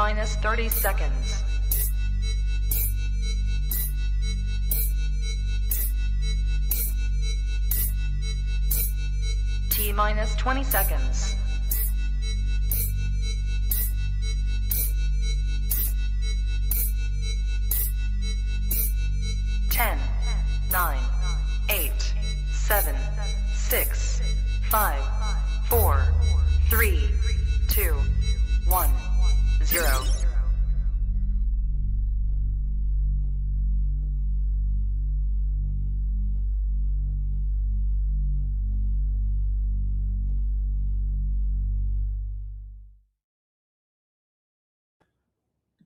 minus 30 seconds. T minus 20 seconds. 10, 9, 8, 7, 6, 5, 4, 3, 2, 1, 0.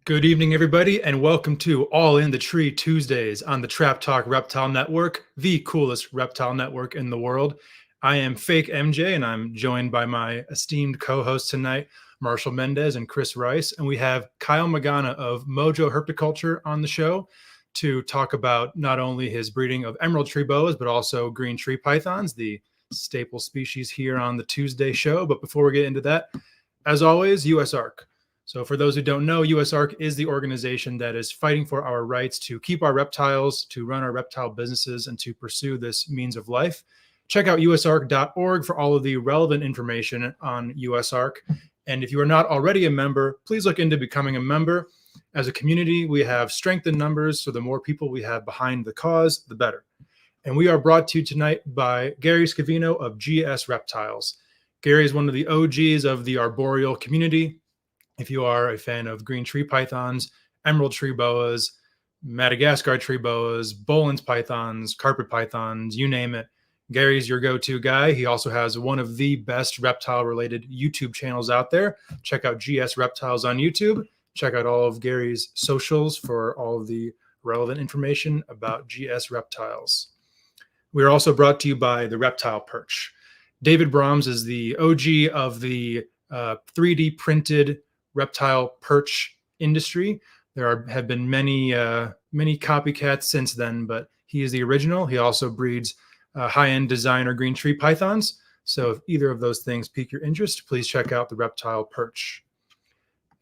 Good evening, everybody, and welcome to All in the Tree Tuesdays on the Trap Talk Reptile Network, the coolest reptile network in the world. I am Fake MJ, and I'm joined by my esteemed co-hosts tonight, Marshall Mendez and Chris Rice, and we have Kyle Magana of Mojo Herpetoculture on the show to talk about not only his breeding of emerald tree boas, but also green tree pythons, the staple species here on the Tuesday show. But before we get into that, as always, USARK. So for those who don't know, USARK is the organization that is fighting for our rights to keep our reptiles, to run our reptile businesses, and to pursue this means of life. Check out usark.org for all of the relevant information on USARK. And if you are not already a member, please look into becoming a member. As a community, we have strength in numbers, so the more people we have behind the cause, the better. And we are brought to you tonight by Gary Scavino of GS Reptiles. Gary is one of the OGs of the arboreal community. If you are a fan of green tree pythons, emerald tree boas, Madagascar tree boas, Bolin's pythons, carpet pythons, you name it, Gary's your go-to guy. He also has one of the best reptile-related YouTube channels out there. Check out GS Reptiles on YouTube. Check out all of Gary's socials for all of the relevant information about GS Reptiles. We are also brought to you by the Reptile Perch. David Brahms is the OG of the 3D printed reptile perch industry. There have been many copycats since then, but he is the original. He also breeds high-end designer green tree pythons. So if either of those things pique your interest, please check out the Reptile Perch.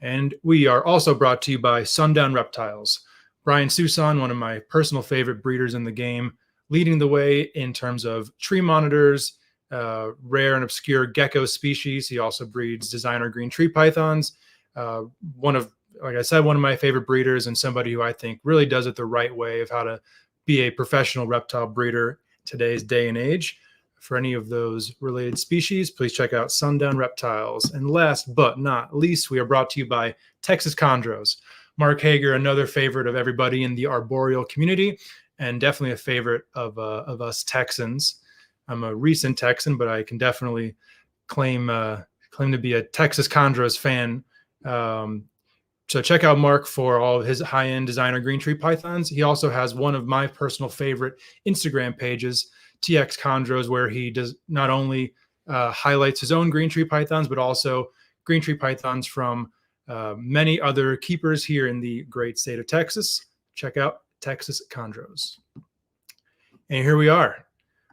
And we are also brought to you by SUNDOWN Reptiles. Brian Susan, one of my personal favorite breeders in the game, leading the way in terms of tree monitors, rare and obscure gecko species. He also breeds designer green tree pythons. Like I said, one of my favorite breeders, and somebody who I think really does it the right way of how to be a professional reptile breeder today's day and age. For any of those related species, please check out SUNDOWN Reptiles. And last but not least, we are brought to you by Texas Chondros. Mark Hager, another favorite of everybody in the arboreal community, and definitely a favorite of us Texans. I'm a recent Texan, but I can definitely claim to be a Texas Chondros fan. So check out Mark for all of his high-end designer green tree pythons. He also has one of my personal favorite Instagram pages, TX Chondros, where he does not only highlights his own green tree pythons, but also green tree pythons from many other keepers here in the great state of Texas. Check out Texas Chondros. And here we are,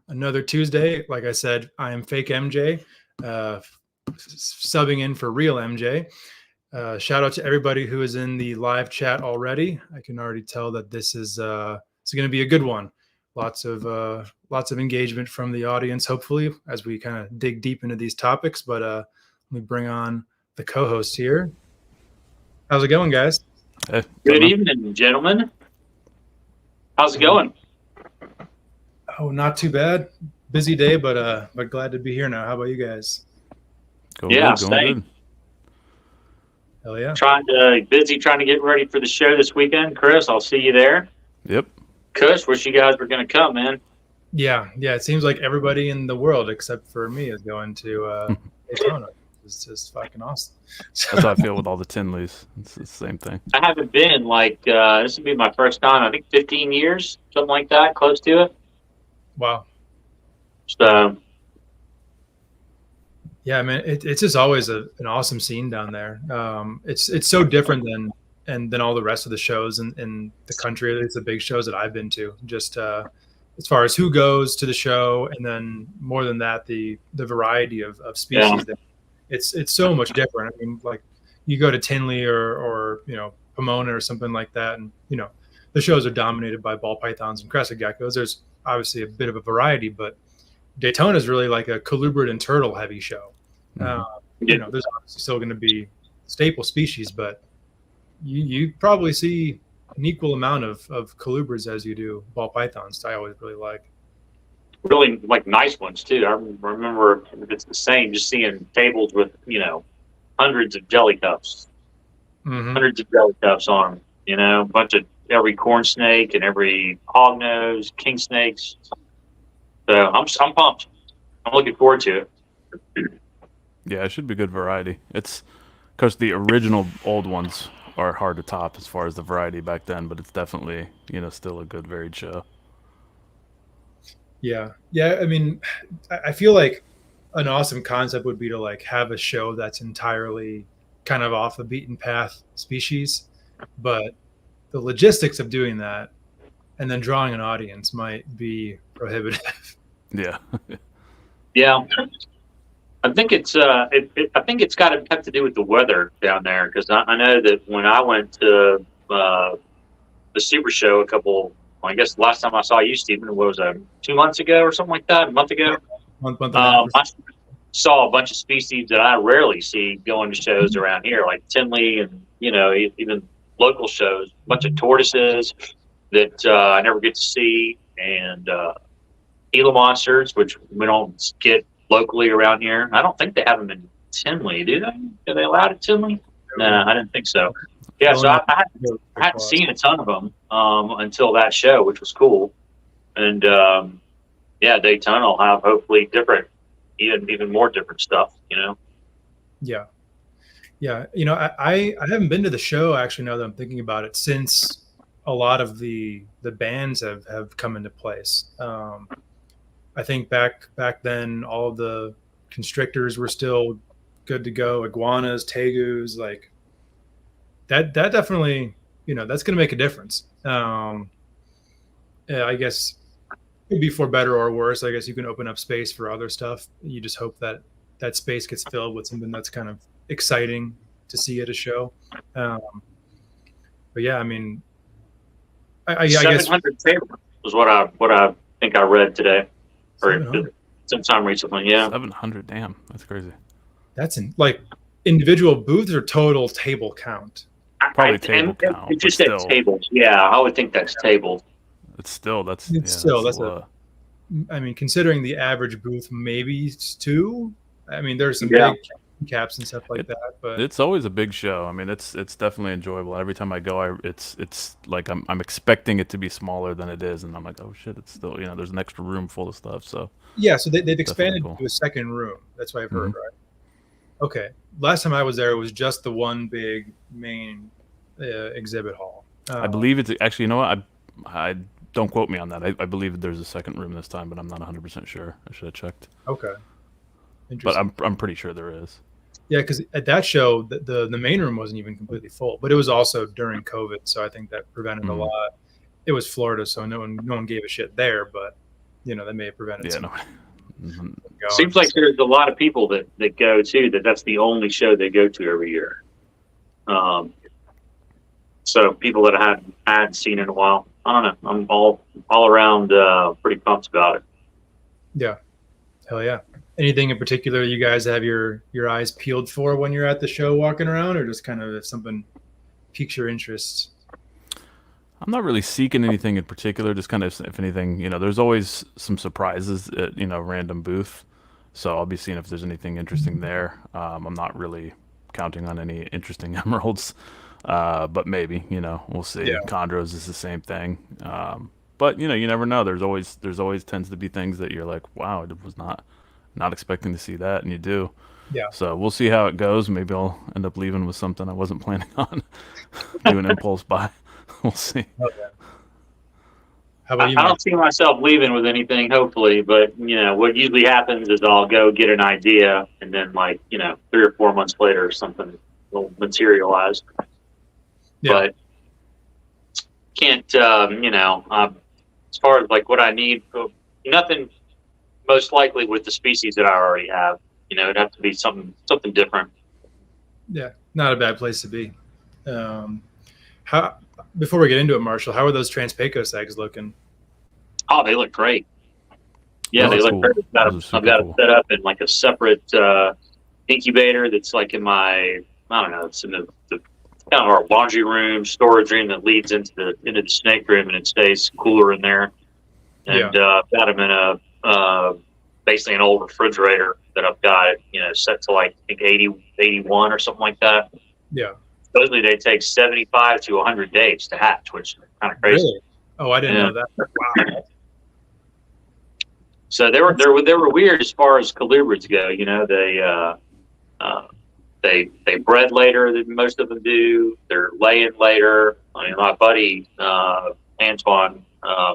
another Tuesday. Like I said, I am Fake MJ, subbing in for Real MJ. Shout out to everybody who is in the live chat already. I can already tell that this is going to be a good one. Lots of engagement from the audience, hopefully, as we kind of dig deep into these topics. But let me bring on the co-host here. How's it going, guys? Hey, good evening, gentlemen. How's it going? Oh, not too bad. Busy day, but glad to be here now. How about you guys? Going good. Hell yeah. Trying to get ready for the show this weekend. Chris, I'll see you there. Yep. Kush, wish you guys were going to come, man. Yeah. It seems like everybody in the world except for me is going to Daytona. It's just fucking awesome. That's how I feel with all the Tinleys. It's the same thing. I haven't been this would be my first time. I think 15 years, something like that, close to it. Wow. So. Yeah, man, it's just always an awesome scene down there. It's so different than all the rest of the shows in the country. It's the big shows that I've been to. Just as far as who goes to the show, and then more than that, the variety of species. Yeah. It's so much different. I mean, like you go to Tinley or Pomona or something like that, and the shows are dominated by ball pythons and crested geckos. There's obviously a bit of a variety, but Daytona is really like a colubrid and turtle heavy show. There's obviously still going to be staple species, but you probably see an equal amount of colubrids as you do ball pythons. I always really like. Really like nice ones too. I remember, if it's the same, just seeing tables with hundreds of jelly cups, hundreds of jelly cups on them. A bunch of every corn snake and every hognose, king snakes. So I'm pumped. I'm looking forward to it. Yeah, it should be good variety. It's because the original old ones are hard to top as far as the variety back then, but it's definitely still a good varied show. Yeah. I mean, I feel like an awesome concept would be to like have a show that's entirely kind of off the beaten path species, but the logistics of doing that and then drawing an audience might be prohibitive. Yeah. Yeah. I think it's I think it's got to have to do with the weather down there, because I know that when I went to the Super Show I guess the last time I saw you, Stephen, what was that, 2 months ago or something like that, a month ago? Month and a half. I saw a bunch of species that I rarely see going to shows around here, like Tinley and even local shows. A bunch of tortoises that I never get to see, and Gila monsters, which we don't get locally around here. I don't think they have them in Tinley, do they? Are they allowed at Tinley? No, I didn't think so. Yeah, so I hadn't seen a ton of them until that show, which was cool. And Daytona will have hopefully different, even more different stuff. Yeah. I haven't been to the show actually. Now that I'm thinking about it, since a lot of the bands have come into place. I think back then, all of the constrictors were still good to go. Iguanas, tegus, like that definitely, that's going to make a difference. I guess it could be for better or worse. I guess you can open up space for other stuff. You just hope that space gets filled with something that's kind of exciting to see at a show. But yeah, I mean, I guess 700 tables was what I think I read today. Or sometime recently, yeah. 700, damn, that's crazy. That's in like individual booths or total table count? Probably table count. It just said tables. Yeah, I would think that's tables. I mean, considering the average booth, maybe it's 2. I mean, there's some big caps and stuff like that, but it's always a big show. I mean, it's definitely enjoyable. Every time I go, it's like I'm expecting it to be smaller than it is, and I'm like, oh shit, it's still there's an extra room full of stuff. So yeah, so they've expanded to a second room. That's what I've heard, right? Okay, last time I was there, it was just the one big main exhibit hall. I believe it's actually, I don't quote me on that. I believe there's a second room this time, but I'm not 100% sure. I should have checked. Okay. But I'm pretty sure there is. Yeah, because at that show, the main room wasn't even completely full, but it was also during COVID, so I think that prevented a lot. It was Florida, so no one gave a shit there, but that may have prevented. Yeah, Seems like there's a lot of people that go too. That's the only show they go to every year. So people that I hadn't seen in a while. I don't know. I'm all around pretty pumped about it. Yeah, hell yeah. Anything in particular you guys have your eyes peeled for when you're at the show walking around, or just kind of if something piques your interest? I'm not really seeking anything in particular, just kind of, if anything, there's always some surprises at, random booth. So I'll be seeing if there's anything interesting there. I'm not really counting on any interesting emeralds, but maybe, we'll see. Yeah. Chondros is the same thing. But, you never know. There's always tends to be things that you're like, wow, I was not expecting to see that, and you do. Yeah. So we'll see how it goes. Maybe I'll end up leaving with something I wasn't planning on. Do an impulse buy. We'll see. Okay. How about you? I don't see myself leaving with anything, hopefully, but what usually happens is I'll go get an idea, and then 3 or 4 months later, something will materialize. Yeah. But can't, as far as what I need, nothing. Most likely with the species that I already have, it'd have to be something different. Yeah, Not a bad place to be. How before we get into it, Marshall, how are those Trans-Pecos eggs looking? Oh, they look great. Yeah, Those they are look cool. great. Those are I've got super it set up in like a separate incubator that's like in my, I don't know, it's in the kind of our laundry room, storage room that leads into the snake room, and it stays cooler in there. And I've got them in a basically an old refrigerator that I've got, set to like I think 80, 81 or something like that. Yeah. Supposedly they take 75 to 100 days to hatch, which is kind of crazy. Really? Oh, I didn't know that. Wow. So they were weird as far as colubrids go. They bred later than most of them do. They're laying later. I mean, my buddy Antoine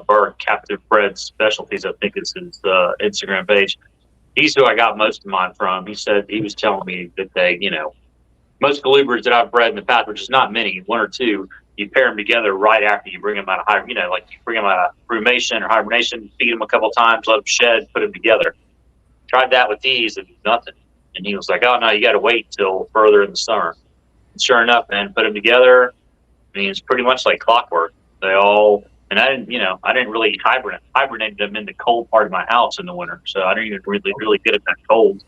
Burke, Captive Bred Specialties, I think is his Instagram page. He's who I got most of mine from. He was telling me that they, most colubrids that I've bred in the past, which is not many, one or two, you pair them together right after you bring them out of like you bring them out of rumination or hibernation, feed them a couple times, let them shed, put them together. Tried that with these and nothing. And he was like, "Oh no, you got to wait till further in the summer." And sure enough, man, put them together. I mean, it's pretty much like clockwork. They all, and I didn't really hibernate them in the cold part of my house in the winter, so I didn't even really get it that cold.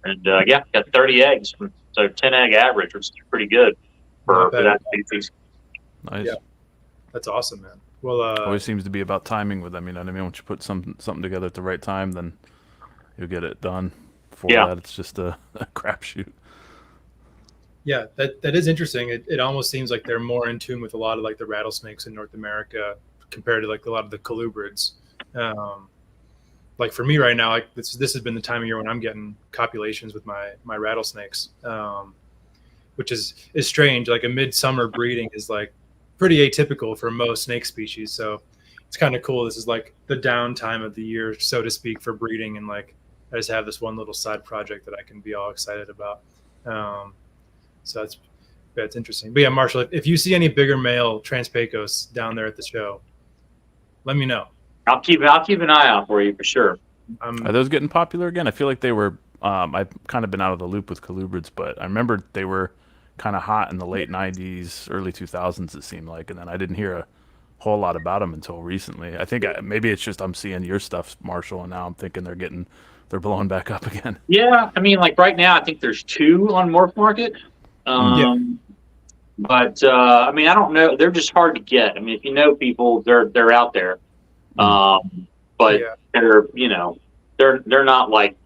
And got 30 eggs, so 10 egg average, which is pretty good for that species. Nice. Yeah. That's awesome, man. Well, always seems to be about timing with them. You know what I mean? Once you put something together at the right time, then you'll get it done. Before that, it's just a crapshoot. Yeah, that is interesting. It almost seems like they're more in tune with a lot of like the rattlesnakes in North America compared to like a lot of the colubrids. Like for me right now, like this has been the time of year when I'm getting copulations with my rattlesnakes, which is strange. Like a midsummer breeding is like pretty atypical for most snake species. So it's kind of cool. This is like the downtime of the year, so to speak, for breeding, and like I just have this one little side project that I can be all excited about. So that's interesting. But yeah, Marshall, if you see any bigger male Trans-Pecos down there at the show, let me know. I'll keep an eye out for you for sure. Are those getting popular again? I feel like they were. I've kind of been out of the loop with colubrids, but I remember they were kind of hot in the late '90s, early 2000s. It seemed like, and then I didn't hear a whole lot about them until recently. I think maybe it's just I'm seeing your stuff, Marshall, and now I'm thinking they're blowing back up again. Yeah, I mean, like right now, I think there's 2 on MORPH market. But I mean, I don't know. They're just hard to get. I mean, if you know people, they're out there. But they're not like,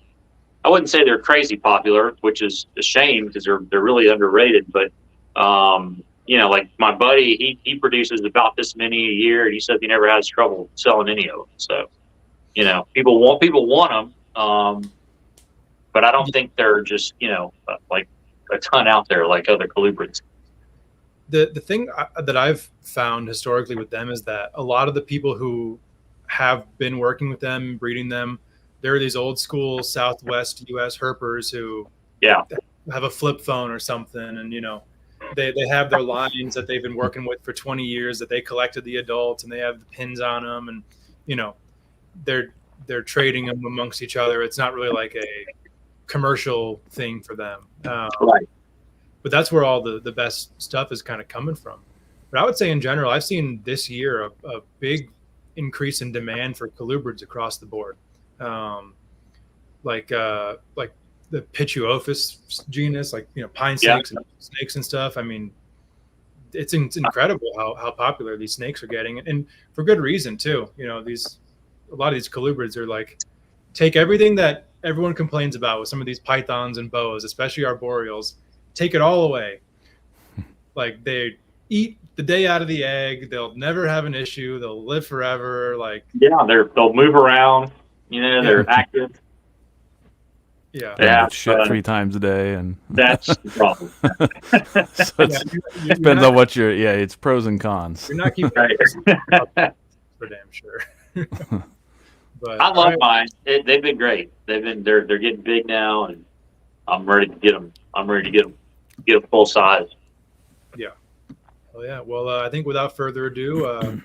I wouldn't say they're crazy popular, which is a shame because they're really underrated. But like my buddy, he produces about this many a year, and he said he never has trouble selling any of them. So people want them. But I don't think they're just like a ton out there like other colubrids. The thing that I've found historically with them is that a lot of the people who have been working with them, breeding them, they're these old school Southwest U.S. herpers who have a flip phone or something, and they have their lines that they've been working with for 20 years that they collected the adults, and they have the pins on them, and they're trading them amongst each other. It's not really like a commercial thing for them. Right. But that's where all the best stuff is kind of coming from. But I would say in general, I've seen this year a big increase in demand for colubrids across the board. Like the Pituophis genus, like pine snakes and snakes and stuff. I mean, it's incredible how popular these snakes are getting, and for good reason too. A lot of these colubrids are like, take everything that everyone complains about with some of these pythons and boas, especially arboreals, take it all away. Like they eat the day out of the egg. They'll never have an issue. They'll live forever. Like they'll move around. They're active. Yeah, shit 3 times a day, and that's the problem. So it depends on what it's pros and cons. You're not keeping for damn sure. But I love mine. They've been great. They're getting big now, and I'm ready to get them. I'm ready to get them full size. Yeah. Well, yeah. Well, I think without further ado,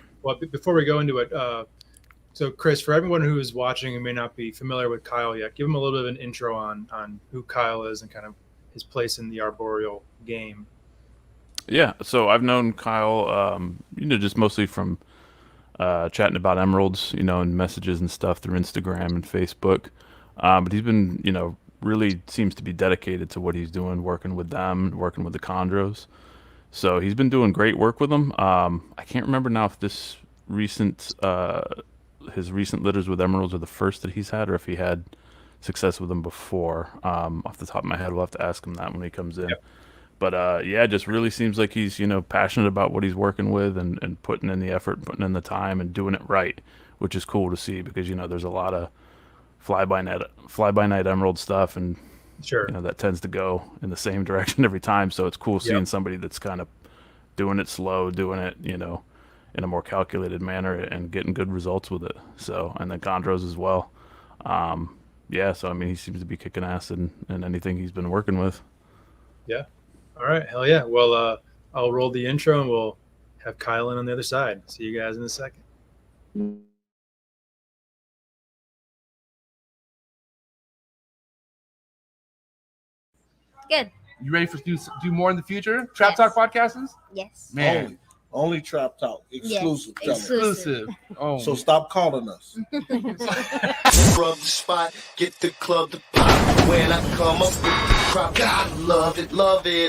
before we go into it, so Chris, for everyone who is watching and may not be familiar with Kyle yet, give them a little bit of an intro on who Kyle is and kind of his place in the arboreal game. Yeah, so I've known Kyle, just mostly from chatting about emeralds, and messages and stuff through Instagram and Facebook. But he's been, really seems to be dedicated to what he's doing, working with them, working with the chondros. So he's been doing great work with them. I can't remember now if this his recent litters with emeralds are the first that he's had, or if he had success with them before. Off the top of my head, we'll have to ask him that when he comes in. Yep. But yeah, it just really seems like he's passionate about what he's working with and putting in the effort, putting in the time, and doing it right, which is cool to see because there's a lot of fly by night emerald stuff, and Sure. that tends to go in the same direction every time. So it's cool seeing somebody that's kind of doing it slow, doing it in a more calculated manner and getting good results with it. So, and then chondros as well. Yeah, so I mean, he seems to be kicking ass in anything he's been working with. Yeah. All right. Hell yeah. Well, I'll roll the intro and we'll have Kyle in on the other side. See you guys in a second. Good. You ready for do more in the future? Trap Talk podcasts? Yes. Man, Only Trap Talk. Exclusive. Yes. exclusive. Oh, So stop calling us. Rub the spot, get the club to pop. When I come up with the crop, God love it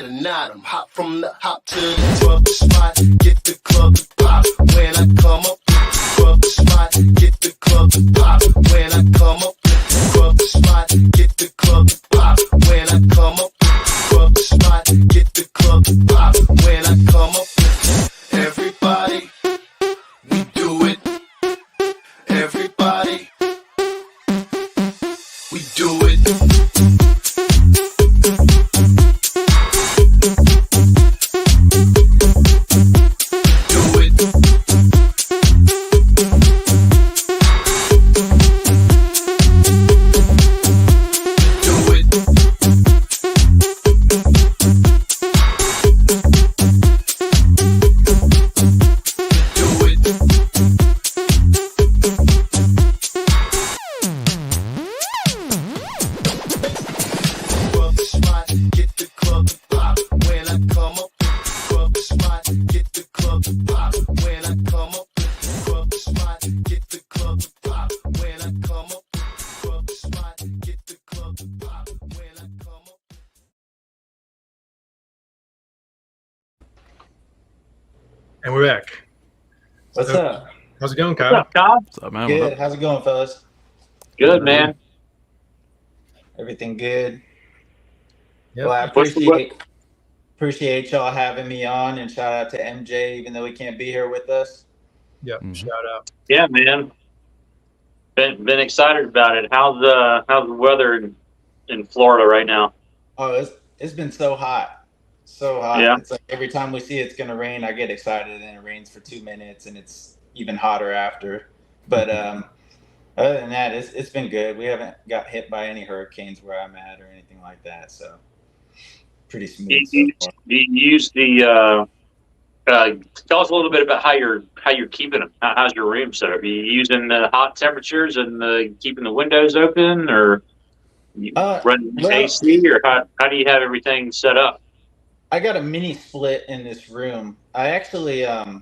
or not. I'm hot from the hop to the rub the spot, get the club to pop. When I come up with the rub the spot, get the club to pop. When I come up with the rub the spot, get the club to pop. When I come up with the rub the spot, get the club to pop. When I come up with everybody, we do it. Everybody, we do it. Do it. Do it. Do it. Rub the spot, get the club to pop. When I come up with the rub the spot, get the club to pop. When I come up with the rub the spot, get the club to pop. When I come up with the rub the spot, get the club to pop. When I come up. And we're back. What's up? How's it going, What's Kyle? up, Kyle? What's up, man? What Good. up? How's it going, fellas? Good, man. Everything good? Yep. Well, I What's the- appreciate y'all having me on, and shout out to MJ, even though he can't be here with us. Yep. Mhm. Shout out. Yeah, man. Been excited about it. How's the weather in Florida right now? Oh, it's been so hot, so hot. Yeah. It's like every time we see it's gonna rain, I get excited, and it rains for 2 minutes, and it's even hotter after. But other than that, it's been good. We haven't got hit by any hurricanes where I'm at or anything like that, so pretty Do smooth so you, far. do you use the? Tell us a little bit about how you're keeping them. How's your room set up? Are you using the hot temperatures and keeping the windows open, or you running well- AC, or how do you have everything set up? I got a mini split in this room. I actually, a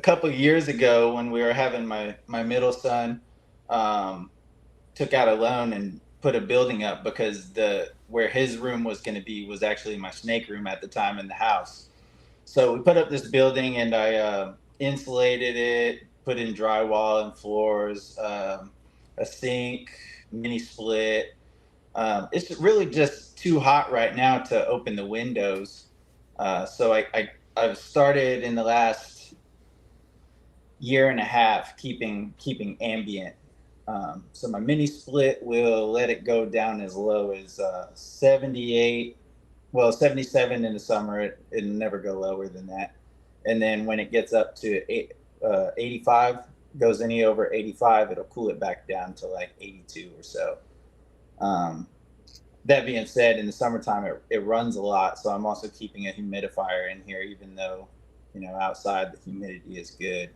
couple of years ago, when we were having my middle son, took out a loan and put a building up because where his room was going to be was actually my snake room at the time in the house. So we put up this building, and I insulated it, put in drywall and floors, a sink, mini split. It's really just too hot right now to open the windows. So I've started in the last year and a half keeping ambient. So my mini split will let it go down as low as 78. Well, 77 in the summer. It'll never go lower than that. And then when it gets up to 85, goes any over 85, it'll cool it back down to like 82 or so. That being said, in the summertime, it runs a lot. So I'm also keeping a humidifier in here, even though, outside the humidity is good.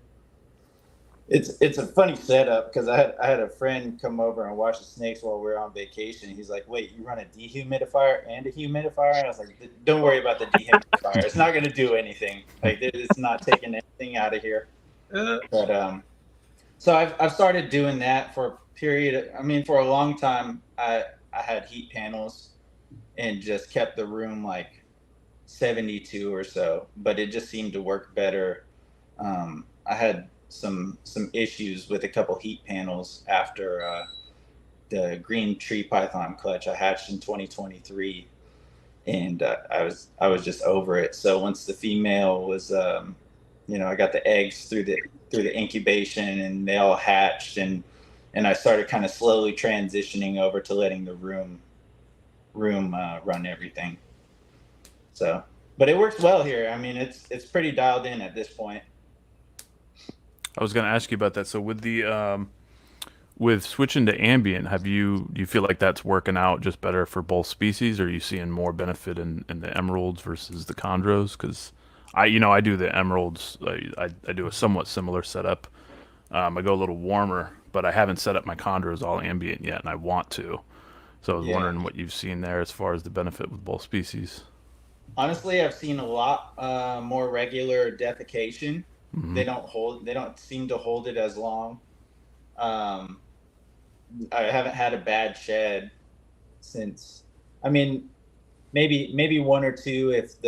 It's a funny setup because I had a friend come over and watch the snakes while we were on vacation. He's like, "Wait, you run a dehumidifier and a humidifier?" And I was like, "Don't worry about the dehumidifier. It's not going to do anything. Like, it's not taking anything out of here." But so I've started doing that for a period. I mean, for a long time, I had heat panels and just kept the room like 72 or so, but it just seemed to work better. I had some issues with a couple heat panels after the green tree python clutch I hatched in 2023, and I was just over it. So once the female was, I got the eggs through the incubation, and they all hatched, and I started kind of slowly transitioning over to letting the room run everything. So, but it works well here. I mean, it's pretty dialed in at this point. I was going to ask you about that. So with the with switching to ambient, do you feel like that's working out just better for both species, or are you seeing more benefit in the emeralds versus the chondros? Because I do the emeralds. I do a somewhat similar setup. I go a little warmer, but I haven't set up my chondros all ambient yet, and I want to. So I was wondering what you've seen there as far as the benefit with both species. Honestly, I've seen a lot more regular defecation. Mm-hmm. They don't seem to hold it as long. I haven't had a bad shed since, I mean, maybe one or two if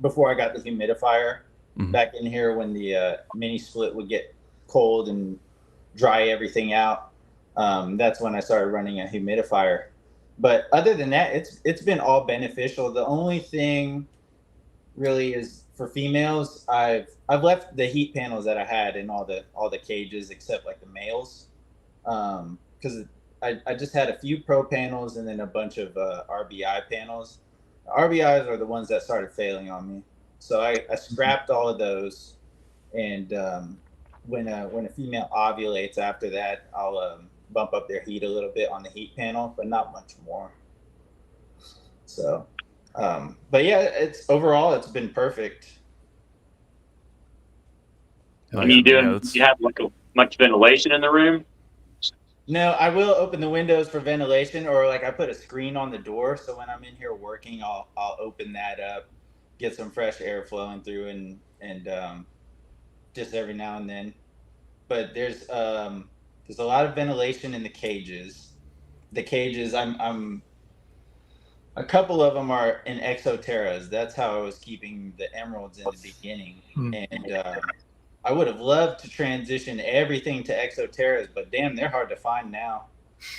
before I got the humidifier back in here, when the mini split would get cold and dry everything out. That's when I started running a humidifier. But other than that, it's been all beneficial. The only thing really is for females, I've left the heat panels that I had in all the cages except like the males, because I just had a few pro panels and then a bunch of RBI panels. The RBIs are the ones that started failing on me, so I scrapped all of those. And when a female ovulates after that, I'll bump up their heat a little bit on the heat panel, but not much more. So, but yeah, overall it's been perfect. And you have like much ventilation in the room? No, I will open the windows for ventilation, or like I put a screen on the door, so when I'm in here working, I'll open that up, get some fresh air flowing through, and just every now and then. But there's a lot of ventilation in the cages. The cages, I'm a couple of them are in exoterras. That's how I was keeping the emeralds in the beginning. And I would have loved to transition everything to exoterras, but damn, they're hard to find now,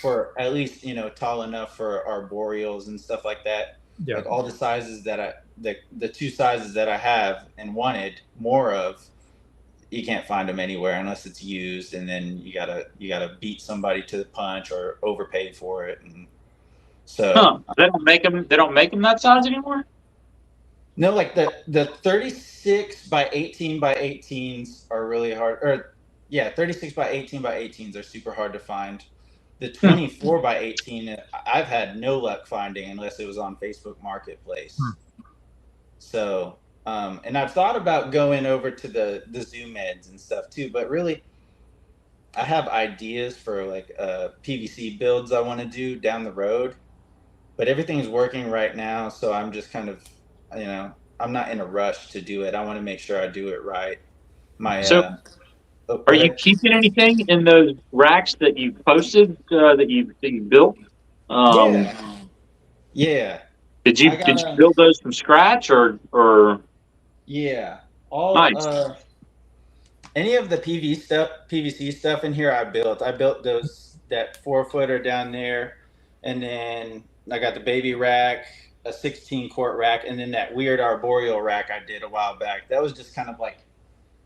for at least, tall enough for arboreals and stuff like that. Yeah. Like all the sizes that the two sizes that I have and wanted more of, you can't find them anywhere unless it's used, and then you gotta beat somebody to the punch or overpay for it. And so they don't make them that size anymore. No, like the 36 by 18 by 18s are really hard. Or 36 by 18 by 18s are super hard to find. The 24 by 18, I've had no luck finding unless it was on Facebook Marketplace. So, and I've thought about going over to the Zoom eds and stuff too, but really, I have ideas for like PVC builds I want to do down the road, but everything's working right now, so I'm just kind of, I'm not in a rush to do it. I want to make sure I do it right. Are you keeping anything in those racks that you posted that you built? Yeah. Did you build those from scratch or? Yeah. All nice. Any of the PVC stuff in here, I built. I built that 4-footer down there, and then I got the baby rack, a 16-quart rack, and then that weird arboreal rack I did a while back. That was just kind of like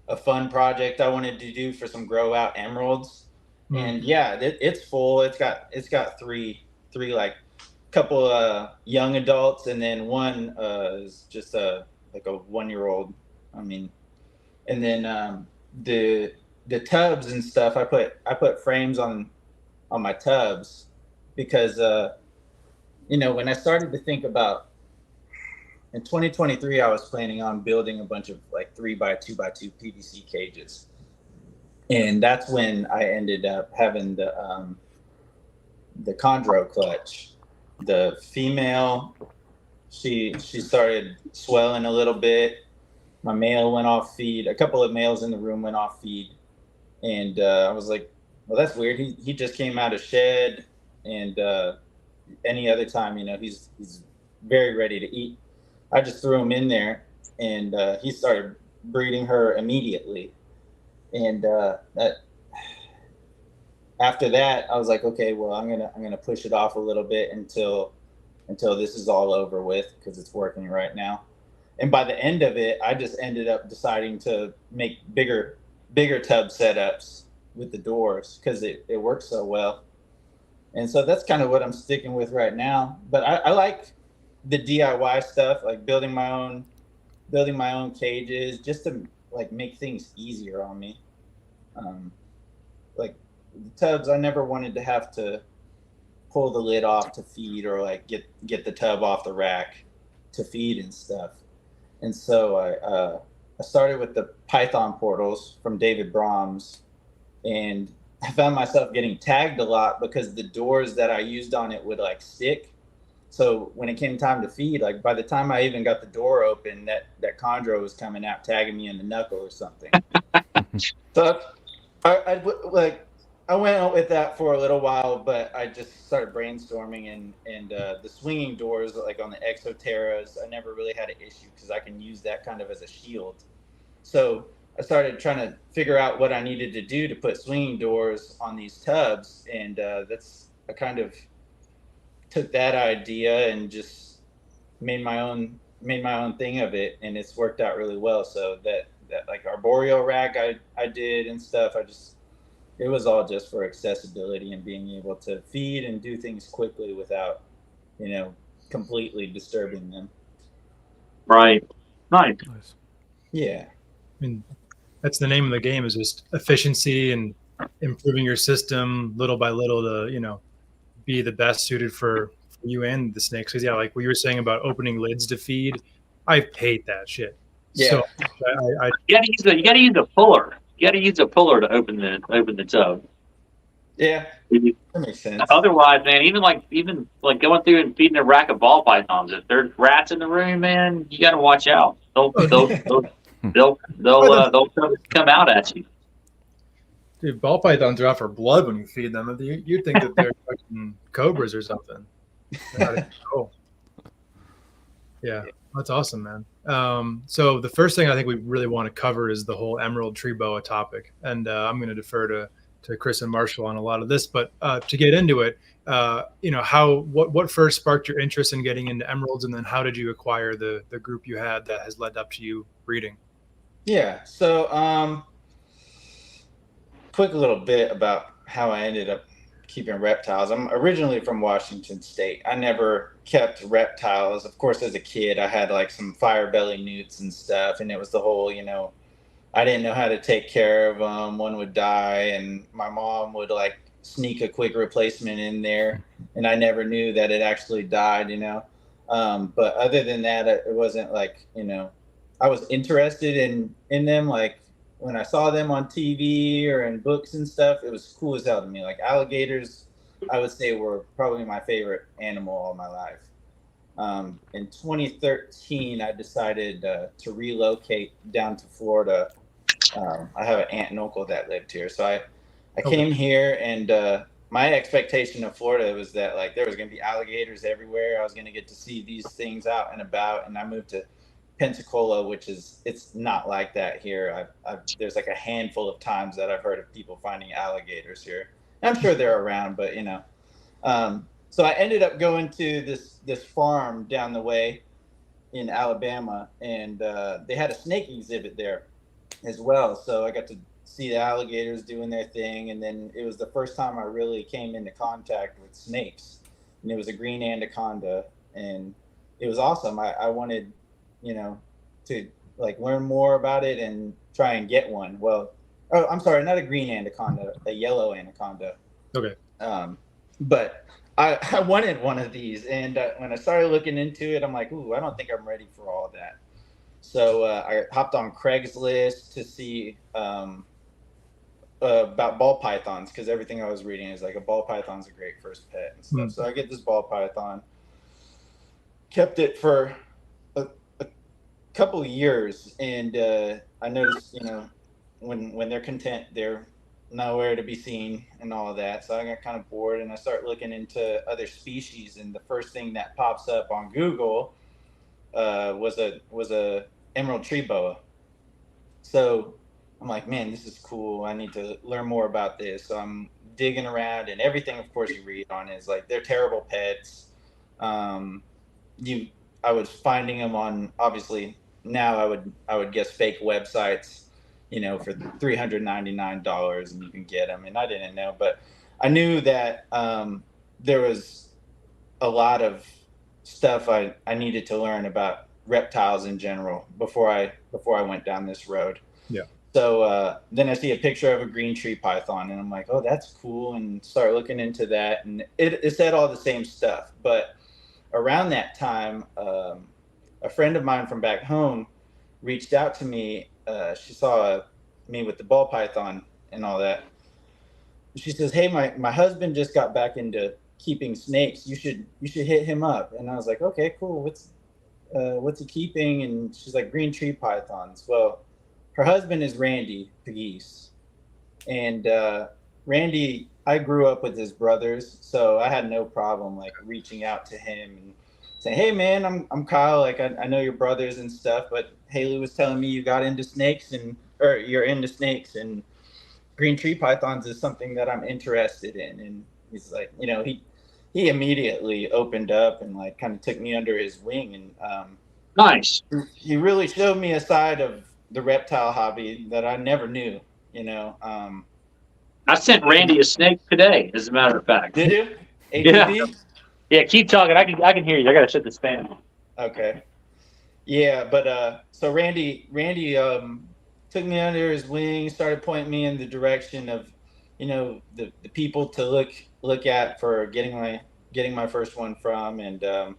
a fun project I wanted to do for some grow out emeralds. And yeah, it's full. It's got three like couple young adults, and then one is just like a 1-year-old. I mean, and then the tubs and stuff, I put frames on my tubs because when I started to think about, in 2023, I was planning on building a bunch of like 3x2x2 PVC cages. And that's when I ended up having the chondro clutch. The female, she started swelling a little bit. My male went off feed. A couple of males in the room went off feed, and I was like, well, that's weird. He just came out of shed, and any other time, he's very ready to eat. I just threw him in there, and he started breeding her immediately. And after that, I was like, okay, well, I'm gonna push it off a little bit until this is all over with, because it's working right now. And by the end of it, I just ended up deciding to make bigger tub setups with the doors, because it works so well. And so that's kind of what I'm sticking with right now. But I like the DIY stuff, like building my own cages, just to like make things easier on me. Like the tubs, I never wanted to have to pull the lid off to feed, or like get the tub off the rack to feed and stuff. And so I started with the Python portals from David Brahms, and I found myself getting tagged a lot because the doors that I used on it would like stick. So when it came time to feed, like by the time I even got the door open, that chondro was coming out tagging me in the knuckle or something. So I went out with that for a little while, but I just started brainstorming, and the swinging doors, like on the Exoterras, I never really had an issue because I can use that kind of as a shield. So I started trying to figure out what I needed to do to put swinging doors on these tubs, and I kind of took that idea and just made my own thing of it, and it's worked out really well. So that like arboreal rack I did and stuff, it was all just for accessibility and being able to feed and do things quickly without, completely disturbing them. Right. Nice. Yeah. I mean, that's the name of the game, is just efficiency and improving your system little by little to, be the best suited for you and the snakes. Because like what you were saying about opening lids to feed, I hate that shit. Yeah. So You gotta use a puller. You gotta use a puller to open the tub. Yeah. That makes sense. Otherwise, man, even going through and feeding a rack of ball pythons, if there's rats in the room, man, you gotta watch out. They'll come out at you. Dude, ball pythons are out for blood when you feed them. You'd think that they're fucking cobras or something. Oh. Yeah, that's awesome, man. So the first thing I think we really want to cover is the whole emerald tree boa topic, and I'm going to defer to Chris and Marshall on a lot of this. But to get into it, what first sparked your interest in getting into emeralds, and then how did you acquire the group you had that has led up to you breeding? Yeah. So quick little bit about how I ended up keeping reptiles. I'm originally from Washington State. I never kept reptiles. Of course, as a kid, I had like some fire belly newts and stuff, and it was the whole, I didn't know how to take care of them. One would die, and my mom would like sneak a quick replacement in there, and I never knew that it actually died, But other than that, it wasn't like, I was interested in them. Like when I saw them on TV or in books and stuff, it was cool as hell to me. Like alligators, I would say, were probably my favorite animal all my life. In 2013, I decided to relocate down to Florida. I have an aunt and uncle that lived here. So I came here, and my expectation of Florida was that like there was going to be alligators everywhere. I was going to get to see these things out and about. And I moved to Pensacola, it's not like that here. There's like a handful of times that I've heard of people finding alligators here. I'm sure they're around, but so I ended up going to this farm down the way in Alabama, and they had a snake exhibit there as well. So I got to see the alligators doing their thing, and then it was the first time I really came into contact with snakes, and it was a green anaconda, and it was awesome. I wanted, to like learn more about it and try and get one. Well, I'm sorry, not a green anaconda, a yellow anaconda. Okay. But I wanted one of these, and when I started looking into it, I'm like, ooh, I don't think I'm ready for all that. So I hopped on Craigslist to see about ball pythons, because everything I was reading is like a ball python's a great first pet and stuff. So I get this ball python, kept it for a couple of years, and I noticed, when they're content, they're nowhere to be seen and all of that. So I got kind of bored, and I start looking into other species, and the first thing that pops up on Google was a emerald tree boa. So I'm like, man, this is cool. I need to learn more about this. So I'm digging around, and everything, of course, you read on is like they're terrible pets. I was finding them on, obviously now I would guess fake websites, for $399, and you can get them. And I didn't know, but I knew that there was a lot of stuff I needed to learn about reptiles in general before I went down this road. Yeah. So then I see a picture of a green tree python, and I'm like, oh, that's cool, and start looking into that. And it said all the same stuff. But around that time, a friend of mine from back home reached out to me. She saw me with the ball python and all that. She says, hey, my husband just got back into keeping snakes. You should hit him up. And I was like, okay, cool. What's he keeping? And she's like, green tree pythons. Well, her husband is Randy Pegues. And Randy, I grew up with his brothers, so I had no problem like reaching out to him and saying, hey man, I'm Kyle. Like I know your brothers and stuff, but Haley was telling me you got into snakes or you're into snakes, and green tree pythons is something that I'm interested in. And he's like, he immediately opened up and like kind of took me under his wing, and Nice. he really showed me a side of the reptile hobby that I never knew. I sent Randy a snake today, as a matter of fact. Did you? Yeah. ADD? Yeah, keep talking. I can hear you. I gotta shut this fan off. Okay. Yeah, but so Randy took me under his wing, started pointing me in the direction of, the people to look at for getting my first one from, and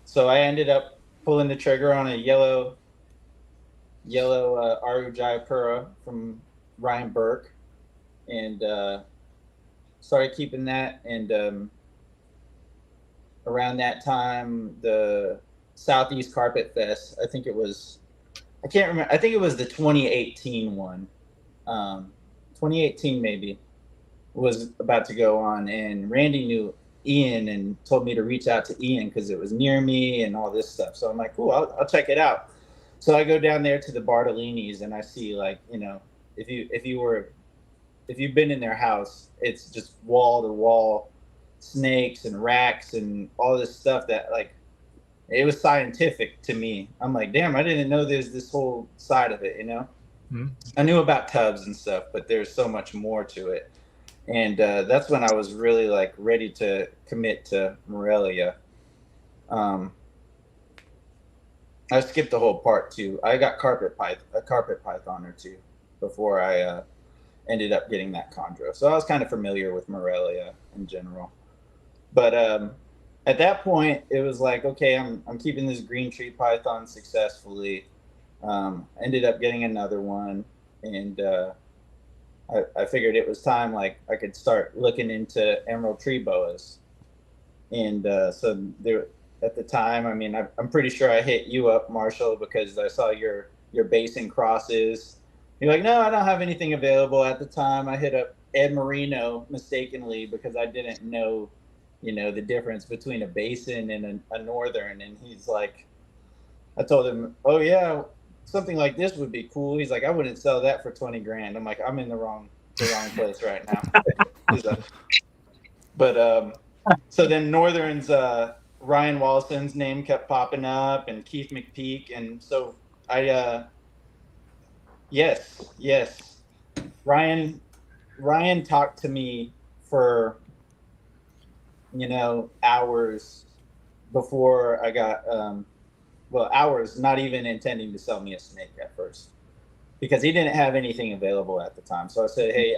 so I ended up pulling the trigger on a yellow Aru Jayapura from Ryan Burke, and started keeping that. And around that time, the Southeast Carpet Fest, I can't remember. I think it was the 2018 one. 2018 maybe was about to go on, and Randy knew Ian and told me to reach out to Ian because it was near me and all this stuff. So I'm like, cool, I'll check it out. So I go down there to the Bartolini's, and I see, like, if you've been in their house, it's just wall to wall snakes and racks and all this stuff that, like, it was scientific to me. I'm like, damn, I didn't know there's this whole side of it, Mm-hmm. I knew about tubs and stuff, but there's so much more to it. And that's when I was really like ready to commit to Morelia. I skipped the whole part too. I got a carpet python or two before I ended up getting that chondro. So I was kind of familiar with Morelia in general. But at that point, it was like, okay, I'm keeping this green tree python successfully. Ended up getting another one, and I figured it was time, like, I could start looking into emerald tree boas. And so there, at the time, I mean, I'm pretty sure I hit you up, Marshall, because I saw your basin crosses. You're like, no, I don't have anything available at the time. I hit up Ed Marino mistakenly because I didn't know, the difference between a basin and a northern. And he's like, I told him, oh yeah, something like this would be cool. He's like, I wouldn't sell that for 20 grand. I'm like, I'm in the wrong place right now. But so then Northern's Ryan Walson's name kept popping up, and Keith McPeak, and so I yes, Ryan talked to me for hours before I got hours, not even intending to sell me a snake at first, because he didn't have anything available at the time. So I said, hey,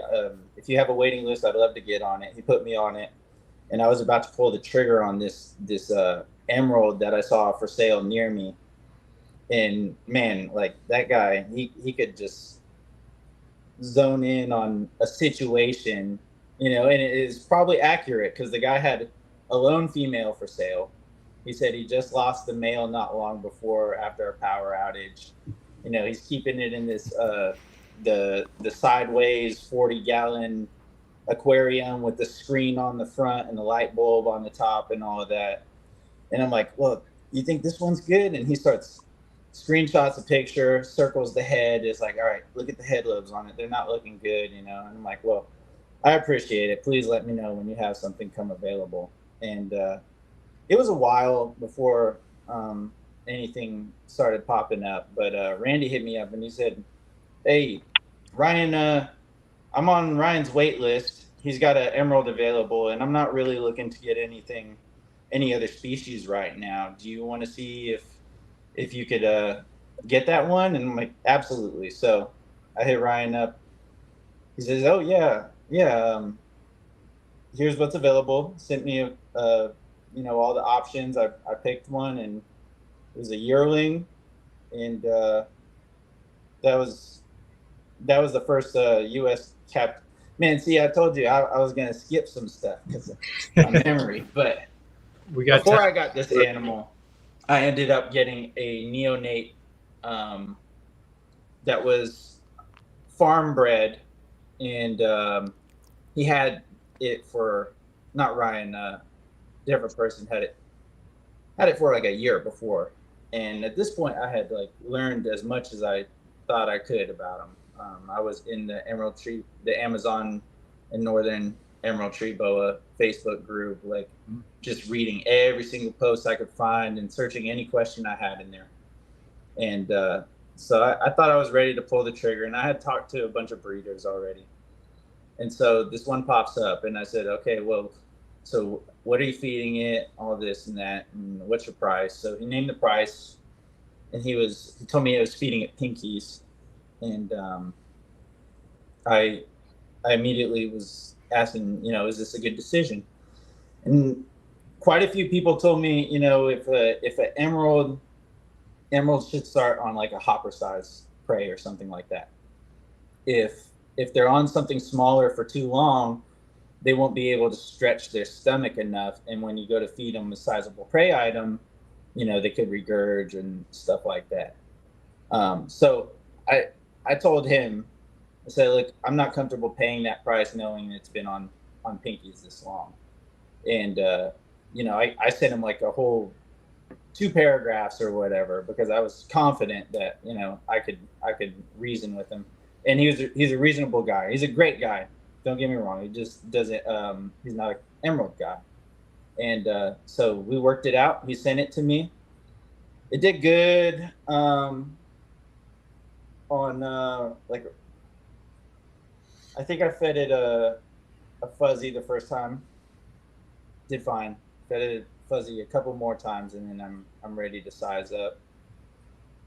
if you have a waiting list, I'd love to get on it. He put me on it, and I was about to pull the trigger on this emerald that I saw for sale near me. And man, like, that guy, he could just zone in on a situation, and it is probably accurate because the guy had a lone female for sale. He said he just lost the male not long before after a power outage. He's keeping it in this the sideways 40-gallon aquarium with the screen on the front and the light bulb on the top and all of that. And I'm like, well, you think this one's good? And he starts screenshots a picture, circles the head. It's like, all right, look at the head lobes on it. They're not looking good, And I'm like, well, I appreciate it. Please let me know when you have something come available. And it was a while before anything started popping up. But Randy hit me up and he said, hey, Ryan, I'm on Ryan's wait list. He's got an emerald available, and I'm not really looking to get any other species right now. Do you want to see if you could get that one? And I'm like, absolutely. So I hit Ryan up. He says, oh yeah. Here's what's available. Sent me all the options. I picked one, and it was a yearling, and that was the first U.S. cap. Man, see, I told you I was gonna skip some stuff because of my memory, but before I got this animal, I ended up getting a neonate that was farm bred, and he had it for, not Ryan, different person had it for like a year before, and at this point I had learned as much as I thought I could about him. I was in the the Amazon and Northern Emerald Tree Boa Facebook group, just reading every single post I could find and searching any question I had in there. And so I thought I was ready to pull the trigger, and I had talked to a bunch of breeders already. And so this one pops up, and I said, okay, well, so what are you feeding it? All this and that, and what's your price? So he named the price, and he told me he was feeding it pinkies. And I immediately was asking, is this a good decision? And quite a few people told me, if an emerald should start on like a hopper size prey or something like that. If they're on something smaller for too long, they won't be able to stretch their stomach enough. And when you go to feed them a sizable prey item, they could regurge and stuff like that. So I told him, I said, look, I'm not comfortable paying that price knowing it's been on pinkies this long. And, I sent him like a whole 2 paragraphs or whatever, because I was confident that, I could reason with him. And he's a reasonable guy. He's a great guy. Don't get me wrong. He just doesn't, he's not an emerald guy. And so we worked it out. He sent it to me. It did good. I think I fed it a fuzzy the first time. Did fine. Fed it fuzzy a couple more times, and then I'm ready to size up.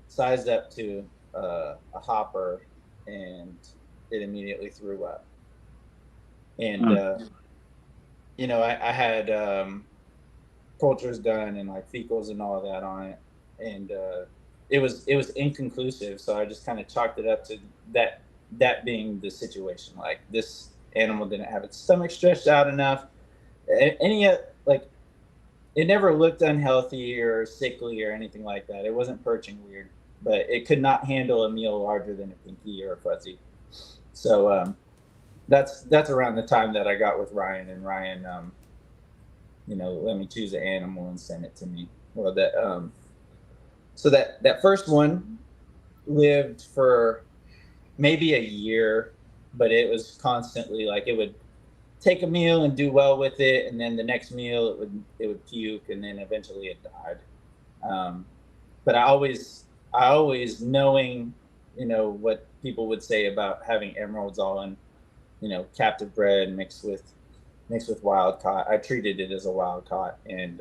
Sized up to a hopper, and it immediately threw up. And I had cultures done and like fecals and all of that on it, and it was inconclusive. So I just kind of chalked it up to that being the situation. Like, this animal didn't have its stomach stretched out enough. It never looked unhealthy or sickly or anything like that. It wasn't perching weird, but it could not handle a meal larger than a pinky or a fuzzy. So that's around the time that I got with Ryan, and Ryan, let me choose an animal and send it to me. Well, so that first one lived for maybe a year, but it was constantly like, it would take a meal and do well with it, and then the next meal it would puke, and then eventually it died. But I always knowing, what people would say about having emeralds all in, captive bred mixed with wild caught. I treated it as a wild caught and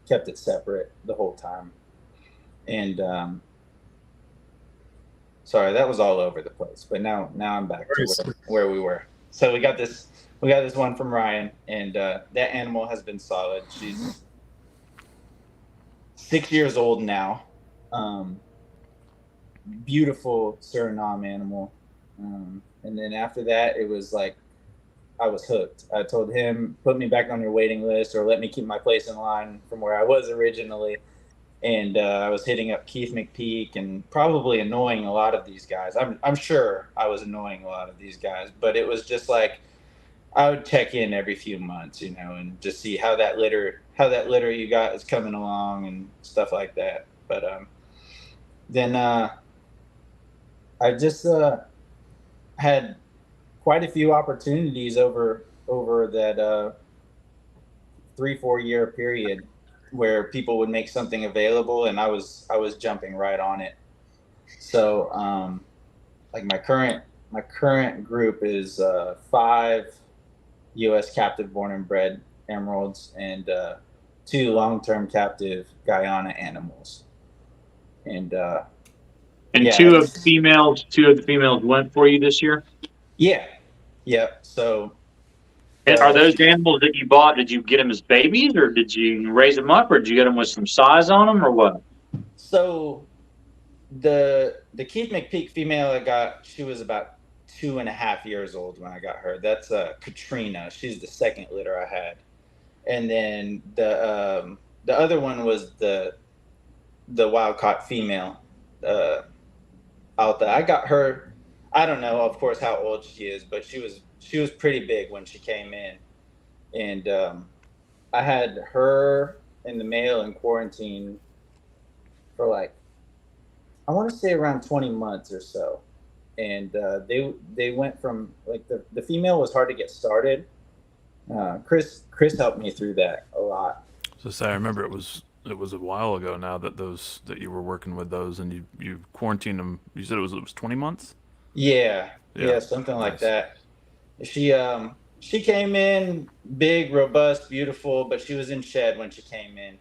kept it separate the whole time. And sorry, that was all over the place. But now I'm back to where we were. So we got this one from Ryan, and that animal has been solid. She's 6 years old now. Beautiful Suriname animal. And then after that, it was like I was hooked. I told him, put me back on your waiting list or let me keep my place in line from where I was originally. And I was hitting up Keith McPeak and probably annoying a lot of these guys. I'm sure I was annoying a lot of these guys, but it was just like I would check in every few months, you know, and just see how that litter you got is coming along and stuff like that. But then I just had quite a few opportunities over that 3-4 year period where people would make something available and I was jumping right on it. So like my current group is 5 U.S. captive born and bred emeralds and 2 long-term captive Guyana animals. And yeah, 2 of the females went for you this year? Yeah. So And are those animals that you bought, did you get them as babies or did you raise them up or did you get them with some size on them or what? So the Keith McPeak female I got, she was about 2.5 years old when I got her. That's Katrina. She's the second litter I had. And then the other one was the wild caught female Alta. I got her, I don't know of course how old she is, but she was pretty big when she came in. And I had her and the male in quarantine for like, I want to say around 20 months or so. And they went from like the female was hard to get started. Chris helped me through that a lot. So I remember it was a while ago now that you were working with those and you quarantined them. You said it was 20 months? Yeah, something like that. She came in big, robust, beautiful, but she was in shed when she came in.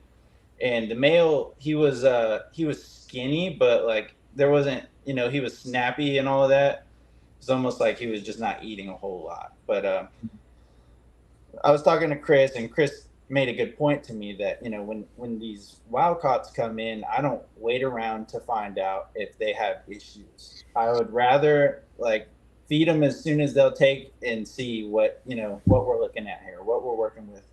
And the male, he was skinny, but like there wasn't, you know, he was snappy and all of that. It's almost like he was just not eating a whole lot. But I was talking to Chris, and Chris made a good point to me that, you know, when these wild caughts come in, I don't wait around to find out if they have issues. I would rather like feed them as soon as they'll take and see what we're looking at here, what we're working with.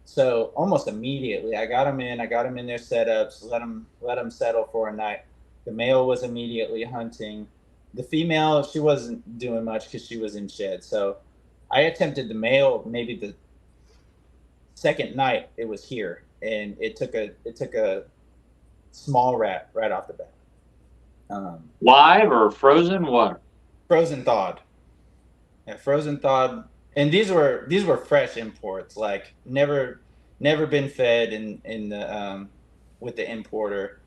So almost immediately I got them in their setups, let them settle for a night. The male was immediately hunting. The female, she wasn't doing much because she was in shed. So I attempted the male maybe the second night it was here, and it took a small rat right off the bat. Live or frozen? What? Frozen thawed. Yeah, frozen thawed. And these were fresh imports, like never been fed in the with the importer.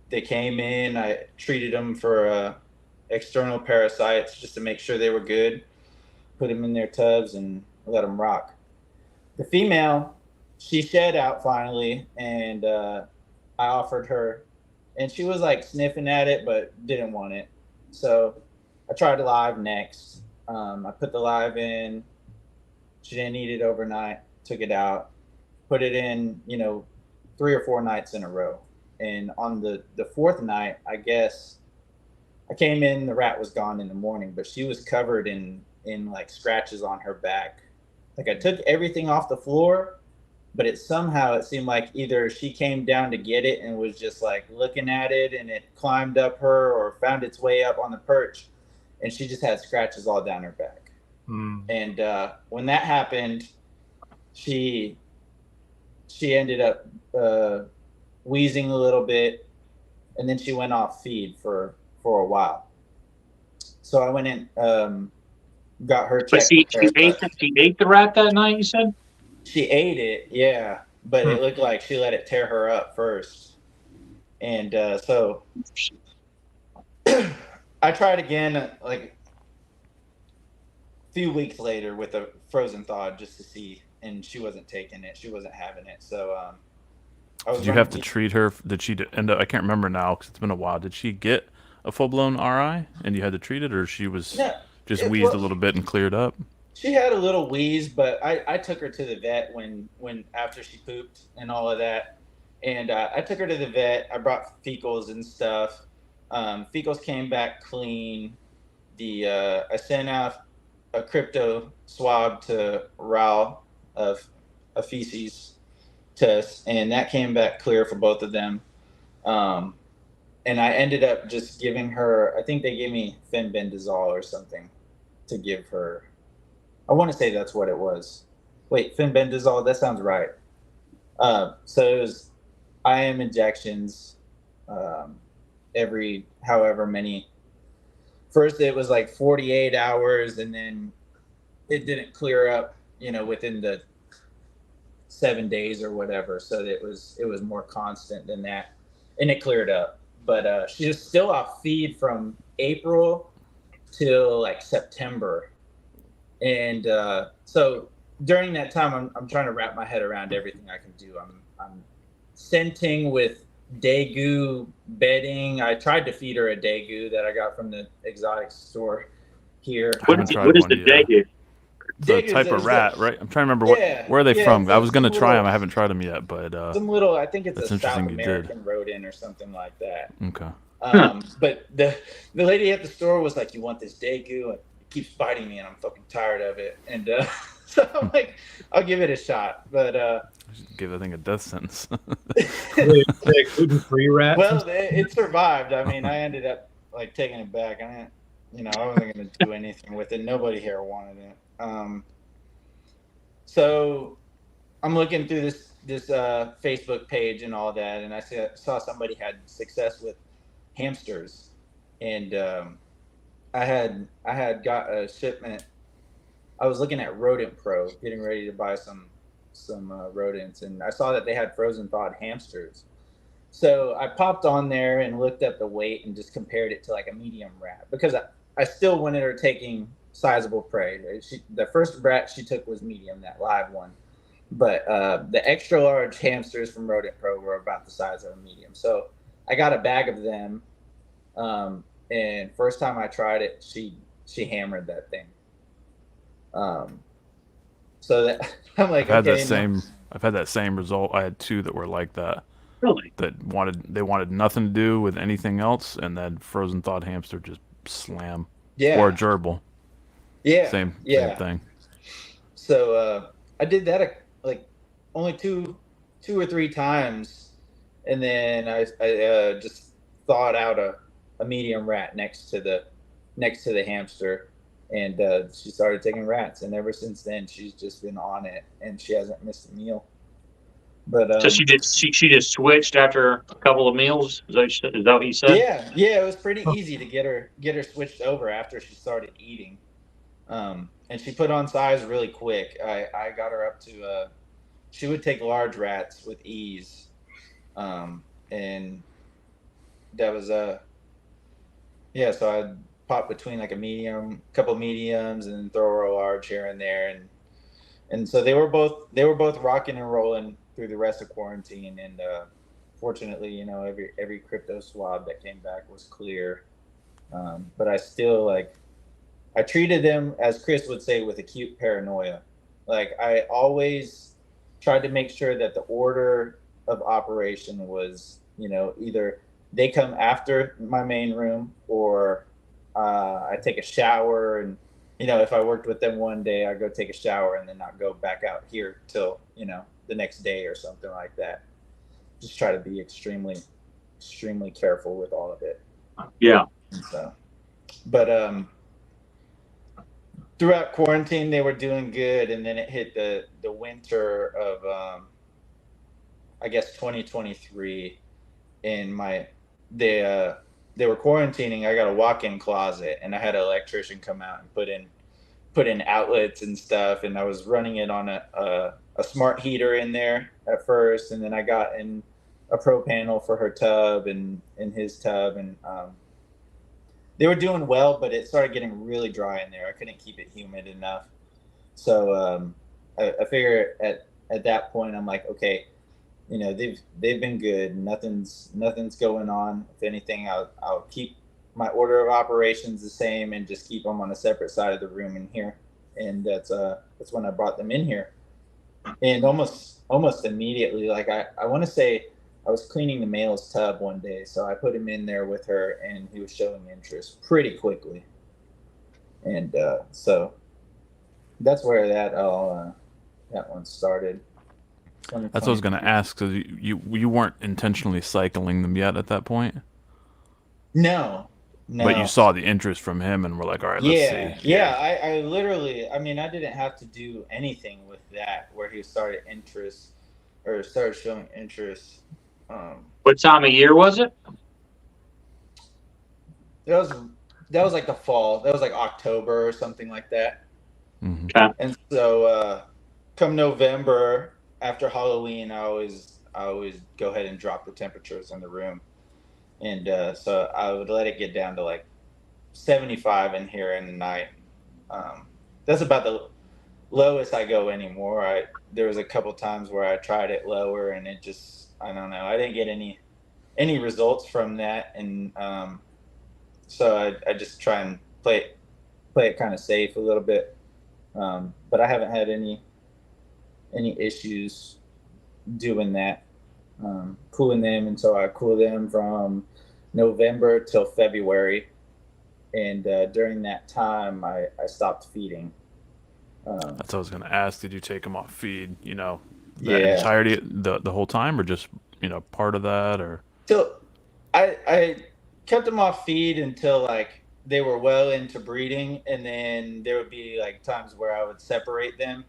They came in. I treated them for external parasites just to make sure they were good. Put them in their tubs and let them rock. The female, she shed out finally, and I offered her, and she was like sniffing at it but didn't want it. So I tried live next. I put the live in. She didn't eat it overnight. Took it out. Put it in, 3 or 4 nights in a row. And on the 4th night, I guess, I came in, the rat was gone in the morning, but she was covered in like scratches on her back. Like I took everything off the floor, but it seemed like either she came down to get it and was just like looking at it and it climbed up her or found its way up on the perch, and she just had scratches all down her back. And when that happened, she ended up wheezing a little bit, and then she went off feed for a while. So I went in, got her checked. But she ate the rat that night, you said? She ate it, yeah, but it looked like she let it tear her up first. And so I tried again, like a few weeks later with a frozen thawed just to see, and she wasn't taking it. She wasn't having it. So did you have to treat her? Did she end up? I can't remember now because it's been a while. Did she get a full-blown RI and you had to treat it, or she was just wheezed a little bit and cleared up? She had a little wheeze, but I took her to the vet when after she pooped and all of that. And I took her to the vet. I brought fecals and stuff. Fecals came back clean. I sent out a crypto swab to Raul of a feces test, and that came back clear for both of them. And I ended up just giving her, I think they gave me fenbendazole or something to give her. I want to say that's what it was. Wait, fenbendazole, that sounds right. So it was IM injections every however many. First it was like 48 hours, and then it didn't clear up, within the 7 days or whatever. So it was more constant than that, and it cleared up. But she was still off feed from April till like September. And so during that time, I'm trying to wrap my head around everything I can do. I'm scenting with Daegu bedding. I tried to feed her a Daegu that I got from the exotic store here. What is the Daegu? The type of rat, right? I'm trying to remember where are they from. I was going to try them. I haven't tried them yet, but some little. I think it's a South interesting American rodent or something like that. Okay. But the lady at the store was like, "You want this Daegu?" It keeps biting me, and I'm fucking tired of it. And so I'm like, "I'll give it a shot." But I should give that thing a death sentence. Gluten-free rat. Well, it survived. I mean, I ended up like taking it back. I wasn't going to do anything with it. Nobody here wanted it. So I'm looking through this Facebook page and all that, and I saw somebody had success with hamsters, and I had got a shipment. I was looking at Rodent Pro, getting ready to buy some rodents, and I saw that they had frozen thawed hamsters. So I popped on there and looked up the weight and just compared it to like a medium rat, because I still wanted her taking sizable prey. The first rat she took was medium, that live one, but the extra large hamsters from Rodent Pro were about the size of a medium. So I got a bag of them, and first time I tried it, she hammered that thing. So that I'm like, I've had that same result. I had two that were like that. Really? They wanted nothing to do with anything else, and that frozen thawed hamster just slam. Yeah. Or a gerbil. Yeah. Same thing. So I did that like only two or three times, and then I just thawed out a medium rat next to the hamster, and she started taking rats, and ever since then she's just been on it, and she hasn't missed a meal. But so she just switched after a couple of meals. Is that what you said? Yeah, it was pretty easy to get her switched over after she started eating, and she put on size really quick. I got her up to she would take large rats with ease, and that was So I pop between like a couple mediums, and throw her a large here and there, and so they were both rocking and rolling through the rest of quarantine, and fortunately, every crypto swab that came back was clear, but I still I treated them, as Chris would say, with acute paranoia. Like, I always tried to make sure that the order of operation was, either they come after my main room, or I take a shower, and if I worked with them one day, I go take a shower and then not go back out here till the next day or something like that. Just try to be extremely, extremely careful with all of it. Yeah. So, but throughout quarantine, they were doing good, and then it hit the winter of I guess 2023. And they were quarantining. I got a walk-in closet, and I had an electrician come out and put in outlets and stuff, and I was running it on a smart heater in there at first, and then I got in a pro panel for her tub and in his tub, and they were doing well, but it started getting really dry in there. I couldn't keep it humid enough. So I figure at that point, I'm like, okay, they've been good. Nothing's going on. If anything, I'll keep my order of operations the same and just keep them on a separate side of the room in here. And that's when I brought them in here. And almost immediately, I want to say was cleaning the male's tub one day, so I put him in there with her, and he was showing interest pretty quickly. And so that's where that one started. That's what I was going to ask. So you weren't intentionally cycling them yet at that point? No. But you saw the interest from him and were like, all right, let's see. Yeah. I literally, I mean, I didn't have to do anything with that where he started showing interest. What time of year was it? That was like the fall. That was like October or something like that. Mm-hmm. Okay. And so come November after Halloween, I always go ahead and drop the temperatures in the room. And so I would let it get down to like 75 in here in the night. That's about the lowest I go anymore. There was a couple times where I tried it lower, and it just, I don't know, I didn't get any results from that. And so I just try and play it kind of safe a little bit. But I haven't had any issues doing that. Cooling them, and so I cool them from November till February, and during that time I stopped feeding. That's what I was going to ask. Did you take them off feed, the Yeah. entirety, the whole time, or just, part of that, or? So I kept them off feed until like they were well into breeding, and then there would be like times where I would separate them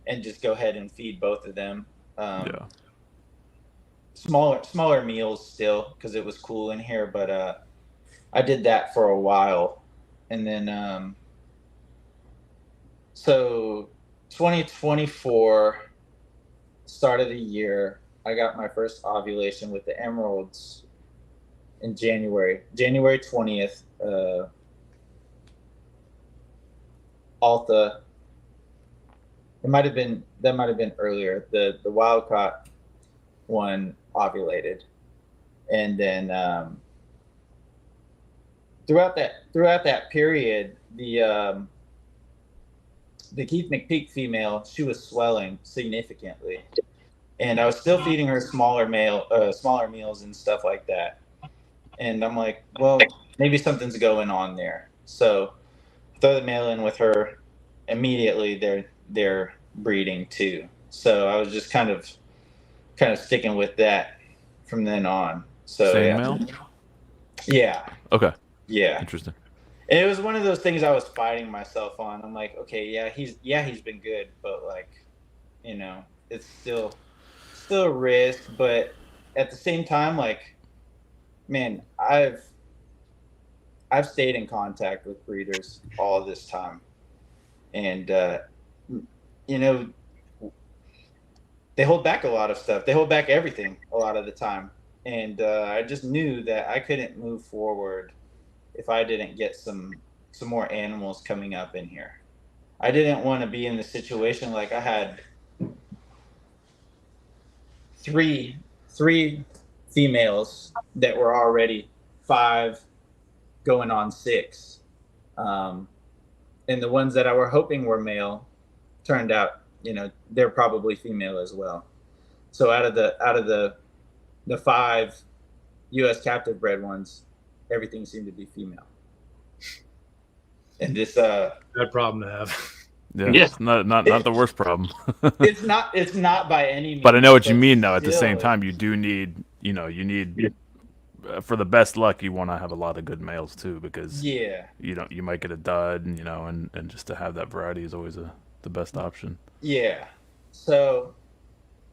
and just go ahead and feed both of them. Yeah. Smaller meals still, because it was cool in here, but I did that for a while. And then so 2024, start of the year, I got my first ovulation with the emeralds in January 20th. Alta, that might have been earlier. The wild-caught one ovulated, and then throughout that period, the Keith McPeak female, she was swelling significantly, and I was still feeding her smaller meals and stuff like that. And I'm like, well, maybe something's going on there. So throw the male in with her. Immediately, they're breeding too. So I was just kind of sticking with that from then on. So Same male? Yeah. Okay. Yeah. Interesting. And it was one of those things I was fighting myself on. I'm like, okay, he's been good, but like, it's still a risk. But at the same time, like, man, I've stayed in contact with breeders all this time, and they hold back a lot of stuff. They hold back everything a lot of the time. And I just knew that I couldn't move forward if I didn't get some more animals coming up in here. I didn't want to be in the situation like I had three females that were already 5 going on 6. And the ones that I were hoping were male turned out, they're probably female as well. So out of the 5 U.S. captive bred ones, everything seemed to be female. And this Bad problem to have. Yeah, it's not the worst problem. it's not by any means. But I know what you mean, though. At the same time, you do need, for the best luck, you want to have a lot of good males too, because you might get a dud, and just to have that variety is always the best option. Yeah. So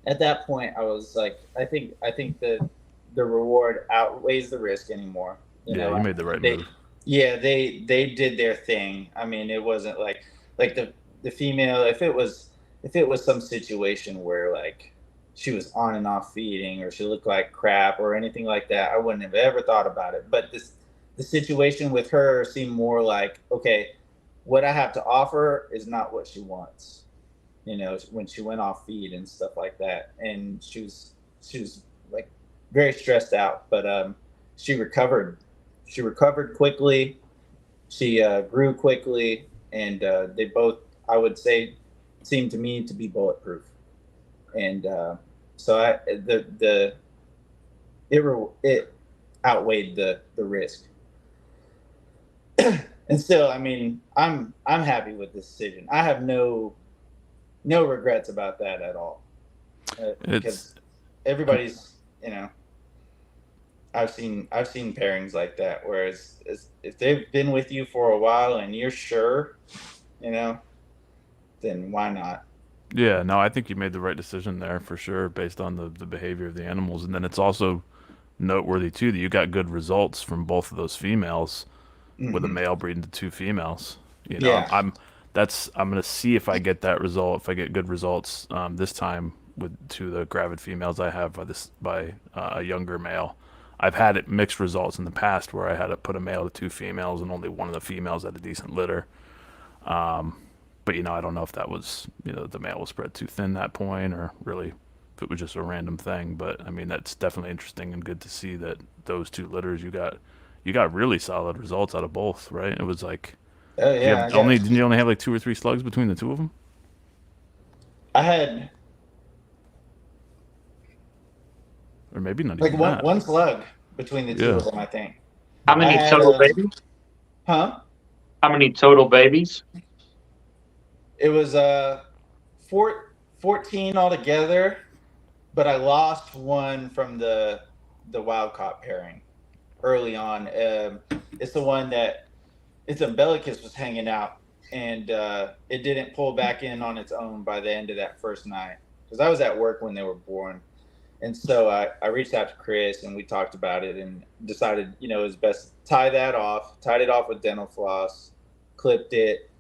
at that point, I was like, I think the reward outweighs the risk anymore. You made the right move. Yeah, they did their thing. I mean, it wasn't like the female. If it was some situation where like she was on and off feeding, or she looked like crap, or anything like that, I wouldn't have ever thought about it. But the situation with her seemed more like, okay, what I have to offer is not what she wants. When she went off feed and stuff like that, and she was like very stressed out, but she recovered. She recovered quickly. She grew quickly, and they both, I would say, seemed to me to be bulletproof. And so the it outweighed the risk. And still, I mean, I'm happy with this decision. I have no regrets about that at all. Because everybody's, I've seen pairings like that, whereas if they've been with you for a while and you're sure, then why not? Yeah, no, I think you made the right decision there for sure, based on the behavior of the animals. And then it's also noteworthy too that you got good results from both of those females, with a male breeding to 2 females. Yeah. I'm gonna see if I get that result, if I get good results this time with 2 of the gravid females I have by a younger male. I've had it mixed results in the past where I had to put a male to 2 females and only one of the females had a decent litter. But I don't know if that was the male was spread too thin that point, or really if it was just a random thing. But I mean, that's definitely interesting and good to see that those 2 litters you got really solid results out of both, right? It was like, oh yeah, didn't you only have like 2 or 3 slugs between the 2 of them? I had Or maybe not like even one that. one slug between the 2 of them, I think. How many I had, total babies? Huh? How many total babies? It was 14 altogether, but I lost one from the wild caught pairing early on. It's the one that its umbilicus was hanging out, and it didn't pull back in on its own by the end of that first night, because I was at work when they were born. And so I reached out to Chris and we talked about it and decided, it was best to tied it off with dental floss, clipped it,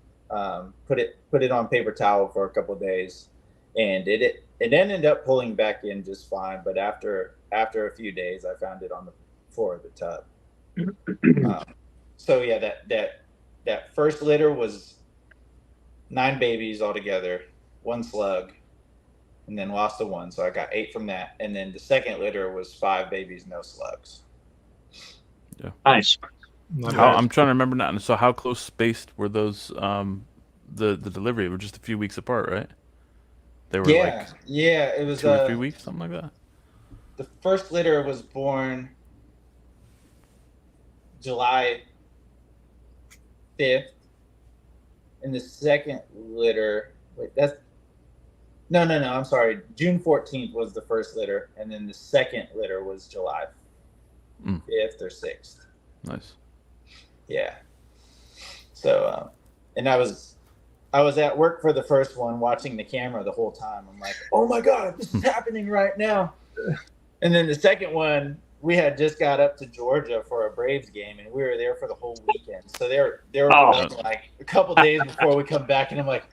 put it on paper towel for a couple of days, and it ended up pulling back in just fine. But after a few days, I found it on the floor of the tub. So yeah, that first litter was 9 babies altogether, 1 slug, and then lost the 1. So I got 8 from that. And then the second litter was 5 babies, no slugs. Yeah. Nice. I'm trying to remember now. So how close spaced were those? The delivery were just a few weeks apart, right? They were it was 2 or 3 weeks, something like that. The first litter was born July 5th, and the second litter. I'm sorry. June 14th was the first litter, and then the second litter was July 5th or 6th. Nice. Yeah. So, and I was at work for the first one, watching the camera the whole time. I'm like, oh my God, this is happening right now. And then the second one, we had just got up to Georgia for a Braves game, and we were there for the whole weekend. So they were born like a couple days before we come back, and I'm like,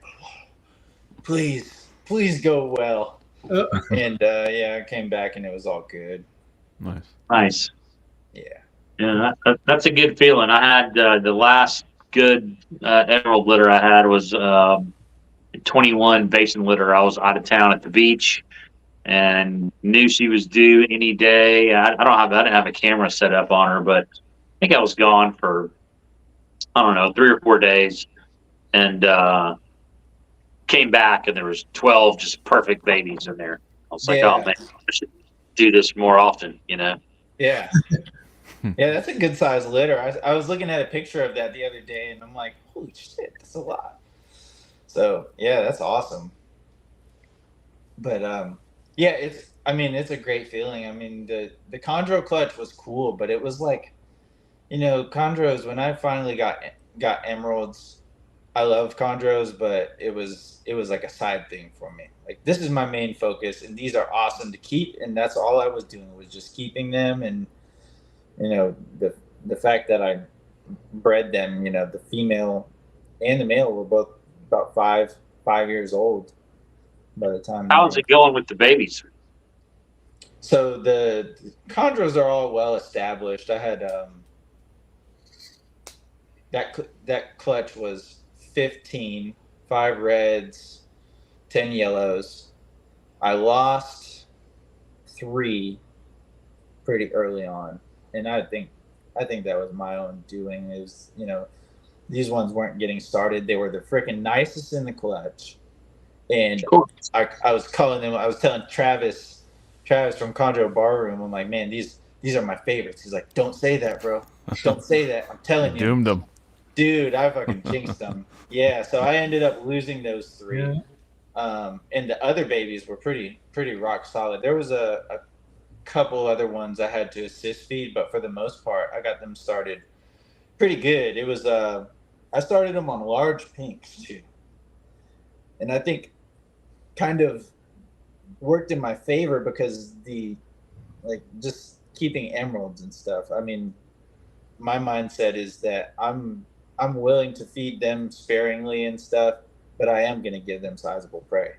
please go well. And I came back and it was all good. Nice. Yeah. Yeah, that's a good feeling. I had the last good emerald litter I had was 21 basin litter. I was out of town at the beach and knew she was due any day. I didn't have a camera set up on her, but I think I was gone for, I don't know, 3 or 4 days, and came back and there was 12 just perfect babies in there. I was like, oh man, I should do this more often, Yeah. Yeah, that's a good size litter. I was looking at a picture of that the other day, and I'm like, holy shit, that's a lot. So yeah, that's awesome. But it's a great feeling. I mean, the chondro clutch was cool, but it was like, chondros, when I finally got emeralds, I love chondros, but it was like a side thing for me. Like, this is my main focus, and these are awesome to keep, and that's all I was doing, was just keeping them. And the fact that I bred them, the female and the male were both about 5 years old by the time. How's it going with the babies? So the chondros are all well established. I had that clutch was 15, 5 reds, 10 yellows. I lost 3 pretty early on, and I think that was my own doing. It was, these ones weren't getting started. They were the freaking nicest in the clutch, and I was calling them. I was telling Travis from Chondro Barroom, I'm like, man, these these are my favorites. He's like, don't say that, bro. Don't say that. I'm telling you. Doomed them. Dude, I fucking jinxed them. Yeah, so I ended up losing those 3. Yeah. And the other babies were pretty rock solid. There was a couple other ones I had to assist feed, but for the most part, I got them started pretty good. It was I started them on large pinks too, and I think kind of worked in my favor because just keeping emeralds and stuff. I mean, my mindset is that I'm willing to feed them sparingly and stuff, but I am going to give them sizable prey.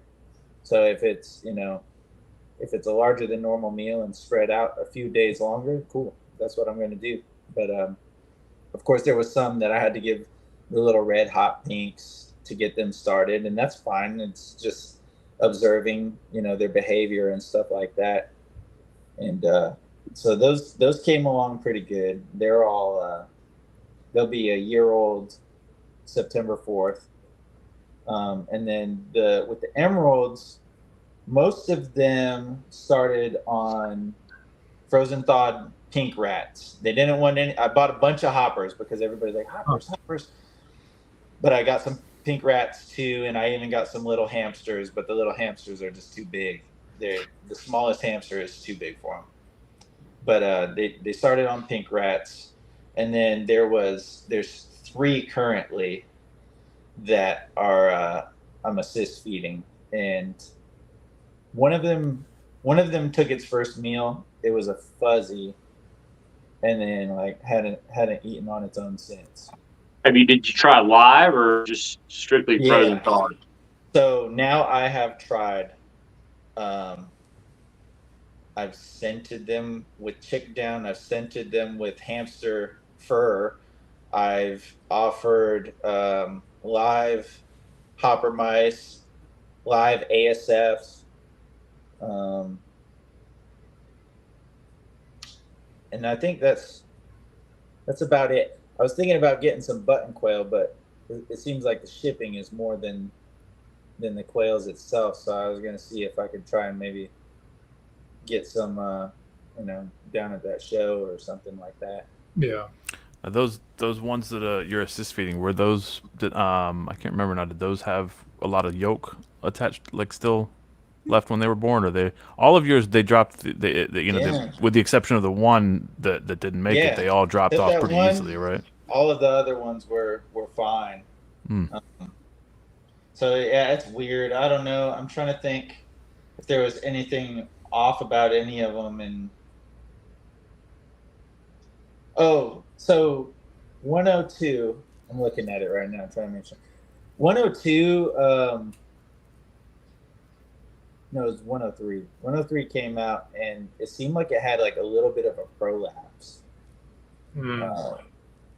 So if it's a larger than normal meal and spread out a few days longer, cool. That's what I'm going to do. But of course, there was some that I had to give the little red hot pinks to get them started, and that's fine. It's just observing, their behavior and stuff like that. And so those came along pretty good. They're all they'll be a year old September 4th. And then with the emeralds, most of them started on frozen thawed pink rats. They didn't want any. I bought a bunch of hoppers because everybody's like, hoppers. But I got some pink rats too, and I even got some little hamsters, but the little hamsters are just too big. The smallest hamster is too big for them. But they started on pink rats, and then there's 3 currently that are I'm assist feeding, and one of them took its first meal. It was a fuzzy, and then hadn't eaten on its own since. Did you try live or just strictly frozen thawed? So now I have tried. I've scented them with chick down. I've scented them with hamster fur. I've offered live hopper mice, live ASFs, and I think that's about it. I was thinking about getting some button quail, but it seems like the shipping is more than the quails itself. So I was going to see if I could try and maybe get some, down at that show or something like that. Yeah. Those ones that you're assist feeding, were those that I can't remember now. Did those have a lot of yolk attached, like still left when they were born, or they all of yours they dropped? With the exception of the one that didn't make it, they all dropped Just off that pretty one, easily, right? All of the other ones were fine. So yeah, it's weird. I don't know. I'm trying to think if there was anything off about any of them. And so 102. I'm looking at it right now, trying to make sure. 102. No, it was 103. 103 came out, and it seemed like it had like a little bit of a prolapse.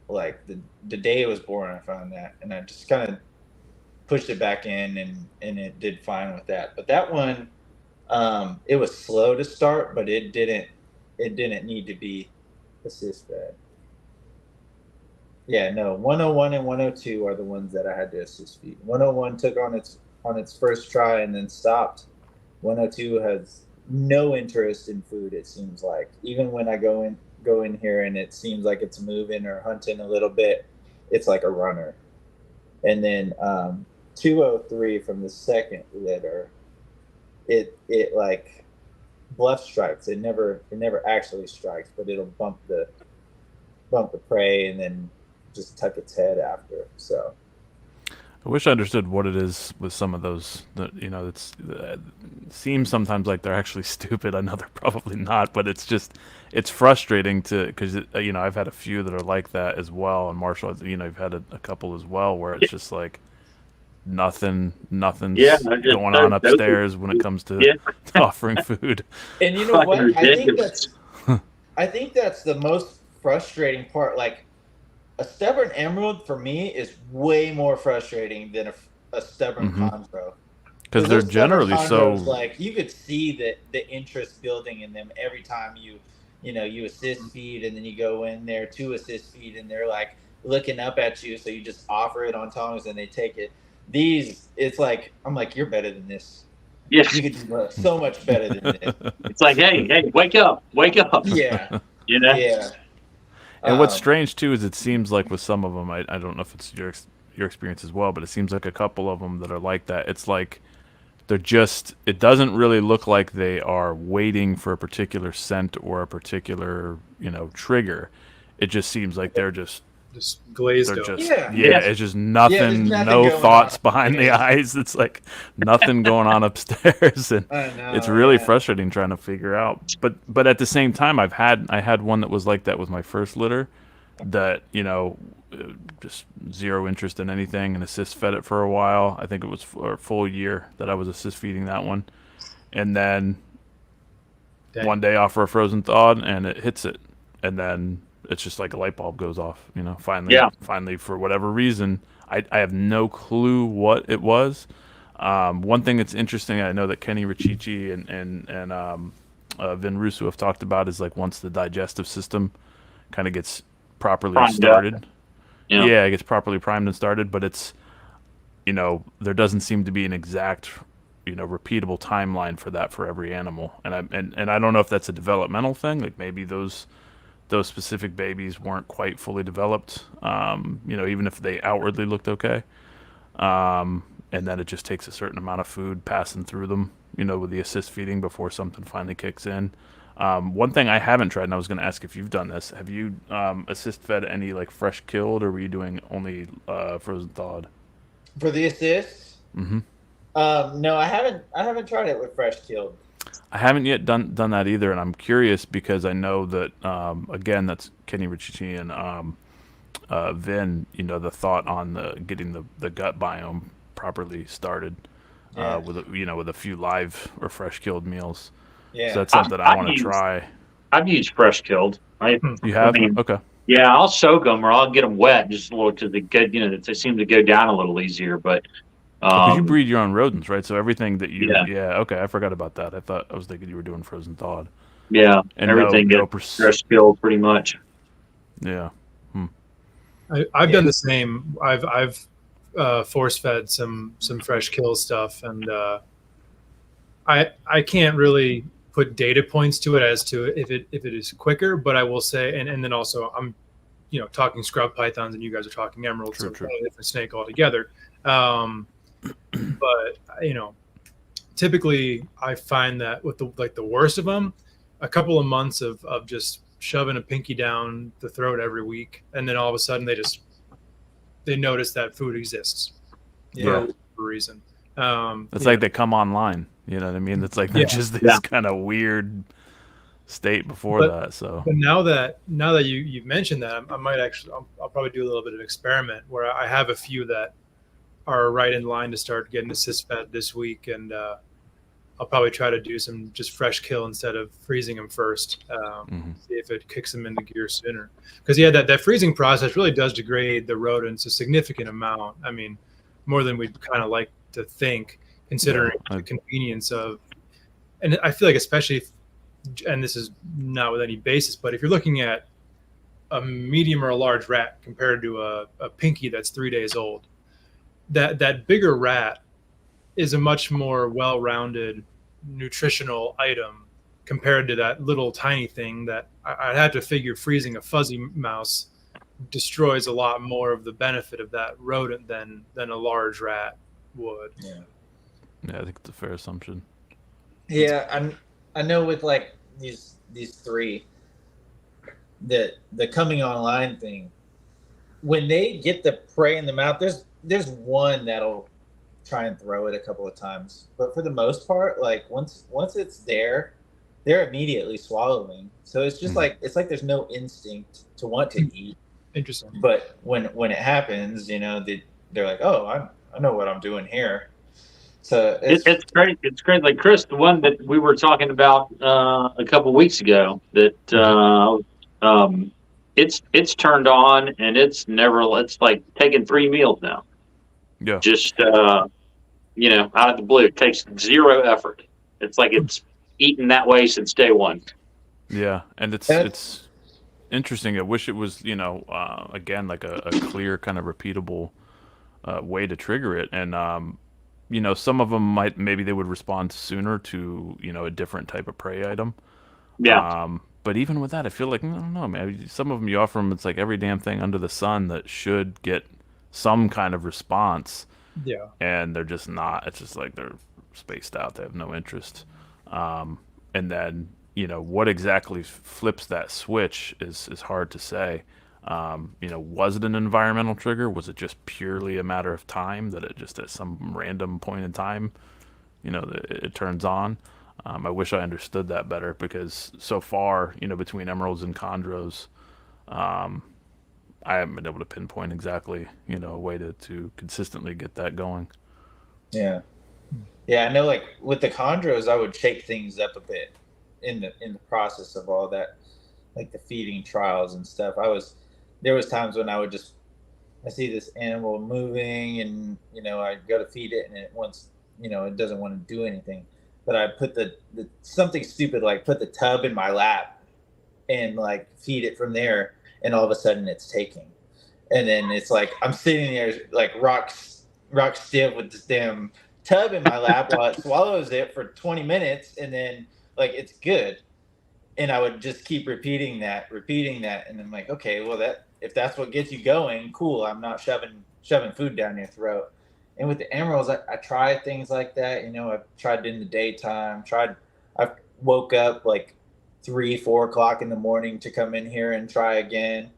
Like the day it was born, I found that, and I just kind of pushed it back in, and it did fine with that. But that one, it was slow to start, but it didn't need to be assist fed. Yeah, no, 101 and 102 are the ones that I had to assist feed. 101 took on its first try and then stopped. 102 has no interest in food, it seems like. Even when I go in here and it seems like it's moving or hunting a little bit, it's like a runner. And then 203 from the second litter, it like bluff strikes. It never actually strikes, but it'll bump the prey and then just tuck its head after. So I wish I understood what it is with some of those. It seems sometimes like they're actually stupid. I know they're probably not, but it's frustrating because I've had a few that are like that as well. And Marshall, you've had a couple as well where it's just like nothing's going on upstairs when it comes to offering food. And you know what? I think that's the most frustrating part. Like, a stubborn emerald for me is way more frustrating than a stubborn chondro. Because they're generally so like, you could see the interest building in them every time you assist feed, and then you go in there to assist feed, and they're like looking up at you, so you just offer it on tongs and they take it. It's like, I'm like, you're better than this. Yeah, you could do so much better than this. It's like, hey, wake up. Yeah. You know? Yeah. And what's Um, strange too is it seems like with some of them, I don't know if it's your experience as well, but it seems like a couple of them that are like that. It's like they're just, it doesn't really look like they are waiting for a particular scent or a particular, trigger. It just seems like they're just glazed they're over. just Yeah. it's just Yeah, nothing, there's nothing no going thoughts on. behind the eyes. It's like nothing going on upstairs, and I know, it's really yeah. frustrating trying to figure out. But at the same time, I had one that was like that with my first litter, that just zero interest in anything, and assist fed it for a while. I think it was for a full year that I was assist feeding that one, and then Dang. one day offer a frozen thawed and it hits it, and then it's just like a light bulb goes off. Finally, for whatever reason, I have no clue what it was. One thing that's interesting, I know that Kenny Richichi and Vin Russo have talked about, is like once the digestive system kind of gets properly Primed up. started. Yeah. It gets properly primed and started, but it's, there doesn't seem to be an exact, repeatable timeline for that for every animal. And I don't know if that's a developmental thing. Like maybe those specific babies weren't quite fully developed, even if they outwardly looked okay. And then it just takes a certain amount of food passing through them, with the assist feeding before something finally kicks in. One thing I haven't tried, and I was going to ask if you've done this, have you assist fed any like fresh killed, or were you doing only frozen thawed? For the assists? Mm-hmm. No, I haven't tried it with fresh killed. I haven't yet done that either, and I'm curious because I know that again, that's Kenny Richichi and Vin. The thought on getting the gut biome properly started with a few live or fresh killed meals. Yeah. So that's something I want to try. I've used fresh killed. You have? Okay. Yeah, I'll soak them or I'll get them wet just a little to the good. They seem to go down a little easier. But because you breed your own rodents, right? So everything that you, Yeah. Okay, I forgot about that. I was thinking you were doing frozen thawed. Yeah, And everything gets fresh killed pretty much. Yeah. I've done the same. I've force fed some fresh kill stuff, and I can't really put data points to it as to if it is quicker, but I will say, and then also I'm talking scrub pythons and you guys are talking emeralds, so True. a different snake altogether. But typically I find that with the worst of them, a couple of months of just shoving a pinky down the throat every week, and then all of a sudden they notice that food exists for a reason. It's like they come online. You know what I mean? It's like they're just this kind of weird state before that. So, but now that you've mentioned that, I might actually I'll probably do a little bit of experiment where I have a few that are right in line to start getting assist fed this week, and I'll probably try to do some just fresh kill instead of freezing them first. See if it kicks them into gear sooner. Because that freezing process really does degrade the rodents a significant amount. I mean, more than we'd kind of like to think, considering the convenience of. And I feel like especially, and this is not with any basis, but if you're looking at a medium or a large rat compared to a pinky that's 3 days old, that bigger rat is a much more well-rounded nutritional item compared to that little tiny thing that I'd have to figure freezing a fuzzy mouse destroys a lot more of the benefit of that rodent than a large rat would. Yeah, I think it's a fair assumption. Yeah, I know with like these three, the coming online thing, when they get the prey in the mouth, there's one that'll try and throw it a couple of times, but for the most part, like once it's there, they're immediately swallowing. So it's just like there's no instinct to want to eat. Interesting. But when it happens, they're like, oh, I know what I'm doing here. So it's great. It's great. Like Chris, the one that we were talking about a couple of weeks ago, that it's turned on and it's like taking 3 meals now. Yeah. Just out of the blue, it takes zero effort. It's like it's eaten that way since day one. Yeah, and it's interesting. I wish it was again like a clear kind of repeatable way to trigger it, and some of them maybe they would respond sooner to a different type of prey item. Yeah. But even with that, I feel like I don't know, man. Some of them you offer them, it's like every damn thing under the sun that should get some kind of response, Yeah. and they're just not. It's just like they're spaced out. They have no interest. And then what exactly flips that switch is hard to say. Was it an environmental trigger? Was it just purely a matter of time that it just at some random point in time, it turns on? I wish I understood that better because so far, between emeralds and chondros, I haven't been able to pinpoint exactly, a way to consistently get that going. Yeah. Yeah, I know like with the chondros, I would shake things up a bit in the process of all that, like the feeding trials and stuff. There was times when I see this animal moving and, I go to feed it and it wants, it doesn't want to do anything. But I put the something stupid, like put the tub in my lap and like feed it from there. And all of a sudden it's taking. And then it's like, I'm sitting there like rock stiff with this damn tub in my lap while it swallows it for 20 minutes. And then like, it's good. And I would just keep repeating that. And I'm like, okay, well if that's what gets you going, cool. I'm not shoving food down your throat. And with the emeralds, I tried things like that. I've tried in the daytime, I've woke up like 3-4 o'clock in the morning to come in here and try again.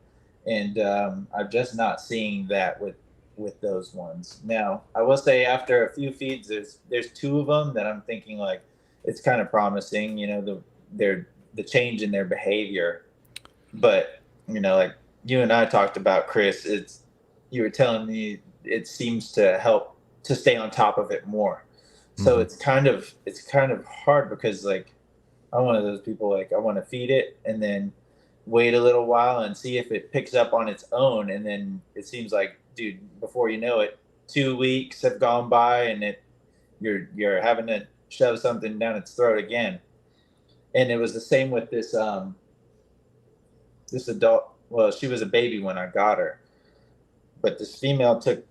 And I'm just not seeing that with those ones. Now, I will say after a few feeds, there's 2 of them that I'm thinking like it's kind of promising, the change in their behavior. But, like you and I talked about, Chris, you were telling me it seems to help to stay on top of it more. So it's kind of hard because like I'm one of those people, like I want to feed it and then wait a little while and see if it picks up on its own. And then it seems like, dude, before you know it, 2 weeks have gone by and you're having to shove something down its throat again. And it was the same with this adult. Well, she was a baby when I got her, but this female took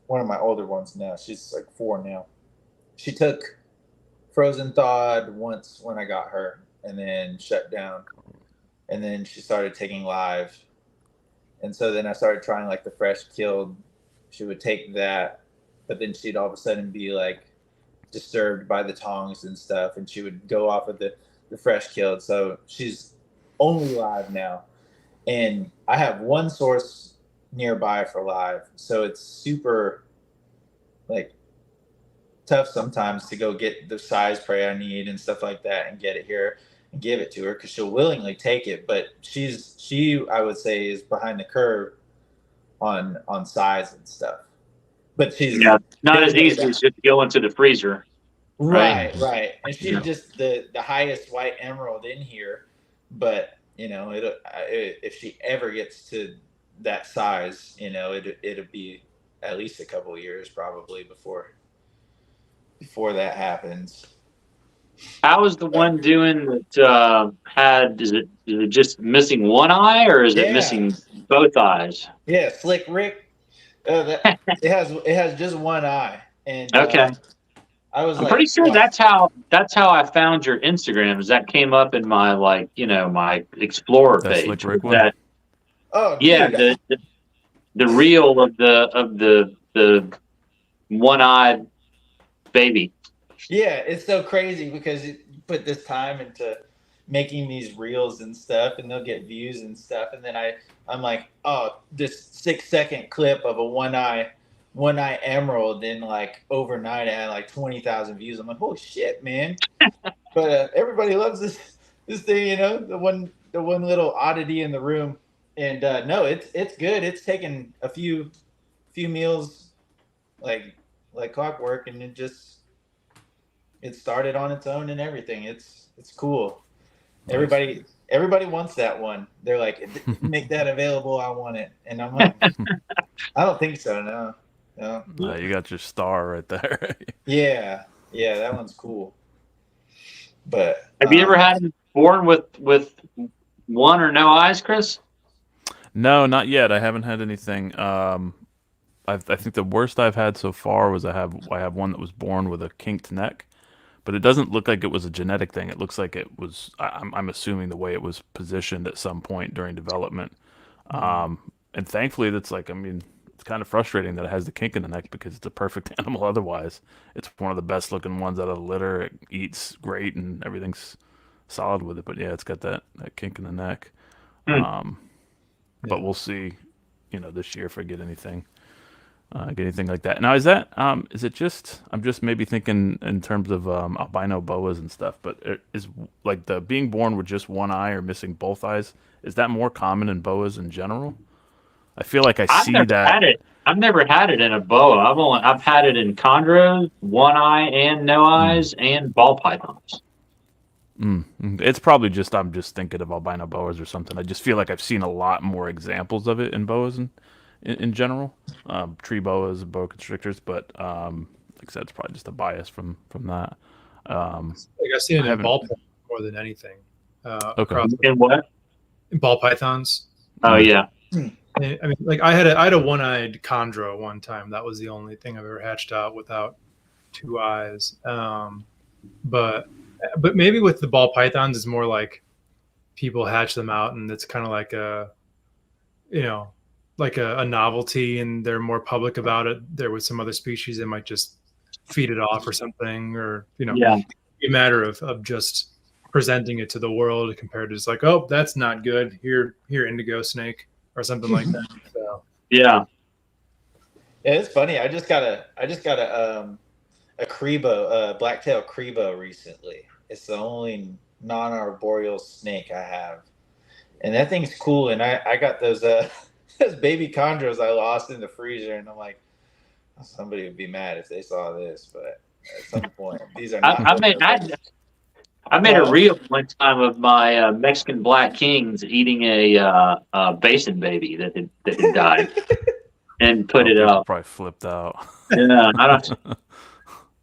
one of my older ones now. She's like 4 now. She took frozen thawed once when I got her and then shut down. And then she started taking live. And so then I started trying like the fresh killed. She would take that, but then she'd all of a sudden be like disturbed by the tongs and stuff. And she would go off of the fresh killed. So she's only live now. And I have one source nearby for live, so it's super like tough sometimes to go get the size prey I need and stuff like that and get it here and give it to her because she'll willingly take it, but she I would say is behind the curve on size and stuff, but she's not as easy as just go into the freezer. Right. And she's just the highest white emerald in here, but if she ever gets to that size, it'll be at least a couple of years probably before that happens. How is the one doing that is it just missing one eye or is it missing both eyes? Yeah, Slick Rick. It has just one eye. And okay. I'm pretty sure that's how I found your Instagram. Is that came up in my my Explorer page. Slick Rick one? The reel of the one-eyed baby. Yeah, it's so crazy because you put this time into making these reels and stuff, and they'll get views and stuff, and then I'm like, oh, this 6-second clip of a one eye emerald, and like overnight it had like 20,000 views. I'm like, holy shit, man! But everybody loves this thing, the one little oddity in the room. And no, it's good. It's taken a few meals like clockwork, and it started on its own and everything. It's cool. Nice. Everybody wants that one. They're like, make that available. I want it. And I'm like, I don't think so. No. You got your star right there. Yeah, that one's cool. But have you ever had it born with one or no eyes, Chris? No, not yet. I haven't had anything. I think the worst I've had so far was I have one that was born with a kinked neck, but it doesn't look like it was a genetic thing. It looks like it was. I'm assuming the way it was positioned at some point during development. And thankfully, that's like, I mean, it's kind of frustrating that it has the kink in the neck because it's a perfect animal otherwise. It's one of the best looking ones out of the litter. It eats great and everything's solid with it. But yeah, it's got that kink in the neck. But we'll see, this year if I get anything like that. Now, is it just, I'm just maybe thinking in terms of albino boas and stuff, but is like the being born with just one eye or missing both eyes, is that more common in boas in general? I feel like I've never had it in a boa. I've had it in chondros, one eye and no eyes, and ball pythons. It's probably just I'm just thinking of albino boas or something. I just feel like I've seen a lot more examples of it in boas in general, tree boas, boa constrictors. But like I said, it's probably just a bias from that. I've seen it in ball pythons more than anything. Okay. In what? In ball pythons. Oh yeah. I mean, like I had a one-eyed chondro one time. That was the only thing I've ever hatched out without two eyes. But maybe with the ball pythons, it's more like people hatch them out, and it's kind of like a novelty, and they're more public about it. There with some other species, they might just feed it off or something, or a matter of just presenting it to the world compared to just like, oh, that's not good. Here, indigo snake. Or something like that. So. Yeah, it's funny. I just got a crebo, blacktail crebo recently. It's the only non-arboreal snake I have, and that thing's cool. And I got those those baby chondros I lost in the freezer, and I'm like, somebody would be mad if they saw this, but at some point, these are not. I made a reel one time of my Mexican black kings eating a basin baby that had died, and put it up. Probably flipped out. Yeah,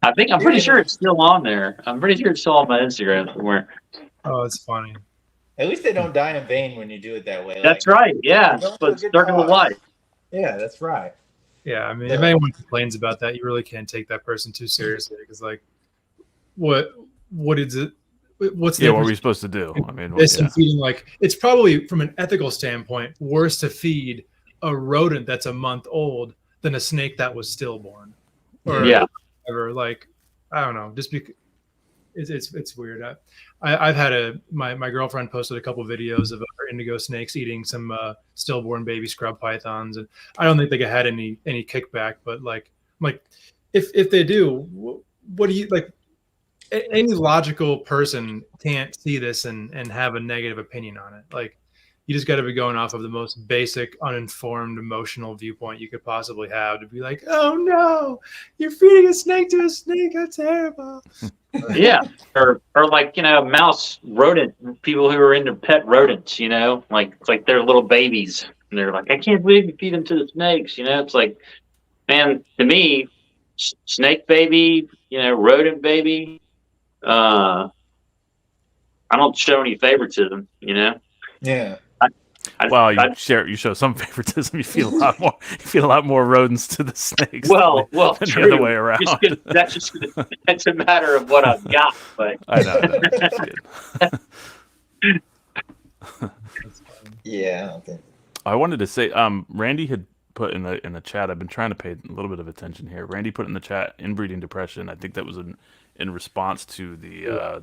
I'm pretty sure it's still on there. I'm pretty sure it's still on my Instagram somewhere. Oh, it's funny. At least they don't die in vain when you do it that way. That's right. Yeah, but circle of life. Yeah, that's right. Yeah, I mean, if anyone complains about that, you really can't take that person too seriously because, like, what is it? What are we supposed to do? I mean, feeding, like, it's probably from an ethical standpoint worse to feed a rodent that's a month old than a snake that was stillborn. Or whatever. Like, I don't know, just because it's weird. I've had my girlfriend posted a couple videos of her indigo snakes eating some stillborn baby scrub pythons, and I don't think they had any kickback. But like if they do, what do you like? Any logical person can't see this and have a negative opinion on it. Like, you just got to be going off of the most basic, uninformed, emotional viewpoint you could possibly have to be like, oh no, you're feeding a snake to a snake. That's terrible. Yeah. Or like, mouse rodent, people who are into pet rodents, like, it's like they're little babies. And they're like, I can't believe you feed them to the snakes. It's like, man, to me, snake baby, rodent baby, I don't show any favoritism, Yeah. You show some favoritism. You feel a lot more rodents to the snakes. Well, than true. The other way around. That's a matter of what I've got. But I know. Yeah. Okay. I wanted to say, Randy had put in the chat. I've been trying to pay a little bit of attention here. Randy put in the chat inbreeding depression. I think that was in response to the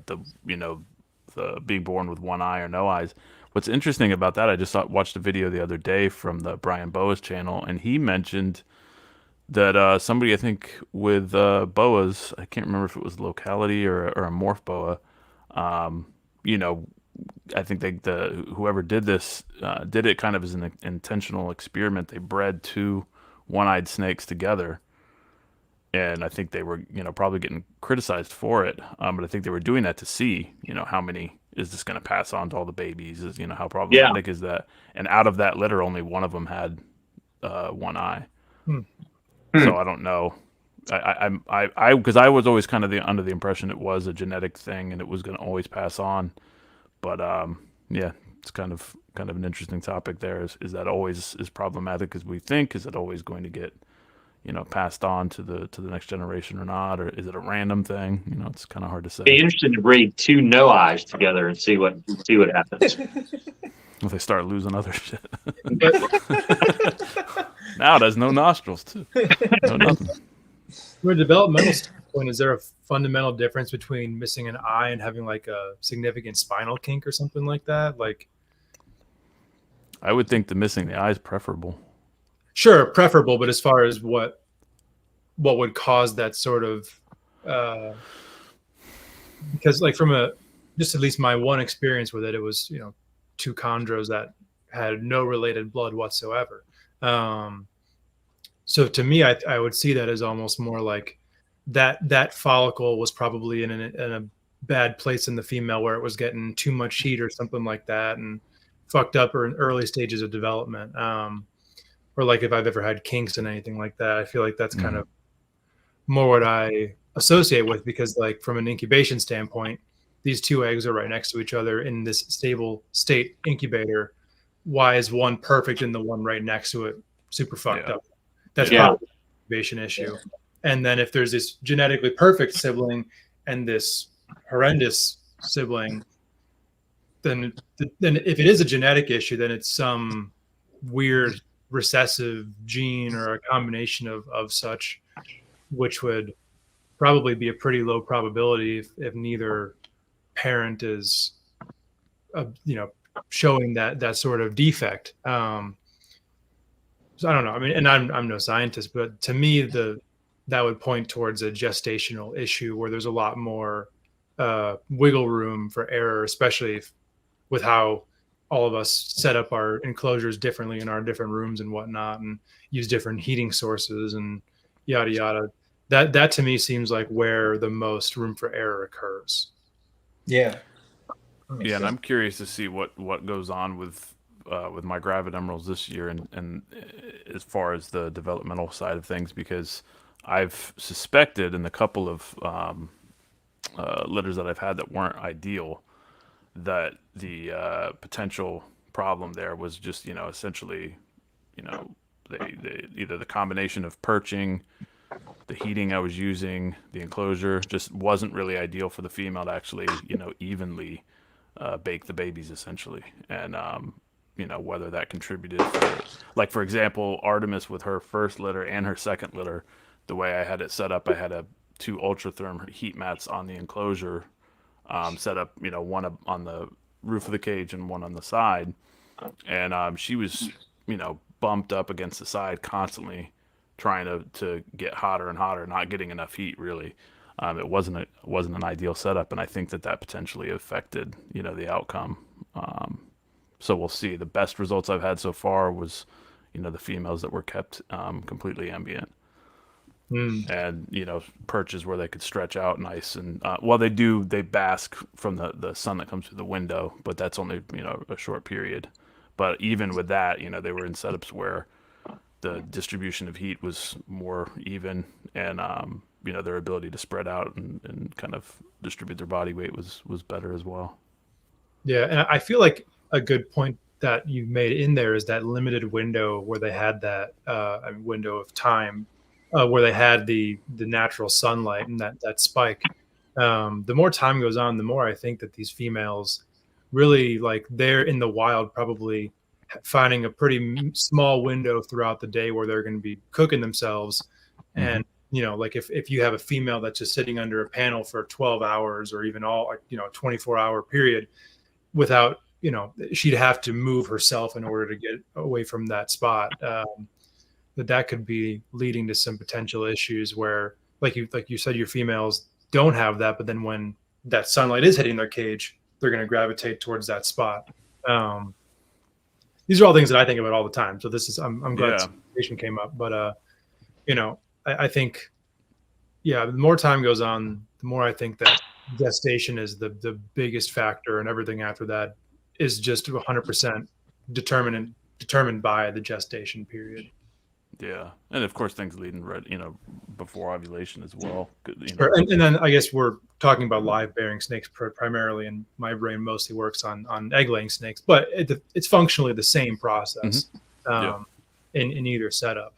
being born with one eye or no eyes. What's interesting about that, I just watched a video the other day from the Brian Boas channel, and he mentioned that somebody, I think, with boas, I can't remember if it was locality or a MORPH boa, I think whoever did this did it kind of as an intentional experiment. They bred two one-eyed snakes together, and I think they were, probably getting criticized for it. But I think they were doing that to see, how many is this going to pass on to all the babies? Is how problematic is that? And out of that litter, only one of them had one eye. So I don't know. Because I was always kind of under the impression it was a genetic thing and it was going to always pass on. But it's kind of an interesting topic there. Is that always as problematic as we think? Is it always going to get passed on to the next generation or not, or is it a random thing? It's kind of hard to say. Be interesting to breed two no eyes together and see what happens. If they start losing other shit. Now there's no nostrils too. No nothing. From a developmental standpoint, is there a fundamental difference between missing an eye and having like a significant spinal kink or something like that? Like, I would think the missing the eye is preferable. Sure, preferable, but as far as what would cause that sort of, because like just at least my one experience with it was, two chondros that had no related blood whatsoever. So to me, I would see that as almost more like that follicle was probably in a bad place in the female where it was getting too much heat or something like that and fucked up or in early stages of development. Or like if I've ever had kinks and anything like that, I feel like that's kind of more what I associate with, because like from an incubation standpoint, these two eggs are right next to each other in this stable state incubator. Why is one perfect and the one right next to it super fucked up? That's probably an incubation issue. And then if there's this genetically perfect sibling and this horrendous sibling, then if it is a genetic issue, then it's some weird recessive gene or a combination of such, which would probably be a pretty low probability if neither parent is showing that sort of defect. So I don't know. I mean, and I'm no scientist, but to me, that would point towards a gestational issue where there's a lot more wiggle room for error, especially with how all of us set up our enclosures differently in our different rooms and whatnot, and use different heating sources and yada yada. That to me seems like where the most room for error occurs. Yeah. Yeah, and I'm curious to see what goes on with my gravid emeralds this year, and as far as the developmental side of things, because I've suspected in the couple of litters that I've had that weren't ideal, that the potential problem there was just essentially they either the combination of perching, the heating I was using, the enclosure just wasn't really ideal for the female to actually evenly bake the babies essentially, and whether that contributed for example, Artemis with her first litter and her second litter, the way I had it set up, I had two ultratherm heat mats on the enclosure, set up one on the roof of the cage and one on the side, and she was bumped up against the side constantly, trying to get hotter and hotter, not getting enough heat really. It wasn't an ideal setup, and I think that potentially affected the outcome. So we'll see. The best results I've had so far was the females that were kept completely ambient. And perches where they could stretch out nice, and they bask from the sun that comes through the window, but that's only a short period. But even with that, they were in setups where the distribution of heat was more even, and their ability to spread out and kind of distribute their body weight was better as well. Yeah, and I feel like a good point that you made in there is that limited window where they had that window of time where they had the natural sunlight and that spike. The more time goes on, the more I think that these females really, like, they're in the wild probably finding a pretty small window throughout the day where they're going to be cooking themselves. And like if you have a female that's just sitting under a panel for 12 hours or even all 24-hour period without she'd have to move herself in order to get away from that spot. That could be leading to some potential issues where, like you said, your females don't have that, but then when that sunlight is hitting their cage, they're going to gravitate towards that spot. These are all things that I think about all the time. So I'm glad this conversation came up, but I think, the more time goes on, the more I think that gestation is the biggest factor, and everything after that is just 100% determined by the gestation period. Yeah, and of course things leading right, before ovulation as well. And then I guess we're talking about live bearing snakes primarily, and my brain mostly works on egg laying snakes, but it's functionally the same process in either setup.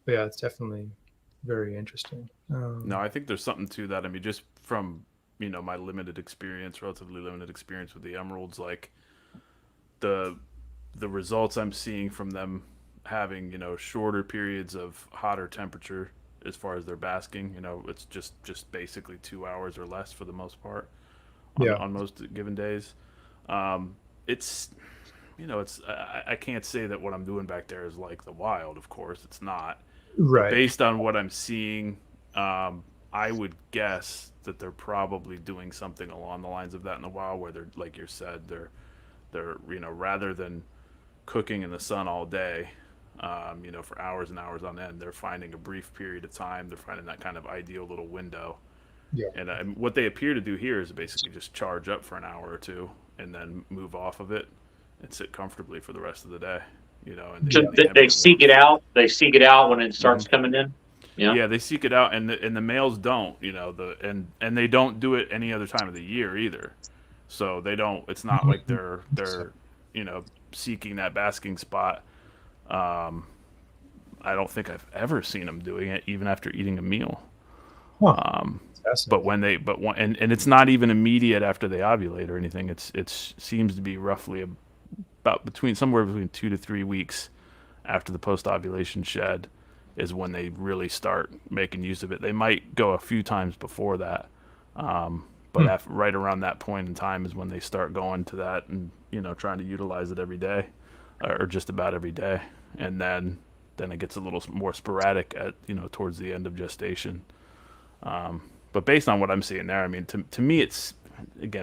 But yeah, it's definitely very interesting. No, I think there's something to that. I mean, just from my limited experience, relatively limited experience with the emeralds, like the results I'm seeing from them having shorter periods of hotter temperature as far as their basking. It's just basically 2 hours or less for the most part on most given days. It's I can't say that what I'm doing back there is like the wild. Of course, it's not. Right. But based on what I'm seeing, I would guess that they're probably doing something along the lines of that in the wild, where they're, like you said, they're rather than cooking in the sun all day, for hours and hours on end, they're finding a brief period of time. They're finding that kind of ideal little window. Yeah. And what they appear to do here is basically just charge up for an hour or two and then move off of it and sit comfortably for the rest of the day. And So they seek it out. They seek it out when it starts coming in. Yeah, they seek it out, and the males don't. And they don't do it any other time of the year either. So they don't. It's not like they're seeking that basking spot. I don't think I've ever seen them doing it, even after eating a meal. But and it's not even immediate after they ovulate or anything. It seems to be roughly about somewhere between 2 to 3 weeks after the post ovulation shed is when they really start making use of it. They might go a few times before that, but right around that point in time is when they start going to that and trying to utilize it every day, or just about every day, and then it gets a little more sporadic at towards the end of gestation. But based on what I'm seeing there, I mean, to me, it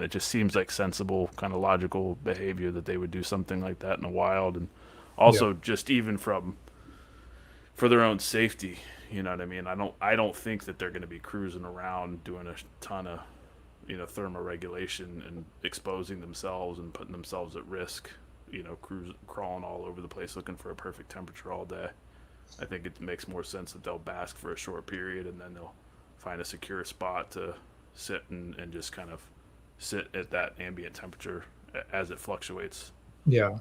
just seems like sensible, kind of logical behavior that they would do something like that in the wild, and also just even for their own safety. You know what I mean? I don't think that they're going to be cruising around doing a ton of thermoregulation and exposing themselves and putting themselves at risk. Crawling all over the place looking for a perfect temperature all day. I think it makes more sense that they'll bask for a short period and then they'll find a secure spot to sit and just kind of sit at that ambient temperature as it fluctuates. Yeah,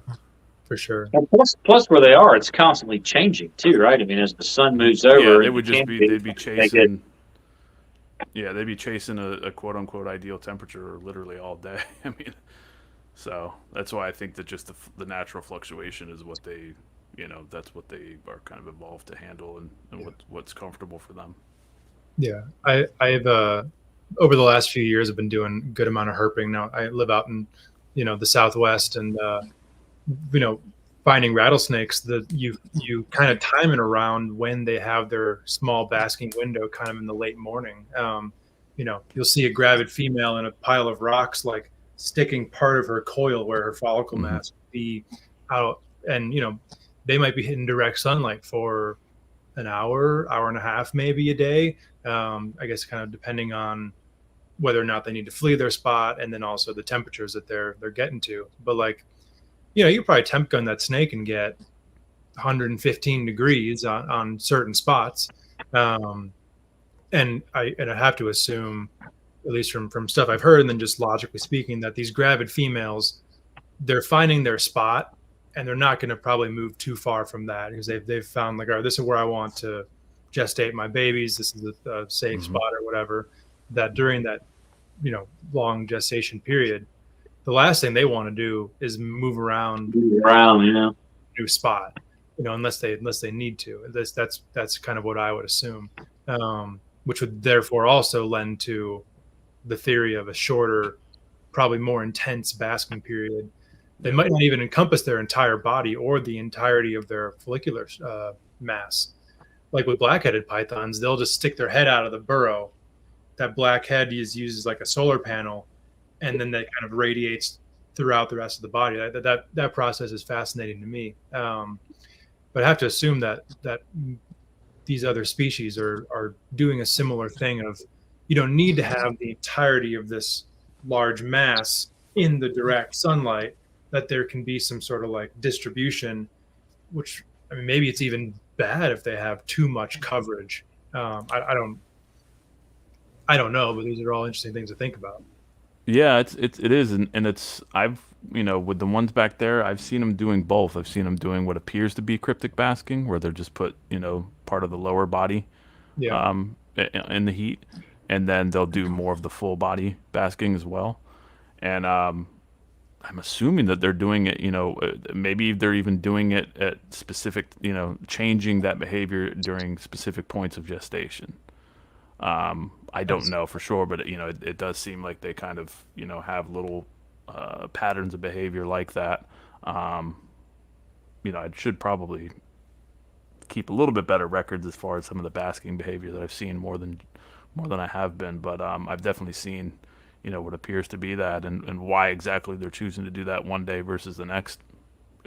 for sure. And plus where they are, it's constantly changing too, right? I mean, as the sun moves over, they would just they'd be chasing. Yeah, they'd be chasing a quote unquote ideal temperature literally all day. I mean, so that's why I think that just the natural fluctuation is what they, that's what they are kind of evolved to handle and what's comfortable for them. Yeah, I've over the last few years, I've been doing a good amount of herping. Now I live out in, the Southwest, and finding rattlesnakes, that you kind of time it around when they have their small basking window, kind of in the late morning. You'll see a gravid female in a pile of rocks, like sticking part of her coil where her follicle mass would be out, and they might be hitting direct sunlight for an hour and a half, maybe a day. I guess kind of depending on whether or not they need to flee their spot, and then also the temperatures that they're getting to. But you probably temp gun that snake and get 115 degrees on certain spots. And I have to assume, at least from stuff I've heard, and then just logically speaking, that these gravid females, they're finding their spot, and they're not going to probably move too far from that, because they've found all right, this is where I want to gestate my babies. This is a safe spot or whatever. That during that long gestation period, the last thing they want to do is move around new spot, unless they need to. That's kind of what I would assume, which would therefore also lend to the theory of a shorter, probably more intense basking period. They might not even encompass their entire body or the entirety of their follicular mass. Like with black-headed pythons, they'll just stick their head out of the burrow. That black head is used as like a solar panel, and then that kind of radiates throughout the rest of the body. That process is fascinating to me. But I have to assume that these other species are doing a similar thing of, you don't need to have the entirety of this large mass in the direct sunlight, that there can be some sort of like distribution, which, I mean, maybe it's even bad if they have too much coverage. I don't know, but these are all interesting things to think about. Yeah, it is, and it's I've with the ones back there, I've seen them doing both. I've seen them doing what appears to be cryptic basking, where they're just put part of the lower body Yeah. in the heat, and then they'll do more of the full body basking as well. And I'm assuming that they're doing it, maybe they're even doing it at specific, changing that behavior during specific points of gestation. I don't know for sure, but it does seem like they kind of, have little patterns of behavior like that. I should probably keep a little bit better records as far as some of the basking behavior that I've seen more than I have been, but I've definitely seen what appears to be that, and why exactly they're choosing to do that one day versus the next,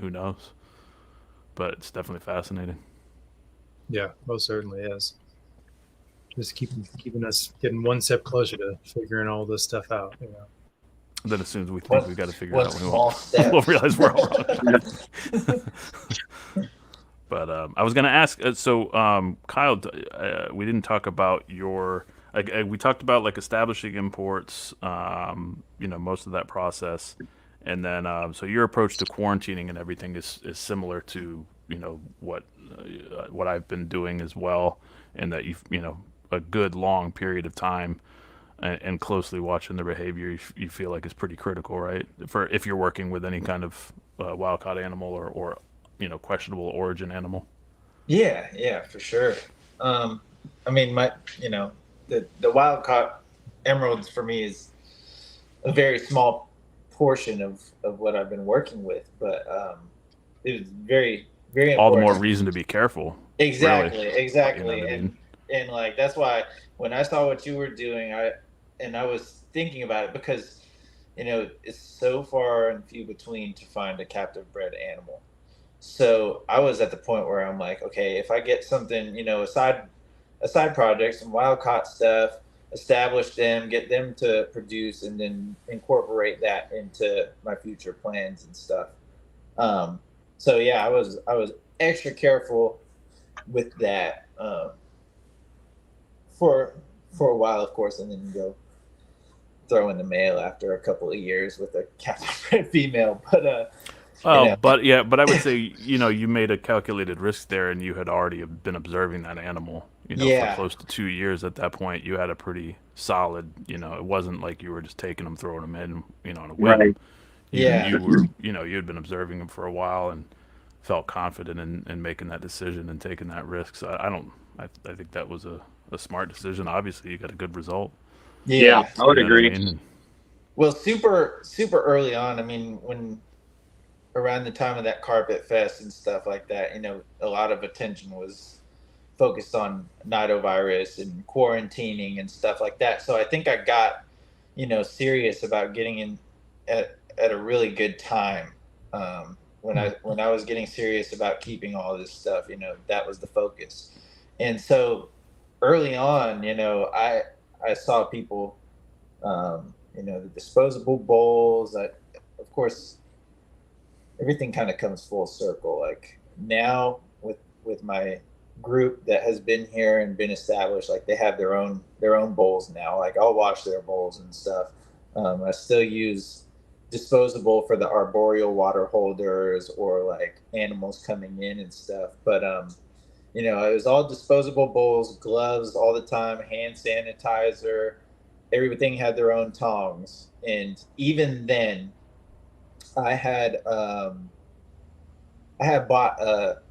who knows? But it's definitely fascinating. Yeah, most certainly is. Just keeping us getting one step closer to figuring all this stuff out. Then as soon as we think we got to figure it out, small step. we'll realize we're all wrong. But I was going to ask, Kyle, we didn't talk about your, we talked about like establishing imports, most of that process. And then, so your approach to quarantining and everything is similar to, what I've been doing as well. And that a good long period of time and closely watching their behavior, you feel like is pretty critical, right? For if you're working with any kind of wild caught animal or questionable origin animal. Yeah, for sure. I mean, the wild caught emeralds for me is a very small portion of what I've been working with, but it was very, very important. All the more reason to be careful. Exactly, really. exactly. You know what I mean? And like, that's why when I saw what you were doing, I was thinking about it because, it's so far and few between to find a captive bred animal. So I was at the point where I'm like, okay, if I get something, a side project, some wild caught stuff, establish them, get them to produce, and then incorporate that into my future plans and stuff. So yeah, I was extra careful with that for a while, of course, and then go throw in the mail after a couple of years with a captive bred female. But but I would say, you made a calculated risk there, and you had already been observing that animal, for close to 2 years at that point. You had a pretty solid, it wasn't like you were just taking them, throwing them in, on a whim. Right. You were, you had been observing them for a while and felt confident in making that decision and taking that risk. So I think that was a smart decision. Obviously, you got a good result. Yeah, I would agree. What I mean? Well, super early on, I mean, when around the time of that carpet fest and stuff like that, a lot of attention was focused on nidovirus and quarantining and stuff like that. So I think I got, serious about getting in at a really good time. When I was getting serious about keeping all this stuff, that was the focus. And so early on, I saw people, the disposable bowls. Of course, everything kind of comes full circle. Like now with my group that has been here and been established, like they have their own bowls now. Like I'll wash their bowls and stuff. I still use disposable for the arboreal water holders or like animals coming in and stuff. But it was all disposable bowls, gloves all the time, hand sanitizer. Everything had their own tongs. And even then, I had bought a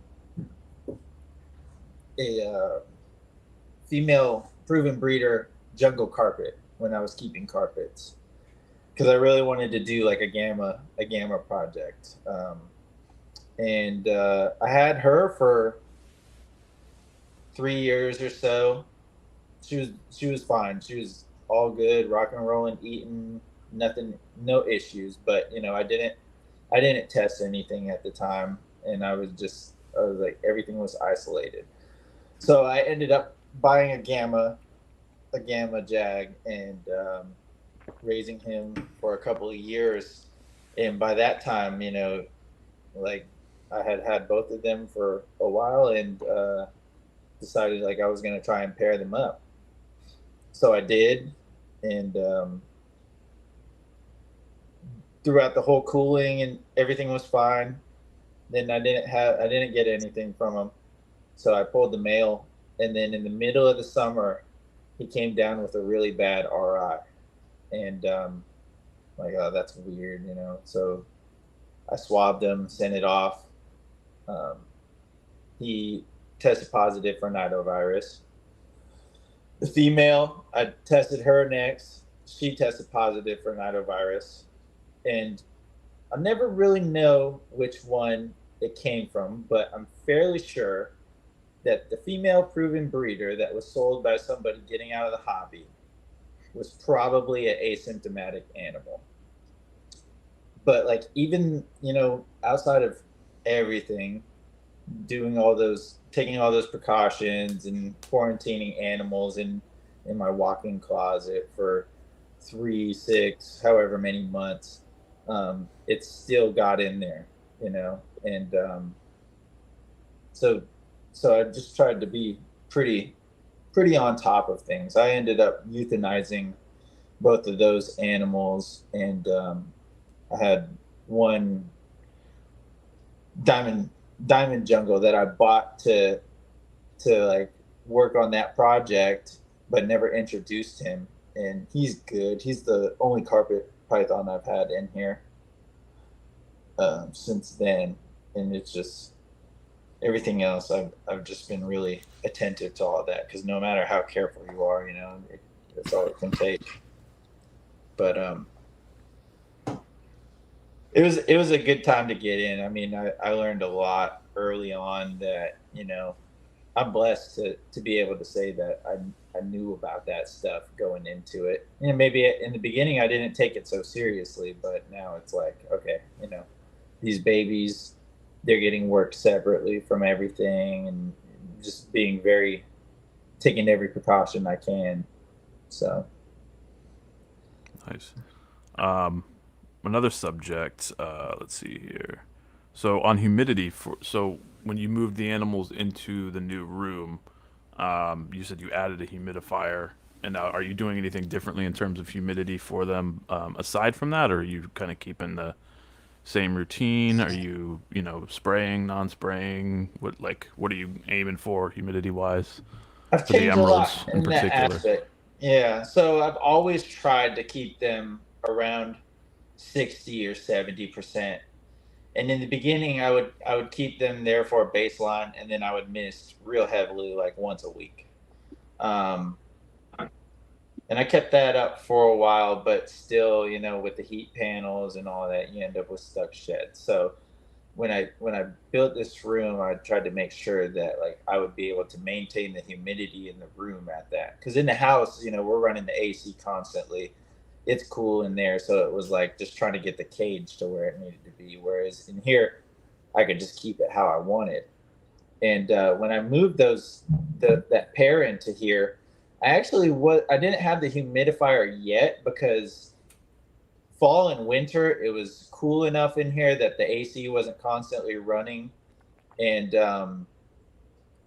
female proven breeder jungle carpet when I was keeping carpets, because I really wanted to do like a gamma project. And I had her for 3 years or so. She was fine. She was all good, rock and rolling, eating, nothing, no issues. But I didn't test anything at the time, and I was like, everything was isolated. So I ended up buying a gamma jag and raising him for a couple of years. And by that time, like I had both of them for a while, and decided like I was going to try and pair them up. So I did, and throughout the whole cooling and everything was fine. Then I didn't get anything from them. So I pulled the male, and then in the middle of the summer, he came down with a really bad RI, and like, oh, that's weird, you know. So I swabbed him, sent it off. He tested positive for nidovirus. The female, I tested her next. She tested positive for nidovirus, and I never really know which one it came from, but I'm fairly sure that the female proven breeder that was sold by somebody getting out of the hobby was probably an asymptomatic animal. But like, even, you know, outside of everything, taking all those precautions and quarantining animals in my walk-in closet for 3, 6, however many months, it still got in there, you know. And so I just tried to be pretty on top of things. I ended up euthanizing both of those animals, and I had one diamond jungle that I bought to like work on that project, but never introduced him. And he's good. He's the only carpet python I've had in here since then. And it's just everything else. I've just been really attentive to all of that, because no matter how careful you are, you know, it's all it can take. But it was a good time to get in. I mean, I learned a lot early on that, you know, I'm blessed to be able to say that I knew about that stuff going into it. And maybe in the beginning I didn't take it so seriously, but now it's like, okay, you know, these babies, they're getting worked separately from everything, and just taking every precaution I can. So. Nice. Another subject, let's see here. So on humidity, so when you moved the animals into the new room, you said you added a humidifier, and now are you doing anything differently in terms of humidity for them aside from that, or are you kind of keeping the same routine? Are you, you know, spraying, non-spraying? What are you aiming for humidity wise I've for the changed a emeralds lot in in that particular? aspect. Yeah, so I've always tried to keep them around 60 or 70%. And in the beginning, I would keep them there for a baseline, and then I would mist real heavily, like once a week. And I kept that up for a while, but still, you know, with the heat panels and all that, you end up with stuck sheds. So when I built this room, I tried to make sure that like I would be able to maintain the humidity in the room at that. Because in the house, you know, we're running the AC constantly. It's cool in there, so it was like just trying to get the cage to where it needed to be. Whereas in here, I could just keep it how I wanted. And when I moved that pair into here, I didn't have the humidifier yet, because fall and winter it was cool enough in here that the AC wasn't constantly running. And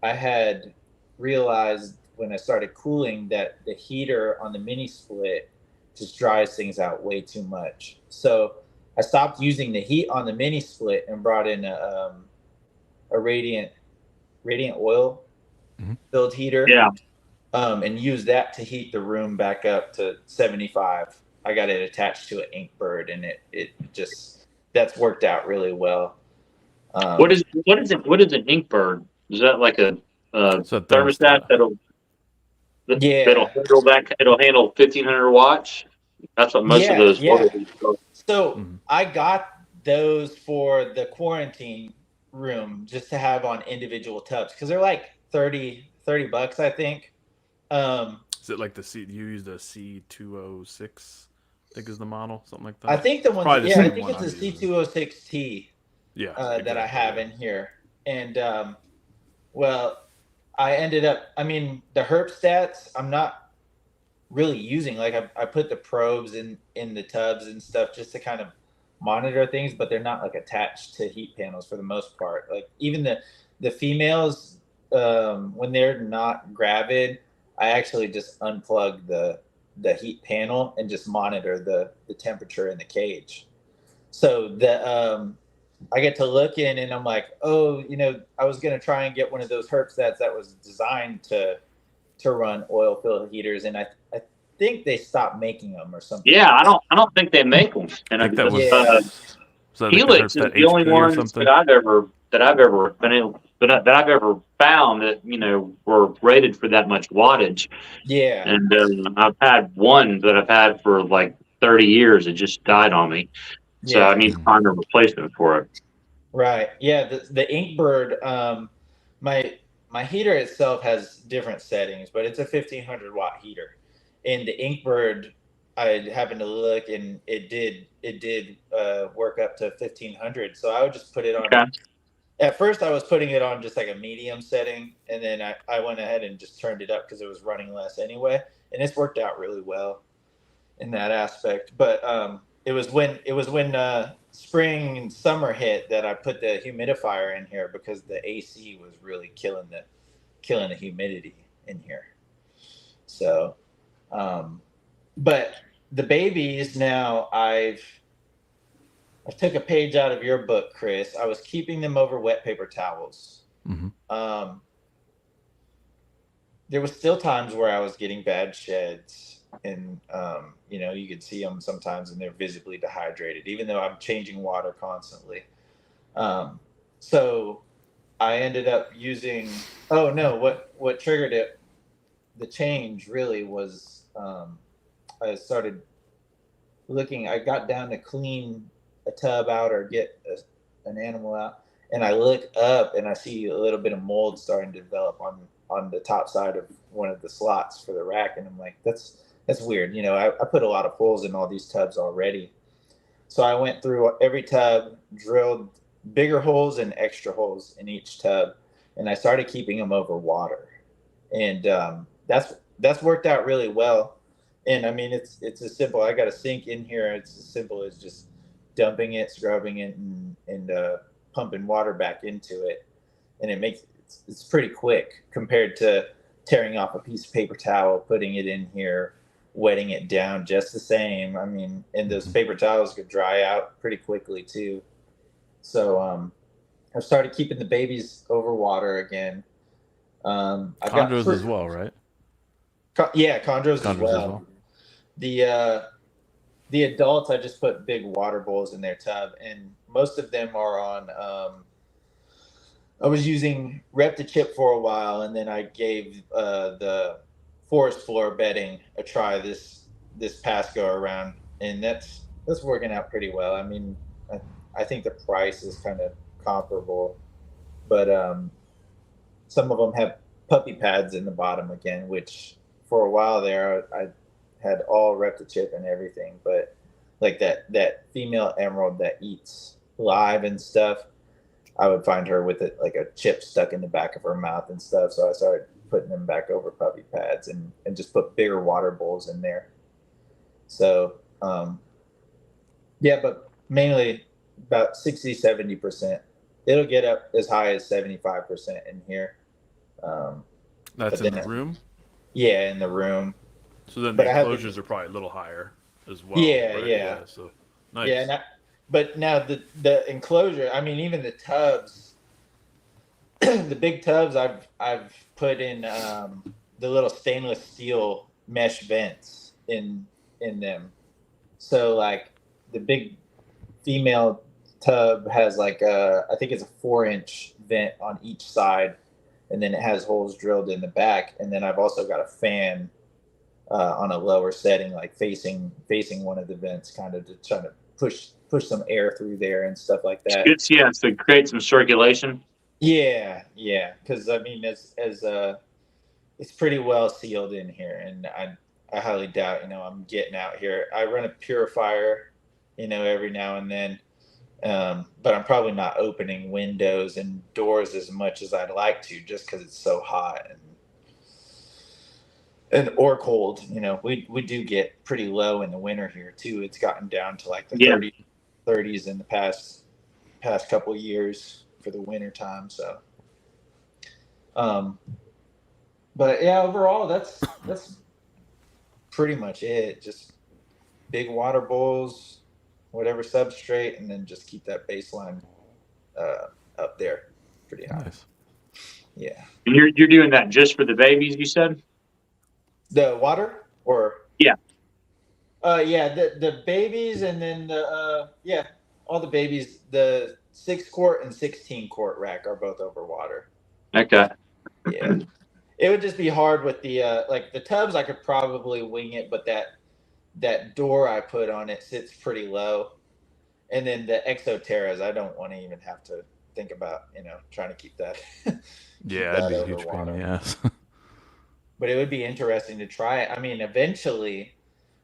I had realized when I started cooling that the heater on the mini split just dries things out way too much. So I stopped using the heat on the mini split and brought in a radiant oil filled heater. Yeah. And used that to heat the room back up to 75. I got it attached to an Inkbird, and that's worked out really well. What is an Inkbird? Is that like a It's a thermostat that'll handle 1500 watts? That's what most of those. Yeah. So I got those for the quarantine room just to have on individual tubs, because they're like $30, I think. Is it like you used a C206, I think is the model, something like that? I think the one, I think it's a C206T. Yeah, that I have in here. And well, I ended up, I mean, the herp stats I'm not really using. Like I put the probes in the tubs and stuff just to kind of monitor things, but they're not like attached to heat panels for the most part. Like even the females, when they're not gravid, I actually just unplug the heat panel and just monitor the temperature in the cage. So I get to look in and I'm like, oh, I was gonna try and get one of those herpstats that was designed to run oil filled heaters, and I think they stopped making them or something. Yeah, I don't think they make them. And I think that was Yeah. so like Helix is that the only HP or ones something. that I've ever been able, that I've ever found that were rated for that much wattage. Yeah. And I've had one that I've had for like 30 years. It just died on me, so Yeah. I need to find a replacement for it. Right. Yeah. The Inkbird, my heater itself has different settings, but it's a 1500 watt heater, and the Inkbird, I happened to look and it did work up to 1500. So I would just put it on. Okay. At first, I was putting it on just like a medium setting, and then I went ahead and just turned it up because it was running less anyway, and it's worked out really well in that aspect. But it was when spring and summer hit that I put the humidifier in here because the AC was really killing the humidity in here. So, but the babies now, I took a page out of your book, Chris. I was keeping them over wet paper towels. Mm-hmm. There was still times where I was getting bad sheds, and you could see them sometimes, and they're visibly dehydrated, even though I'm changing water constantly. So I ended up using. Oh no! What triggered it? The change really was. I started looking. I got down to clean a tub out or get an animal out, and I look up and I see a little bit of mold starting to develop on the top side of one of the slots for the rack, and I'm like, that's weird. I put a lot of holes in all these tubs already, so I went through every tub, drilled bigger holes and extra holes in each tub, and I started keeping them over water, and that's worked out really well. And I mean, it's as simple. I got a sink in here. It's as simple as just dumping it, scrubbing it, and pumping water back into it, and it's pretty quick compared to tearing off a piece of paper towel, putting it in here, wetting it down just the same. I mean, and those paper towels could dry out pretty quickly too. So I've started keeping the babies over water again. Chondros as well, right? Yeah, chondros as well. The adults, I just put big water bowls in their tub, and most of them are on. I was using Reptile for a while, and then I gave the forest floor bedding a try this past go around, and that's working out pretty well. I mean, I think the price is kind of comparable, but some of them have puppy pads in the bottom again, which for a while there I had all Reptile and everything, but like that female emerald that eats live and stuff, I would find her with it like a chip stuck in the back of her mouth and stuff. So I started putting them back over puppy pads and just put bigger water bowls in there. So yeah, but mainly about 60-70%. It'll get up as high as 75% in here. That's in the room? Yeah, in the room. So then the enclosures are probably a little higher as well. Yeah, right? yeah. So nice. Yeah, but now the enclosure, I mean, even the tubs, the big tubs, I've put in the little stainless steel mesh vents in them. So like the big female tub has like I think it's a 4-inch vent on each side, and then it has holes drilled in the back, and then I've also got a fan on a lower setting, like facing one of the vents, kind of to try to push some air through there and stuff like that. Yeah, to create some circulation. Yeah, because I mean, as it's pretty well sealed in here, and I highly doubt I'm getting out here. I run a purifier, every now and then, but I'm probably not opening windows and doors as much as I'd like to, just because it's so hot and or cold. We do get pretty low in the winter here too. It's gotten down to like the 30s in the past couple of years for the winter time. So, but yeah, overall that's pretty much it. Just big water bowls, whatever substrate, and then just keep that baseline up there pretty high. Nice. Yeah. And you're doing that just for the babies, you said? The water or Yeah. Yeah, the babies and then the all the babies. The 6-quart and 16-quart rack are both over water. Okay. Yeah, it would just be hard with the like the tubs. I could probably wing it, but that door I put on it sits pretty low, and then the Exoterras, I don't want to even have to think about trying to keep that. Yeah, that it'd be a over huge pain. water. Yes. But it would be interesting to try it. I mean, eventually,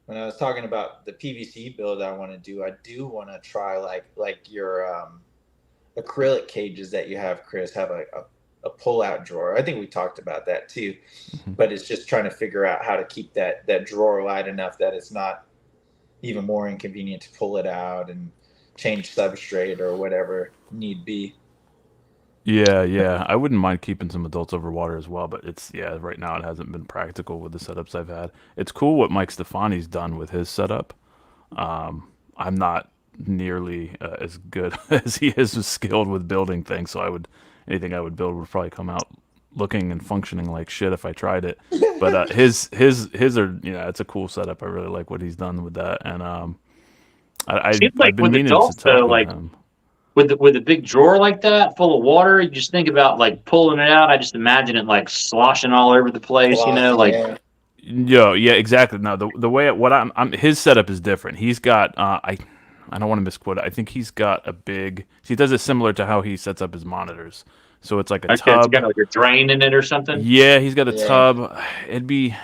when I was talking about the PVC build I want to do, I do want to try like your acrylic cages that you have, Chris, have a pull-out drawer. I think we talked about that too, but it's just trying to figure out how to keep that drawer light enough that it's not even more inconvenient to pull it out and change substrate or whatever need be. Yeah. I wouldn't mind keeping some adults over water as well, but right now it hasn't been practical with the setups I've had. It's cool what Mike Stefani's done with his setup. I'm not nearly as good as he is skilled with building things, so anything I would build would probably come out looking and functioning like shit if I tried it. But his are it's a cool setup. I really like what he's done with that, and I've been with meaning adults, to talk though, with like him. with a big drawer like that full of water, you just think about like pulling it out. I just imagine it like sloshing all over the place, like. Yeah, exactly. No, the way his setup is different. He's got I don't want to misquote it. I think he's got a big. He does it similar to how he sets up his monitors. So it's like a tub. It's got like a drain in it or something. Yeah, he's got a tub. It'd be.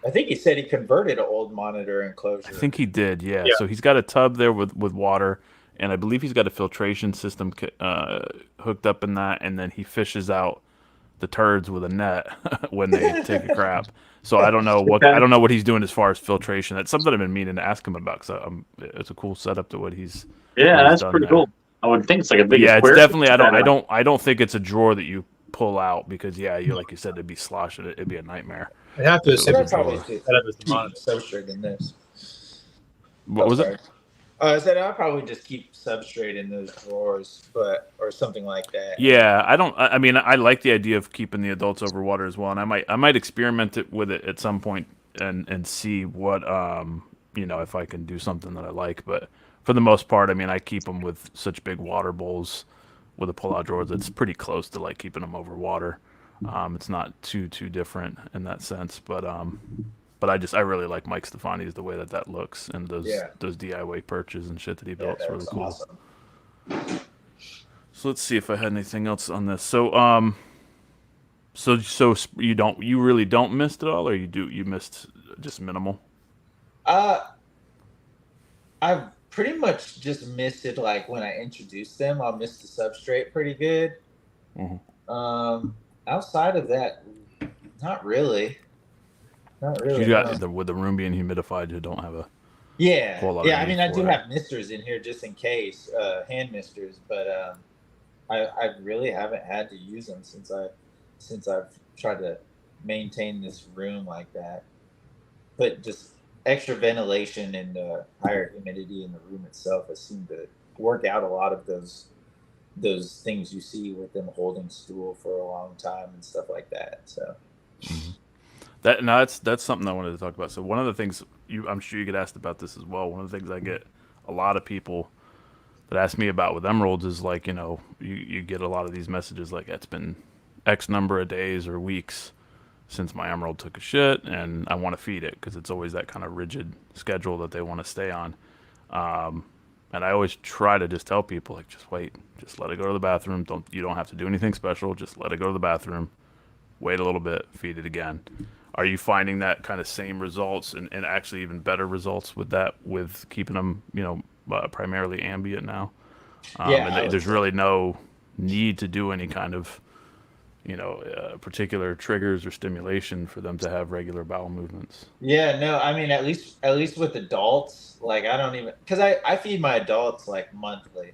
I think he said he converted an old monitor enclosure. I think he did. Yeah. So he's got a tub there with water, and I believe he's got a filtration system hooked up in that, and then he fishes out the turds with a net when they take a crap. So I don't know what he's doing as far as filtration. That's something I've been meaning to ask him about, because it's a cool setup to what he's. Yeah, what he's that's pretty cool. I would think it's like a big. Yeah, it's definitely. I don't think it's a drawer that you pull out, because like you said, it'd be sloshing. It'd be a nightmare. I have to assume I'd probably the monitor. substrate in this. What was it? I said I'll probably just keep substrate in those drawers, or something like that. Yeah, I mean, I like the idea of keeping the adults over water as well, and I might experiment with it at some point and see what if I can do something that I like. But for the most part, I mean, I keep them with such big water bowls with a pull-out drawer that's pretty close to like keeping them over water. It's not too different in that sense, but I really like Mike Stefani's the way that looks, and those DIY perches and shit that he built. It's really cool. Awesome. So let's see if I had anything else on this. So you really don't miss it all, or you missed just minimal? I've pretty much just missed it. Like when I introduced them, I'll miss the substrate pretty good. Mm-hmm. Outside of that, not really. Not really. You got with the room being humidified, you don't have a whole lot of I mean, I do it. have misters in here just in case, hand misters, but I really haven't had to use them since I've tried to maintain this room like that. But just extra ventilation and higher humidity in the room itself has seemed to work out a lot of those things you see with them holding stool for a long time and stuff like that. So. Mm-hmm. That's something I wanted to talk about. So one of the things I'm sure you get asked about this as well. One of the things I get a lot of people that ask me about with emeralds is like, you get a lot of these messages like, it's been X number of days or weeks since my emerald took a shit, and I want to feed it, because it's always that kind of rigid schedule that they want to stay on. And I always try to just tell people, like, just wait, just let it go to the bathroom. You don't have to do anything special. Just let it go to the bathroom. Wait a little bit, feed it again. Are you finding that kind of same results and actually even better results with that, with keeping them, primarily ambient now? And there's really no need to do any kind of, particular triggers or stimulation for them to have regular bowel movements. Yeah, no, I mean, at least with adults, like I don't even, because I feed my adults like monthly.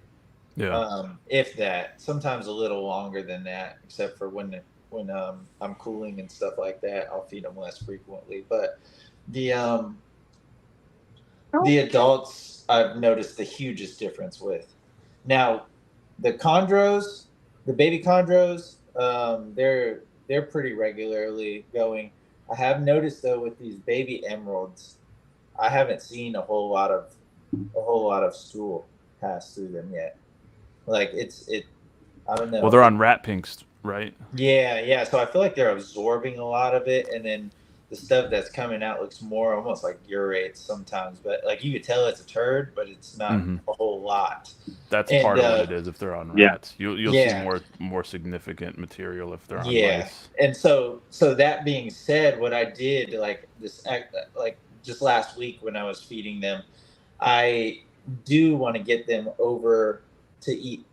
Yeah. If that, sometimes a little longer than that, except for when I'm cooling and stuff like that, I'll feed them less frequently. But the adults, I've noticed the hugest difference with. Now, the chondros, the baby chondros, they're pretty regularly going. I have noticed though with these baby emeralds, I haven't seen a whole lot of stool pass through them yet. Like I don't know. Well, they're on rat pinks, right? Yeah. So I feel like they're absorbing a lot of it, and then the stuff that's coming out looks more almost like urates sometimes. But like you could tell it's a turd, but it's not a whole lot. That's part of what it is. If they're on rats, you'll see more significant material if they're on mice. And so that being said, what I did like just last week when I was feeding them, I do want to get them over to eat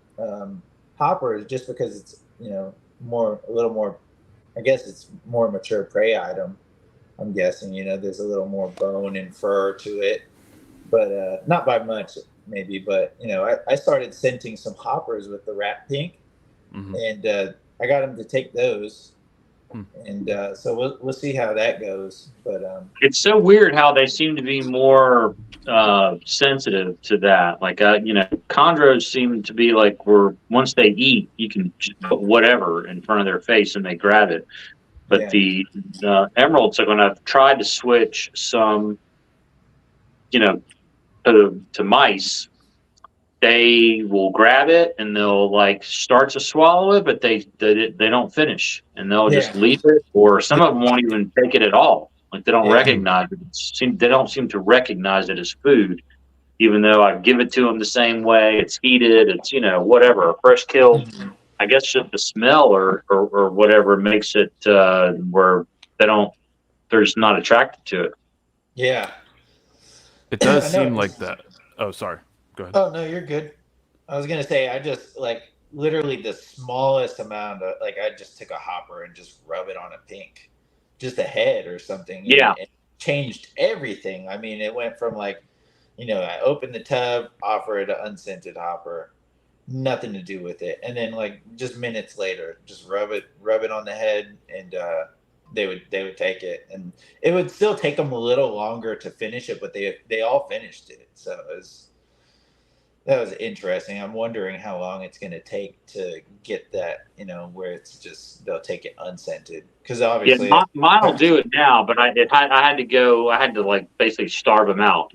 hoppers just because it's a little more, I guess it's more mature prey item. I'm guessing there's a little more bone and fur to it, but not by much maybe. But I started scenting some hoppers with the rat pink, and I got them to take those. And so we'll see how that goes. But it's so weird how they seem to be more sensitive to that. Like chondros seem to be like where once they eat, you can just put whatever in front of their face and they grab it. But the emeralds are going to try to switch some, to mice. They will grab it and they'll like start to swallow it, but they don't finish, and they'll just leave it, or some of them won't even take it at all. Like they don't recognize it. They don't seem to recognize it as food, even though I give it to them the same way. It's heated. It's whatever, a fresh kill. I guess just the smell or whatever makes it where they're just not attracted to it. Yeah, it does seem like that. Oh, sorry. Go ahead. Oh no, you're good. I was gonna say I just like literally the smallest amount of I just took a hopper and just rub it on a pink, just a head or something. Yeah, it changed everything. I mean, it went from I opened the tub, offer it an unscented hopper, nothing to do with it, and then just minutes later, just rub it on the head, and they would take it, and it would still take them a little longer to finish it, but they all finished it. So that was interesting. I'm wondering how long it's going to take to get that, where it's just they'll take it unscented, because obviously mine will do it now. But I had to basically starve them out,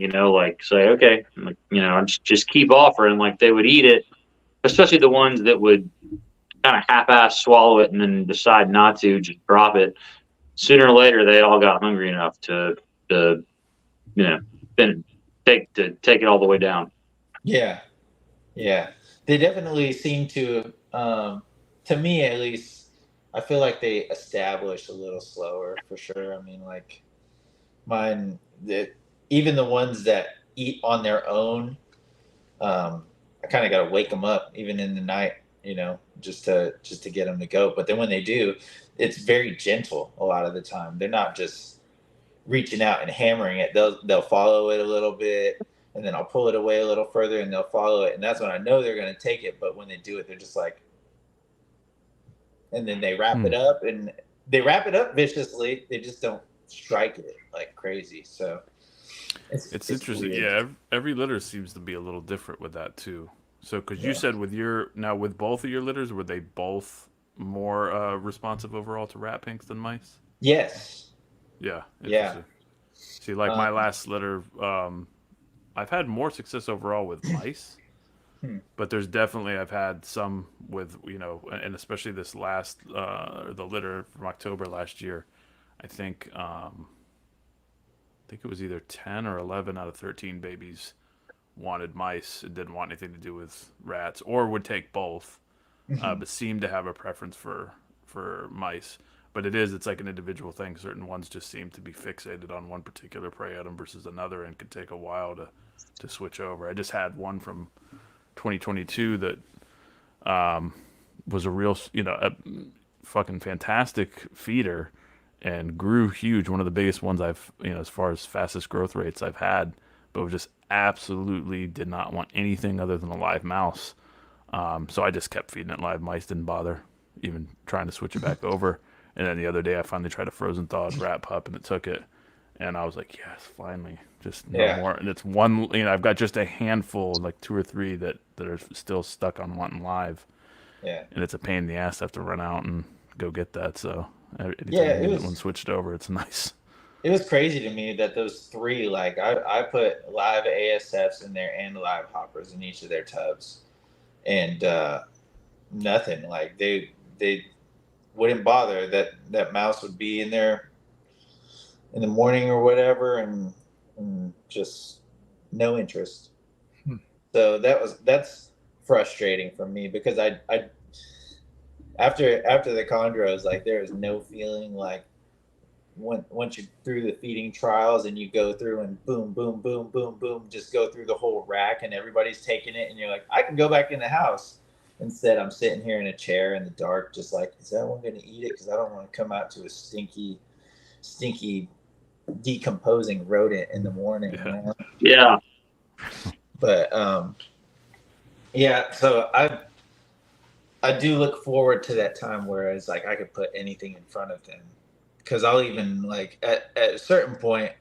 say okay, just keep offering. They would eat it, especially the ones that would kind of half-ass swallow it and then decide not to, just drop it. Sooner or later, they all got hungry enough to take it all the way down. Yeah. They definitely seem to me at least, I feel like they establish a little slower for sure. I mean, mine, even the ones that eat on their own, I kind of got to wake them up even in the night, just to get them to go. But then when they do, it's very gentle a lot of the time. They're not just reaching out and hammering it. They'll follow it a little bit, and then I'll pull it away a little further, and they'll follow it. And that's when I know they're going to take it. But when they do it, they're just and then they wrap it up, and they wrap it up viciously. They just don't strike it like crazy. So it's interesting. weird. Yeah, every litter seems to be a little different with that too. So, because you said with both of your litters, were they both more responsive overall to rat pinks than mice? Yes. Yeah. See, my last litter, I've had more success overall with mice, but there's definitely I've had some with and especially this last the litter from October last year. I think it was either 10 or 11 out of 13 babies wanted mice. It didn't want anything to do with rats, or would take both, but seemed to have a preference for mice. But it's like an individual thing. Certain ones just seem to be fixated on one particular prey item versus another, and could take a while to switch over. I just had one from 2022 that was a real, a fucking fantastic feeder and grew huge. One of the biggest ones I've, as far as fastest growth rates I've had, but just absolutely did not want anything other than a live mouse. So I just kept feeding it live mice, didn't bother even trying to switch it back over. And then the other day I finally tried a frozen thawed rat pup, and it took it. And I was like, yes, finally, just no more. And it's one, I've got just a handful, like 2 or 3 that are still stuck on wanting live. Yeah. And it's a pain in the ass to have to run out and go get that. So it was, one switched over, it's nice. It was crazy to me that those 3, like I put live ASFs in there and live hoppers in each of their tubs, and nothing. Like they wouldn't bother. That mouse would be in there in the morning or whatever, and just no interest. So that's frustrating for me, because I after the chondros, like there is no feeling like once you're through the feeding trials and you go through and boom, boom, boom, boom, boom, just go through the whole rack and everybody's taking it, and you're like, I can go back in the house. Instead, I'm sitting here in a chair in the dark, just like, is that one going to eat it? Because I don't want to come out to a stinky, decomposing rodent in the morning. Yeah. Man. Yeah. But yeah, so I do look forward to that time where it's like I could put anything in front of them, because I'll even like at a certain point,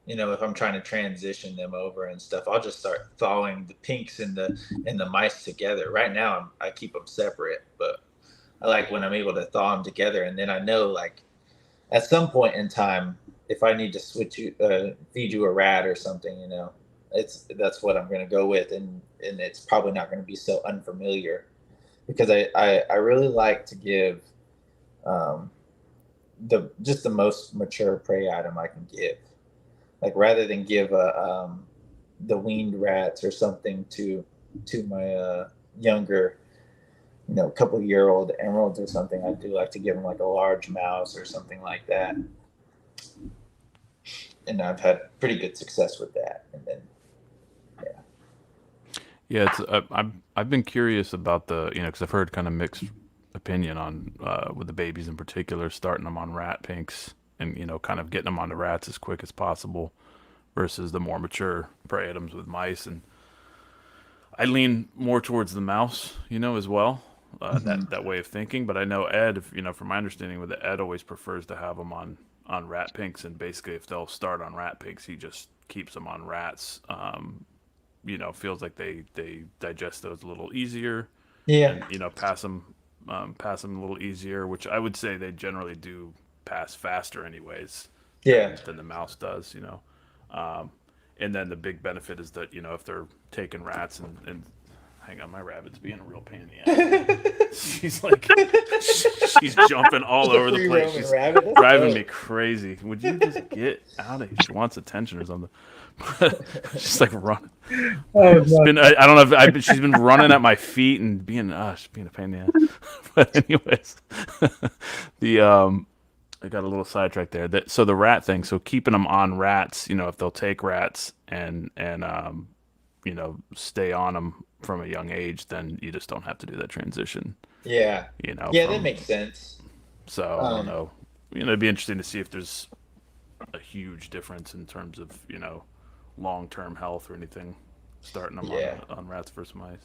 if I'm trying to transition them over and stuff, I'll just start thawing the pinks and the mice together. Right now, I keep them separate, but I like when I'm able to thaw them together, and then I know like at some point in time, if I need to feed you a rat or something, that's what I'm going to go with, and it's probably not going to be so unfamiliar, because I really like to give the most mature prey item I can give. Like rather than give the weaned rats or something to my younger, couple-year-old emeralds or something, I do like to give them like a large mouse or something like that. And I've had pretty good success with that. And then, yeah, it's I've been curious about the because I've heard kind of mixed opinion on with the babies in particular, starting them on rat pinks and kind of getting them onto rats as quick as possible versus the more mature prey items with mice. And I lean more towards the mouse, as well, that way of thinking. But I know Ed, from my understanding with Ed, always prefers to have them on rat pinks, and basically if they'll start on rat pinks, he just keeps them on rats. Feels like they digest those a little easier. Yeah. And, pass them a little easier, which I would say they generally do pass faster anyways. Yeah. Than the mouse does, and then the big benefit is that, if they're taking rats and hang on, my rabbit's being a real pain in the ass. she's jumping all over the place. She's driving me crazy. Would you just get out of here? She wants attention or something. She's like running. I don't know if she's been running at my feet and being a pain in the ass. But anyways, I got a little sidetracked there. So the rat thing. So keeping them on rats, if they'll take rats and stay on them from a young age, then you just don't have to do that transition. Yeah. That makes sense. So I don't know. It'd be interesting to see if there's a huge difference in terms of long-term health or anything, starting them on rats versus mice.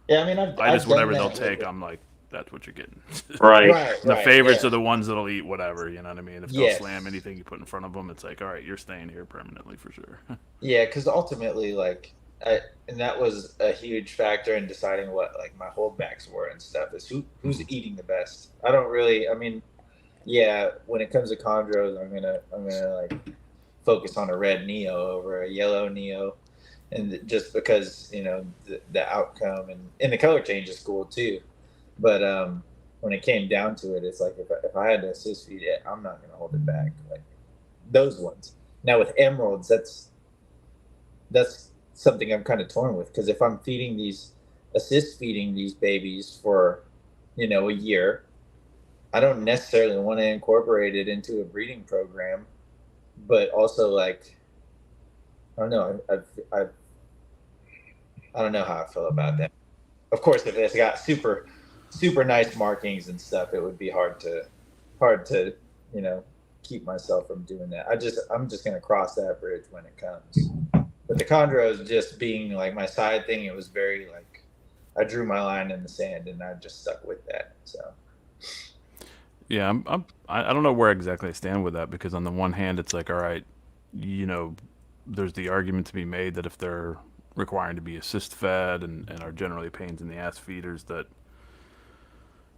Yeah, I mean, I just whatever they'll take, I'm like, that's what you're getting. Right. The favorites are the ones that'll eat whatever, you know what I mean? If they'll slam anything you put in front of them, it's like, all right, you're staying here permanently for sure. Yeah, because ultimately, and that was a huge factor in deciding what my holdbacks were and stuff, is who's eating the best. I don't really, when it comes to chondros, I'm gonna focus on a red neo over a yellow neo, and just because the outcome and the color change is cool too. But when it came down to it, it's like if I had to assist feed it, I'm not going to hold it back. Like those ones. Now with emeralds, that's something I'm kind of torn with, because if I'm feeding these babies for a year, I don't necessarily want to incorporate it into a breeding program. But also, I don't know. I don't know how I feel about that. Of course, if it's got super nice markings and stuff, it would be hard to keep myself from doing that. I'm just gonna cross that bridge when it comes. But the chondros just being my side thing, it was very I drew my line in the sand and I just stuck with that. So Yeah, I don't know where exactly I stand with that, because on the one hand, it's like, all right, there's the argument to be made that if they're requiring to be assist fed and are generally pains in the ass feeders, that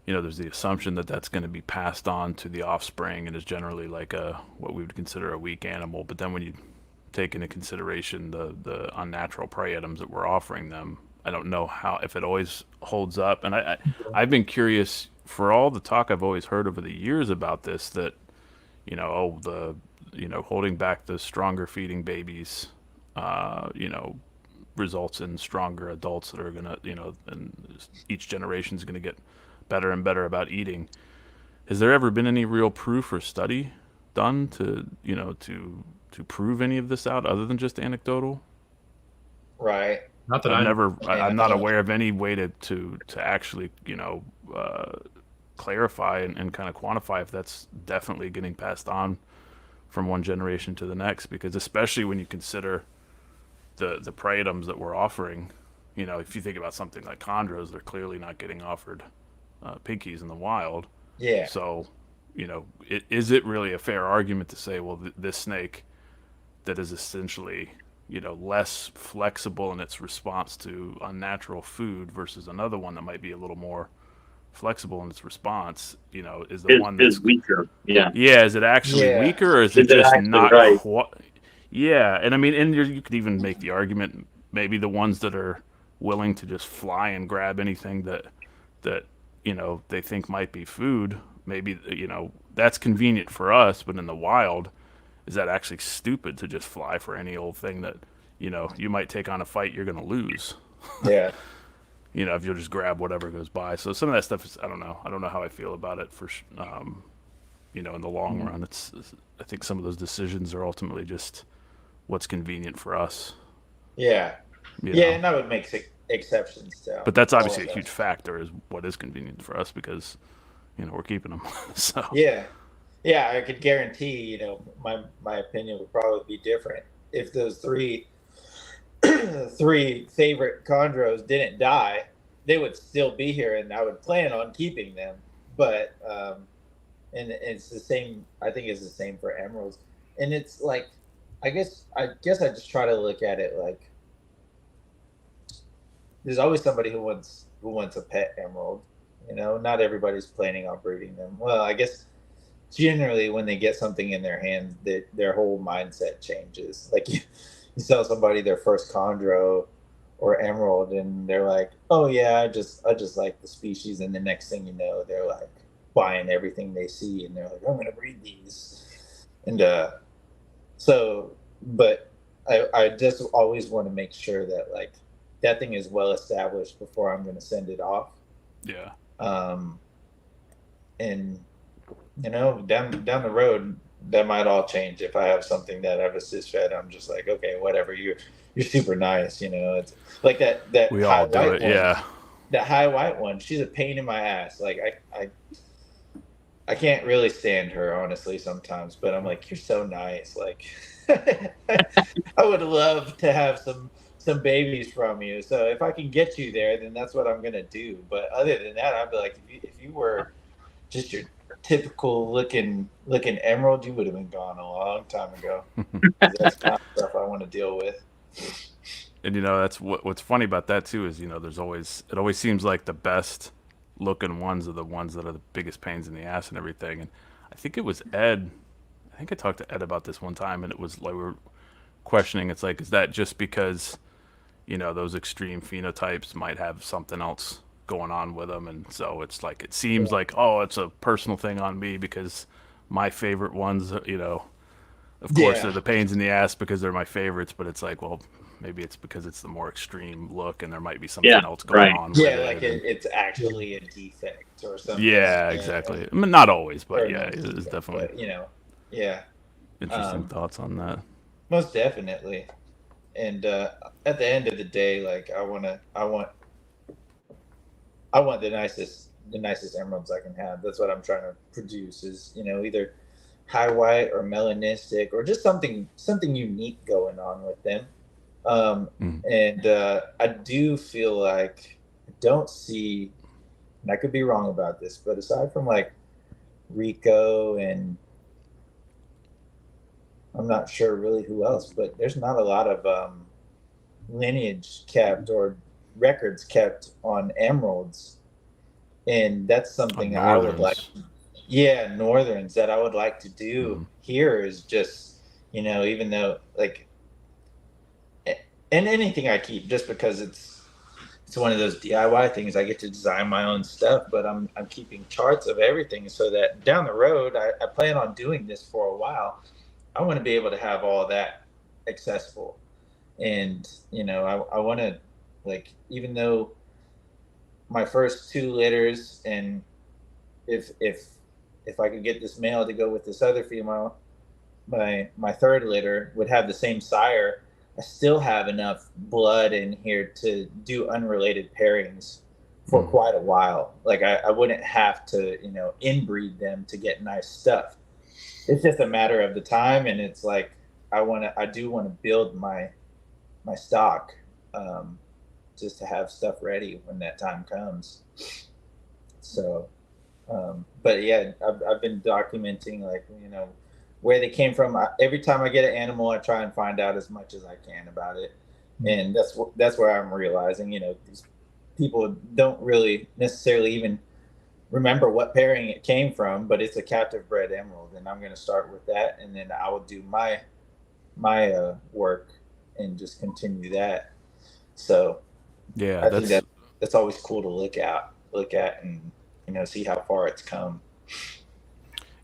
there's the assumption that that's going to be passed on to the offspring and is generally like what we would consider a weak animal. But then when you take into consideration the unnatural prey items that we're offering them, I don't know if it always holds up. And I've been curious, for all the talk I've always heard over the years about this, that holding back the stronger feeding babies, results in stronger adults that are gonna, and each generation is gonna get better and better about eating. Has there ever been any real proof or study done to prove any of this out, other than just anecdotal? Right. Not that I'm not aware of any way to actually clarify and kind of quantify if that's definitely getting passed on from one generation to the next, because especially when you consider the prey items that we're offering, if you think about something like chondros, they're clearly not getting offered pinkies in the wild. Yeah. So, is it really a fair argument to say, well, this snake that is essentially, less flexible in its response to unnatural food versus another one that might be a little more flexible in its response, is the one that's weaker. Yeah. Yeah. Is it actually weaker, or is it just not quite? Yeah. And I mean, you could even make the argument, maybe the ones that are willing to just fly and grab anything that they think might be food, maybe, that's convenient for us, but in the wild, is that actually stupid to just fly for any old thing that, you might take on a fight you're going to lose? Yeah. If you'll just grab whatever goes by. So some of that stuff is, I don't know how I feel about it in the long run. I think some of those decisions are ultimately just what's convenient for us. Yeah. And I would make exceptions to. But that's obviously a huge factor, is what is convenient for us, because we're keeping them. So yeah, I could guarantee my opinion would probably be different if those three favorite chondros didn't die. They would still be here, and I would plan on keeping them. But and it's the same. I think it's the same for emeralds. And it's like, I guess I just try to look at it like, there's always somebody who wants a pet emerald. Not everybody's planning on breeding them. Well, I guess generally when they get something in their hands, their whole mindset changes. Like you sell somebody their first chondro or emerald, and they're like, "Oh yeah, I just like the species," and the next thing you know, they're like buying everything they see, and they're like, "I'm gonna breed these." And but I just always want to make sure that like that thing is well established before I'm going to send it off. Yeah. And down the road, that might all change. If I have something that I've assist fed, I'm just like, okay, whatever. You're super nice. It's like that. We all do it. One, yeah. That high white one, she's a pain in my ass. Like I can't really stand her, honestly, sometimes. But I'm like, you're so nice. Like I would love to have some babies from you. So if I can get you there, then that's what I'm gonna do. But other than that, I'd be like, if you were just your typical looking emerald, you would have been gone a long time ago. That's not stuff I want to deal with. And that's what's funny about that too, is it always seems like the best looking ones are the ones that are the biggest pains in the ass and everything. And I think it was Ed. I think I talked to Ed about this one time, and it was like we were questioning. It's like, is that just because those extreme phenotypes might have something else going on with them, and so it's like, it seems like, oh, it's a personal thing on me because my favorite ones, of course they're the pains in the ass because they're my favorites, but it's like, well, maybe it's because it's the more extreme look, and there might be something else going on with it. It's actually a defect or something. Yeah, exactly. I mean, not always, but it's definitely. But, interesting thoughts on that. Most definitely. And at the end of the day, like I want the nicest emeralds I can have. That's what I'm trying to produce, is either high white or melanistic, or just something unique going on with them. And I do feel like I don't see, and I could be wrong about this, but aside from like Rico, and I'm not sure really who else, but there's not a lot of lineage kept or records kept on emeralds, and that's something I would like. Yeah, northerns that I would like to do here is just, even though like, and anything I keep, just because it's one of those DIY things, I get to design my own stuff, but I'm keeping charts of everything so that down the road, I plan on doing this for a while. I want to be able to have all that accessible. And, I want to, like, even though my first 2 litters, and if I could get this male to go with this other female, my 3rd litter would have the same sire, I still have enough blood in here to do unrelated pairings for quite a while. Like I wouldn't have to, inbreed them to get nice stuff. It's just a matter of the time, and it's like I do want to build my stock, just to have stuff ready when that time comes. So, but yeah, I've been documenting, like, where they came from. Every time I get an animal, I try and find out as much as I can about it, and that's where I'm realizing, these people don't really necessarily even remember what pairing it came from, but it's a captive bred emerald, and I'm going to start with that, and then I will do my work and just continue that. So yeah, I think that's always cool to look at and see how far it's come.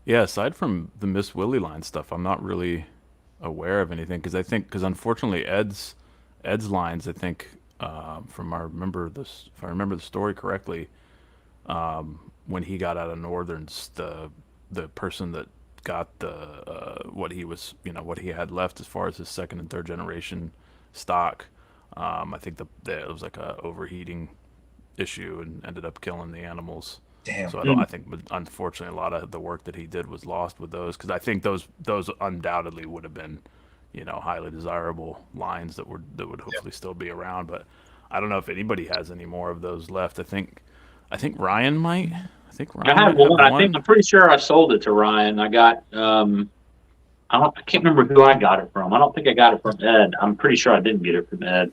Yeah, aside from the Miss Willie line stuff, I'm not really aware of anything, because unfortunately Ed's lines, I think, if I remember the story correctly, when he got out of Northerns, the person that got what he had left as far as his 2nd and 3rd generation stock, I think it was like a overheating issue and ended up killing the animals. Damn. So I think unfortunately a lot of the work that he did was lost with those, because I think those undoubtedly would have been, highly desirable lines that would hopefully still be around. But I don't know if anybody has any more of those left. I think Ryan might. I have one. I'm pretty sure I sold it to Ryan. I got I can't remember who I got it from. I don't think I got it from Ed. I'm pretty sure I didn't get it from Ed.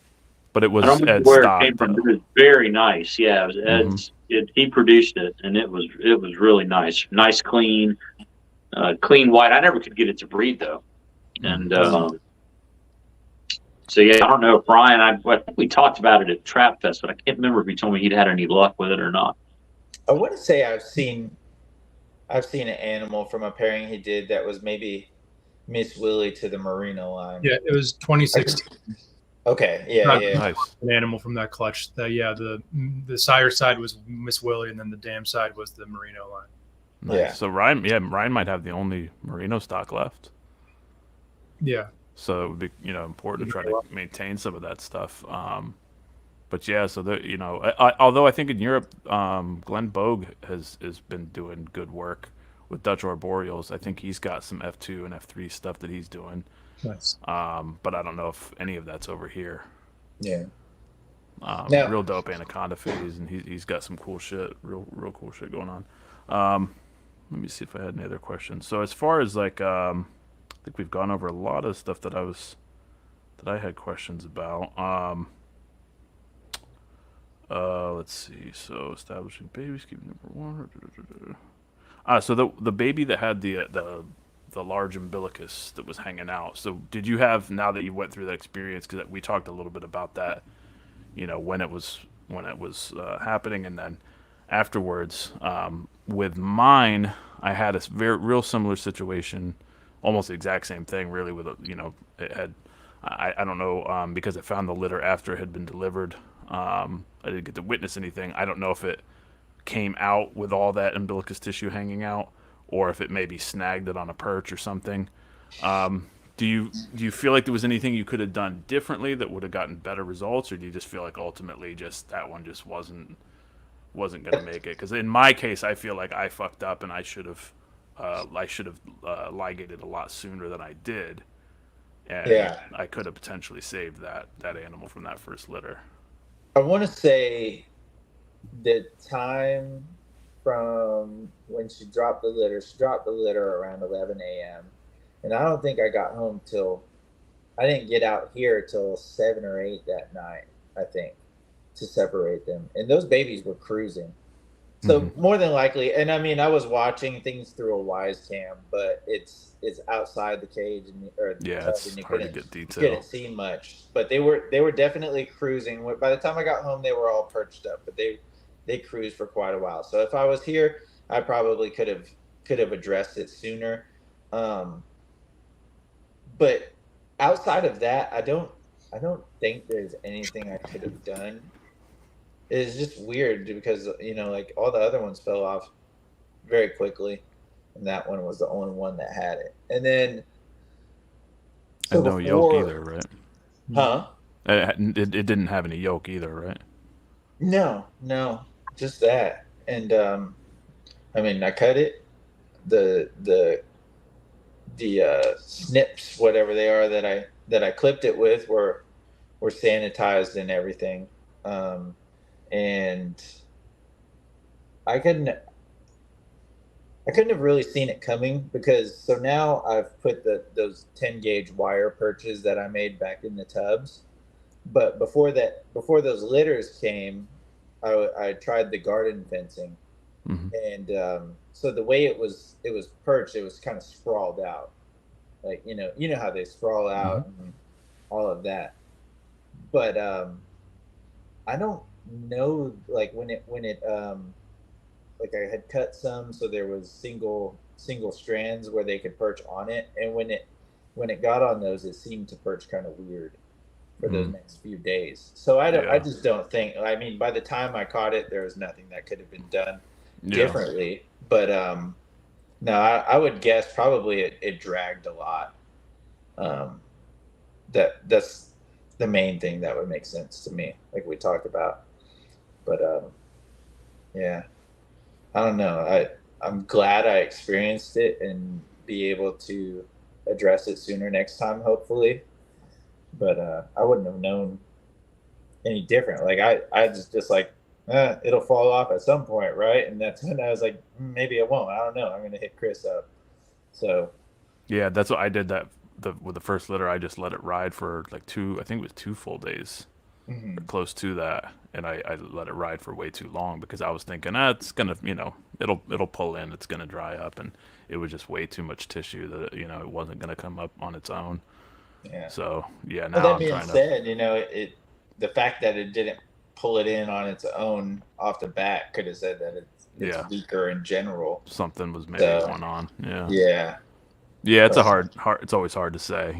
But it was I don't remember Ed's where stock, it came from. though. It was very nice. Yeah, it was Ed's. He produced it, and it was really nice. Nice, clean white. I never could get it to breed though, and so yeah, I don't know if Ryan. I think we talked about it at Trap Fest, but I can't remember if he told me he'd had any luck with it or not. I want to say I've seen an animal from a pairing he did that was maybe Miss Willie to the Merino line. Yeah, it was 2016. Okay, yeah. Nice. An animal from that clutch. The sire side was Miss Willie, and then the dam side was the Merino line. Nice. Yeah. So Ryan might have the only Merino stock left. Yeah. So it would be important to try to maintain some of that stuff. But yeah, so although I think in Europe, Glenn Bogue has been doing good work with Dutch Arboreals. I think he's got some F2 and F3 stuff that he's doing. Nice. But I don't know if any of that's over here. Yeah. Real dope anaconda phase, and he's got some cool shit, real cool shit going on. Let me see if I had any other questions. So as far as I think we've gone over a lot of stuff that I had questions about. Let's see. So establishing babies, keeping number 1. So the baby that had the large umbilicus that was hanging out. So did you have, now that you went through that experience, because we talked a little bit about that, when it was happening, and then afterwards, with mine, I had a real similar situation, almost the exact same thing, really. With it had, I don't know, because I found the litter after it had been delivered. I didn't get to witness anything. I don't know if it came out with all that umbilicus tissue hanging out, or if it maybe snagged it on a perch or something. Do you feel like there was anything you could have done differently that would have gotten better results, or do you just feel like ultimately just that one just wasn't going to make it? Because in my case, I feel like I fucked up, and I should have ligated a lot sooner than I did, and I could have potentially saved that animal from that first litter. I want to say the time from when she dropped the litter. She dropped the litter around 11 a.m. And I don't think I got home I didn't get out here till 7 or 8 that night, I think, to separate them. And those babies were cruising. So more than likely, and I mean, I was watching things through a Wise Cam, but it's outside the cage or the tub, it's and you hard to couldn't, get detail. couldn't see much. But they were definitely cruising. By the time I got home, they were all perched up, but they cruised for quite a while. So if I was here, I probably could have addressed it sooner. But outside of that, I don't think there's anything I could have done. It's just weird because, you know, like all the other ones fell off very quickly, and that one was the only one that had it. And then, and no yolk either, right? Huh? It didn't have any yolk either, right? No, just that. And I mean, I cut it. The snips, whatever they are that I clipped it with, were sanitized and everything. And I couldn't have really seen it coming because so now I've put those 10 gauge wire perches that I made back in the tubs. But before those litters came, I tried the garden fencing. And so the way it was perched, it was kind of sprawled out, like you know how they sprawl out and all of that. But I don't know, like when it like I had cut some, so there was single strands where they could perch on it, and when it got on those, it seemed to perch kind of weird for those next few days. So I just don't think. I mean, by the time I caught it, there was nothing that could have been done differently. But no, I would guess probably it dragged a lot. That's the main thing that would make sense to me, like we talked about. But yeah, I don't know. I'm glad I experienced it and be able to address it sooner next time, hopefully. But I wouldn't have known any different. Like I just like, it'll fall off at some point, right? And that's when I was like, maybe it won't. I don't know. I'm gonna hit Chris up. So yeah, that's what I did. With the first litter, I just let it ride for like 2 full days, close to that, and I let it ride for way too long because I was thinking, it's gonna, it'll pull in, it's gonna dry up, and it was just way too much tissue that it wasn't gonna come up on its own. Yeah. So yeah, now that being said, the fact that it didn't pull it in on its own off the bat could have said that it's weaker in general. Something was maybe going on. Yeah. Yeah, it's a hard. It's always hard to say,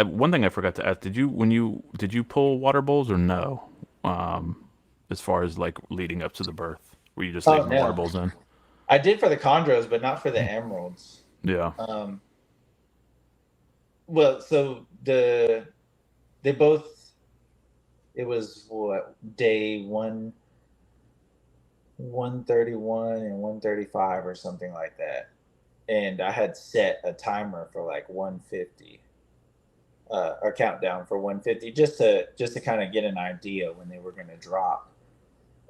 one thing I forgot to ask: did you pull water bowls or no? As far as like leading up to the birth, were you just leaving the water bowls in? I did for the chondros, but not for the emeralds. Yeah. Well, so they both. It was day 131 and 135 or something like that. And I had set a timer for like 150, a countdown for 150, just to kind of get an idea when they were going to drop.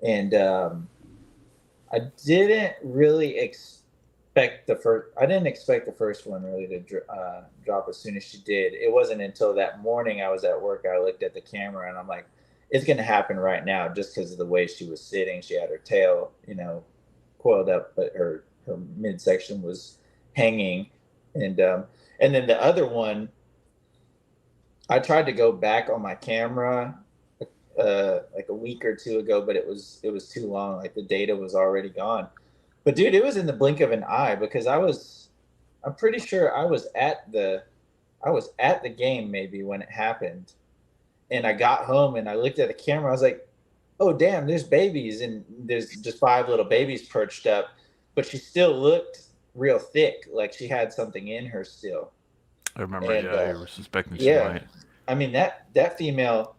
And I didn't really expect the first one really to drop as soon as she did. It wasn't until that morning I was at work, I looked at the camera and I'm like, it's going to happen right now, just because of the way she was sitting. She had her tail, coiled up, but her midsection was hanging. And then the other one, I tried to go back on my camera like a week or two ago, but it was too long. Like the data was already gone. But dude, it was in the blink of an eye, because I'm pretty sure I was at the game maybe when it happened. And I got home and I looked at the camera. I was like, oh damn, there's babies, and there's just 5 little babies perched up, but she still looked real thick, like she had something in her still. I remember, you were suspecting she might. I mean, that female,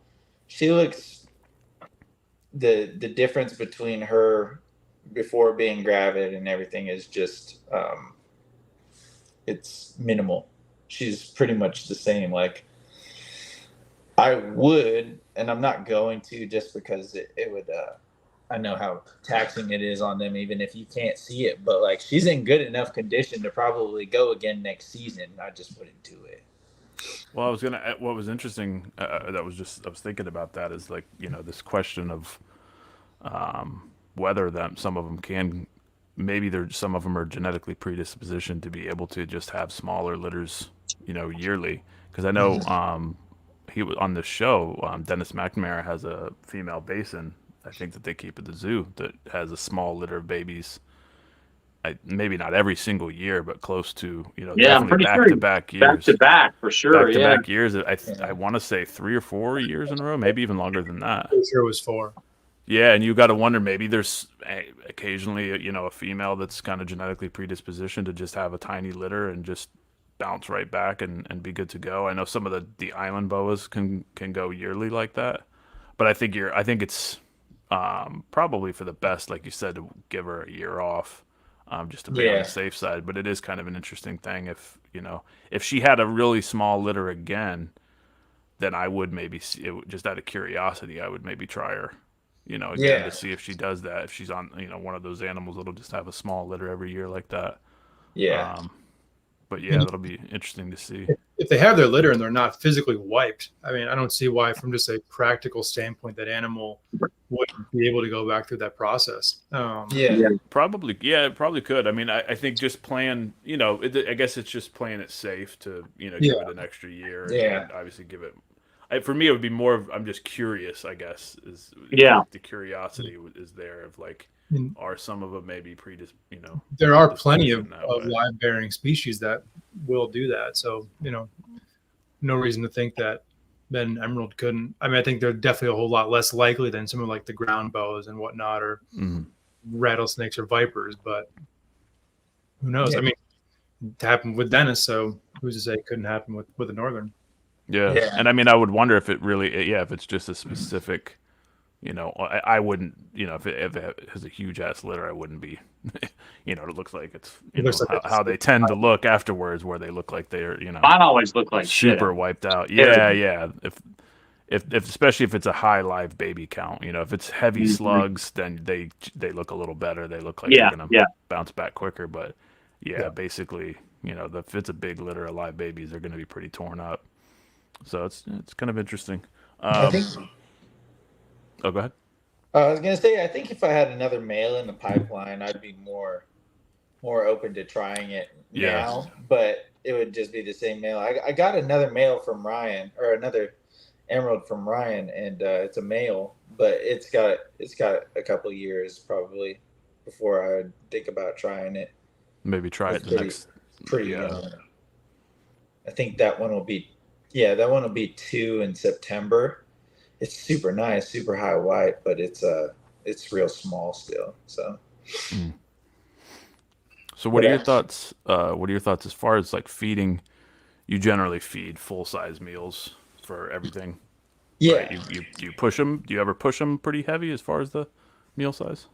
she looks, the difference between her before being gravid and everything is just, it's minimal. She's pretty much the same. Like, I would, and I'm not going to, just because it would I know how taxing it is on them, even if you can't see it. But like, she's in good enough condition to probably go again next season. I just wouldn't do it. Well, what was interesting, I was thinking about that is like, this question of whether some of them maybe some of them are genetically predispositioned to be able to just have smaller litters, yearly. Because I know he was on this show, Dennis McNamara has a female basin, I think, that they keep at the zoo that has a small litter of babies. Maybe not every single year, but close to, definitely back-to-back years. Back-to-back, for sure, Back-to-back years. I want to say 3 or 4 years in a row, maybe even longer than that. I'm sure it was 4. Yeah, and you got to wonder, maybe there's occasionally, a female that's kind of genetically predispositioned to just have a tiny litter and just bounce right back and be good to go. I know some of the island boas can go yearly like that, but I think it's probably for the best, like you said, to give her a year off, just to be on the safe side. But it is kind of an interesting thing if she had a really small litter again, then I would maybe just out of curiosity, I would maybe try her. Again, to see if she does that, if she's on, one of those animals that'll just have a small litter every year like that. Yeah. But yeah, that'll be interesting to see. If they have their litter and they're not physically wiped, I mean, I don't see why, from just a practical standpoint, that animal wouldn't be able to go back through that process. Probably could. I mean, I think just playing, I guess it's just playing it safe to, give it an extra year. And obviously give it. For me, it would be more of, I'm just curious, I guess, the curiosity is there of like, are some of them maybe there are plenty of live bearing species that will do that. So, no reason to think that Ben Emerald couldn't. I mean, I think they're definitely a whole lot less likely than some of like the ground boas and whatnot, or rattlesnakes or vipers, but who knows? I mean, it happened with Dennis, so who's to say it couldn't happen with a northern? Yeah. And I mean, I would wonder if it really, if it's just a specific, I wouldn't, if it has a huge ass litter, I wouldn't be, it looks like it's, how they tend to look afterwards, where they look like they're, mine always look like super shit. wiped out. Yeah. If especially if it's a high live baby count, if it's heavy slugs, then they look a little better. They look like they're gonna bounce back quicker. But basically, if it's a big litter of live babies, they're gonna be pretty torn up. So it's kind of interesting. I think. Oh, go ahead. I was gonna say, I think if I had another male in the pipeline, I'd be more open to trying it now. But it would just be the same male. I got another male from Ryan, or another emerald from Ryan, and it's a male, but it's got a couple years probably before I would think about trying it. Maybe try it pretty young. I think that one will be. Yeah, that one will be 2 in September. It's super nice, super high white, but it's real small still. So. So what are your thoughts? What are your thoughts as far as like feeding? You generally feed full size meals for everything. Yeah. Right? You push them. Do you ever push them pretty heavy as far as the meal size?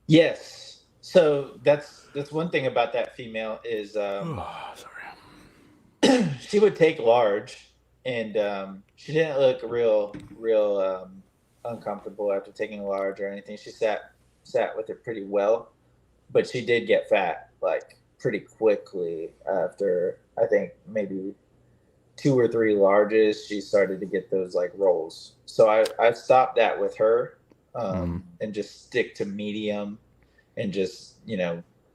Yes. So that's one thing about that female is. Sorry. She would take large, and she didn't look real uncomfortable after taking large or anything. She sat with it pretty well, but she did get fat like pretty quickly after, I think, maybe 2 or 3 larges. She started to get those like rolls. So I stopped that with her and just stick to medium and just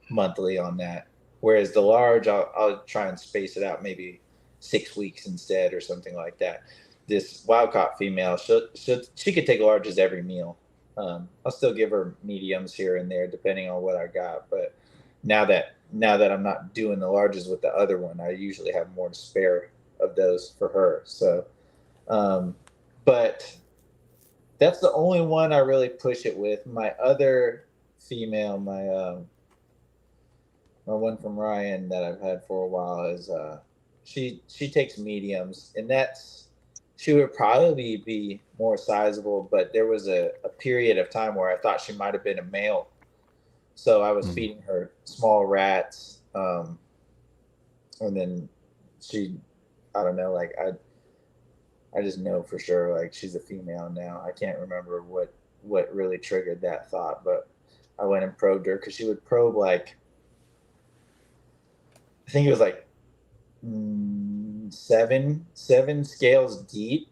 monthly on that. Whereas the large, I'll try and space it out maybe 6 weeks instead or something like that. This wild-caught female, she could take larges every meal. I'll still give her mediums here and there depending on what I got. But now that I'm not doing the larges with the other one, I usually have more to spare of those for her. So, but that's the only one I really push it with. My other female, my one from Ryan that I've had for a while is she takes mediums, and she would probably be more sizable, but there was a period of time where I thought she might have been a male. So I was feeding her small rats, and then I don't know, like I just know for sure like she's a female now. I can't remember what what really triggered that thought. But I went and probed her because she would probe like, I think it was like seven scales deep,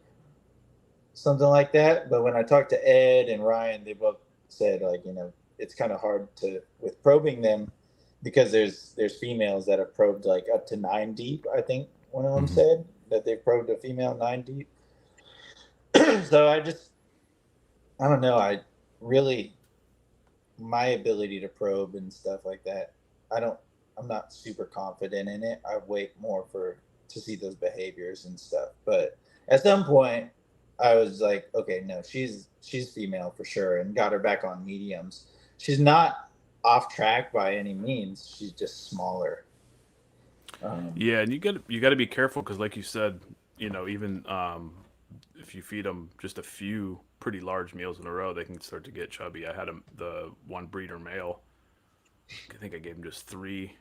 something like that. But when I talked to Ed and Ryan, they both said like, it's kind of hard with probing them because there's females that have probed like up to 9 deep. I think one of them said that they've probed a female 9 deep. So I don't know. My ability to probe and stuff like that, I'm not super confident in it. I wait more to see those behaviors and stuff. But at some point I was like, okay, no, she's female for sure, and got her back on mediums. She's not off track by any means. She's just smaller. Yeah, and you got to be careful because, like you said, even if you feed them just a few pretty large meals in a row, they can start to get chubby. I had the one breeder male. I think I gave him just 3,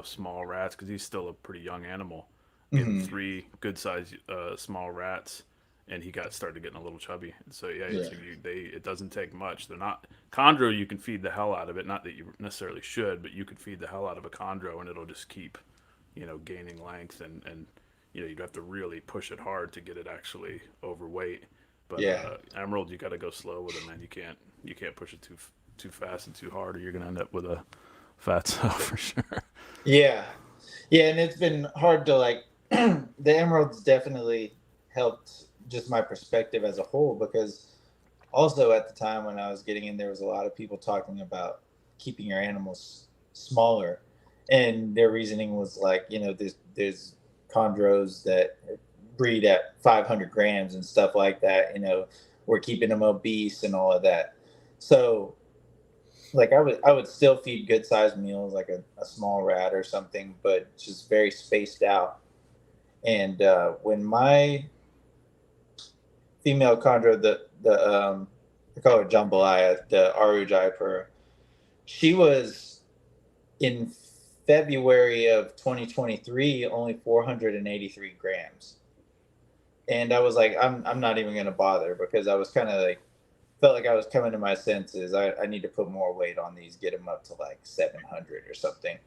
small rats because he's still a pretty young animal. Gave him 3 good sized small rats, and he started getting a little chubby. So it doesn't take much. They're not chondro. You can feed the hell out of it. Not that you necessarily should, but you could feed the hell out of a chondro, and it'll just keep, gaining length, and you'd have to really push it hard to get it actually overweight. But emerald, you got to go slow with it, man. You can't push it too fast and too hard, or you're gonna end up with a fat cell for sure. Yeah, and it's been hard to like. The emeralds definitely helped just my perspective as a whole, because also at the time when I was getting in, there was a lot of people talking about keeping your animals smaller, and their reasoning was like, there's chondros that breed at 500 grams and stuff like that. We're keeping them obese and all of that. So like I would still feed good sized meals, like a small rat or something, but just very spaced out. And when my female chondro, I call her jambalaya, the Aru Jaipur, she was in February of 2023 only 483 grams. And I was like, I'm not even gonna bother, because I was kind of like, felt like I was coming to my senses. I need to put more weight on these, get them up to like 700 or something.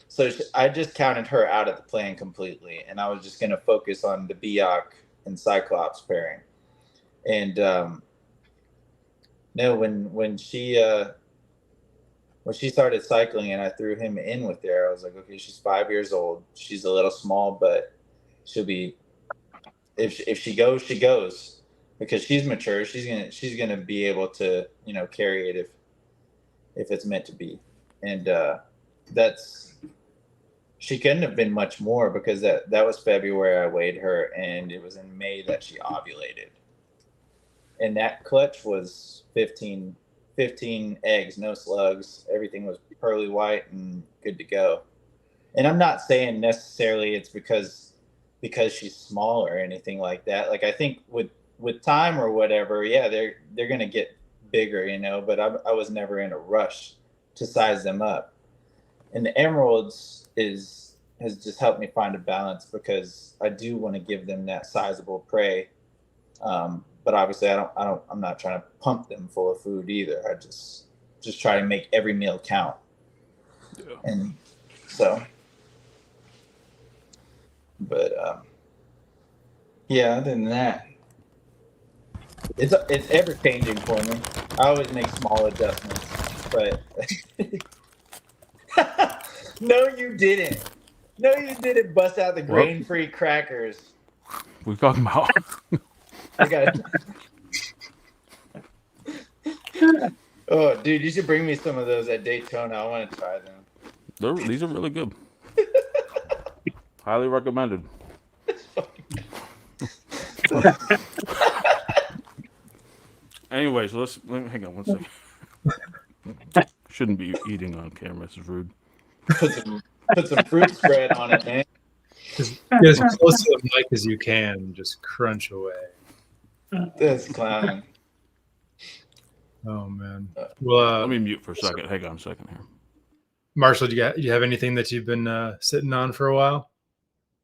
So I just counted her out of the plan completely, and I was just gonna focus on the Biak and Cyclops pairing. And no, when she started cycling and I threw him in with her, I was like, okay, she's 5 years old. She's a little small, but she'll be, if she goes, she goes, because she's mature. She's gonna be able to, carry it if it's meant to be. And she couldn't have been much more, because that was February I weighed her, and it was in May that she ovulated. And that clutch was 15 eggs, no slugs. Everything was pearly white and good to go. And I'm not saying necessarily it's because she's small or anything like that. Like, I think with time or whatever, yeah, they're gonna get bigger, but I was never in a rush to size them up. And the emeralds has just helped me find a balance, because I do want to give them that sizable prey. But obviously I'm not trying to pump them full of food either. I just try to make every meal count. Yeah. And so, but other than that, it's ever changing for me. I always make small adjustments, but no, you didn't. No, you didn't bust out the grain-free crackers. We're talking about. I got it. Oh, dude, you should bring me some of those at Daytona. I want to try them. These are really good. Highly recommended. Anyway, so let me hang on one second. Shouldn't be eating on camera. This is rude. Put some fruit spread on it, man. Just get as close to the mic as you can. Just crunch away. That's clowning. Oh man. Well, let me mute for a second. Hang on a second here. Marshall, do you have anything that you've been sitting on for a while?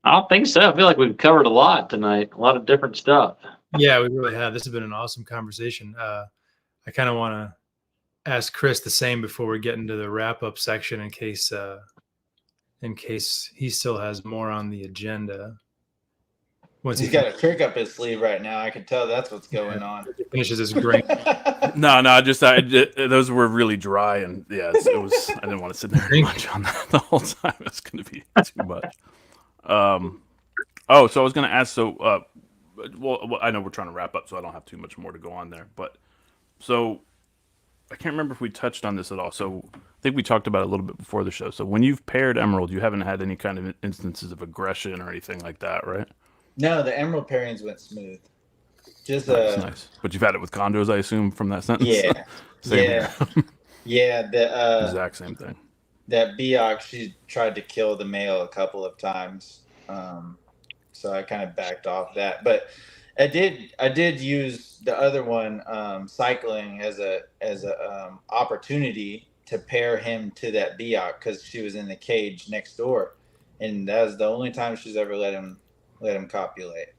I don't think so. I feel like we've covered a lot tonight. A lot of different stuff. Yeah, we really have. This has been an awesome conversation. I kind of want to ask Chris the same before we get into the wrap up section in case he still has more on the agenda. Once He's got a trick up his sleeve right now. I can tell that's what's going on. He finishes his grain. No, those were really dry, and yeah, it was. I didn't want to sit there and munch on that the whole time. It's going to be too much. So I was going to ask. So, well, I know we're trying to wrap up, so I don't have too much more to go on there. But so I can't remember if we touched on this at all. So I think we talked about it a little bit before the show. So when you've paired emerald, you haven't had any kind of instances of aggression or anything like that, right? No, the emerald pairings went smooth. Just That's nice. But you've had it with chondros, I assume, from that sentence. Yeah, yeah. The exact same thing. That Beox, she tried to kill the male a couple of times, so I kind of backed off that. But I did use the other one, cycling, as a opportunity to pair him to that Beox because she was in the cage next door, and that was the only time she's ever let him copulate.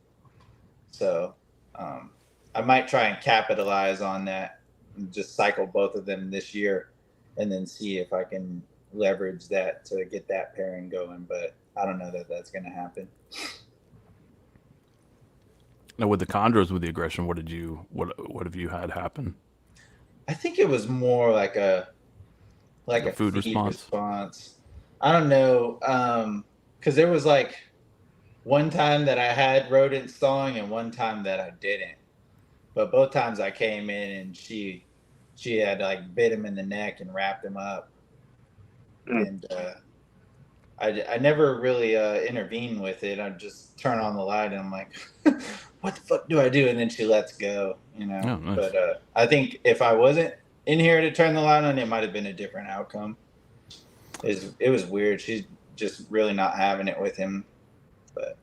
So I might try and capitalize on that and just cycle both of them this year and then see if I can leverage that to get that pairing going. But I don't know that that's going to happen. Now with the chondros, with the aggression, what have you had happen? I think it was more like a food response. I don't know, because there was like one time that I had rodent thawing and one time that I didn't. But both times I came in and she had like bit him in the neck and wrapped him up. And I never really intervene with it. I just turn on the light and I'm like, what the fuck do I do? And then she lets go, you know. Oh, nice. But I think if I wasn't in here to turn the light on, it might have been a different outcome. It was weird. She's just really not having it with him. But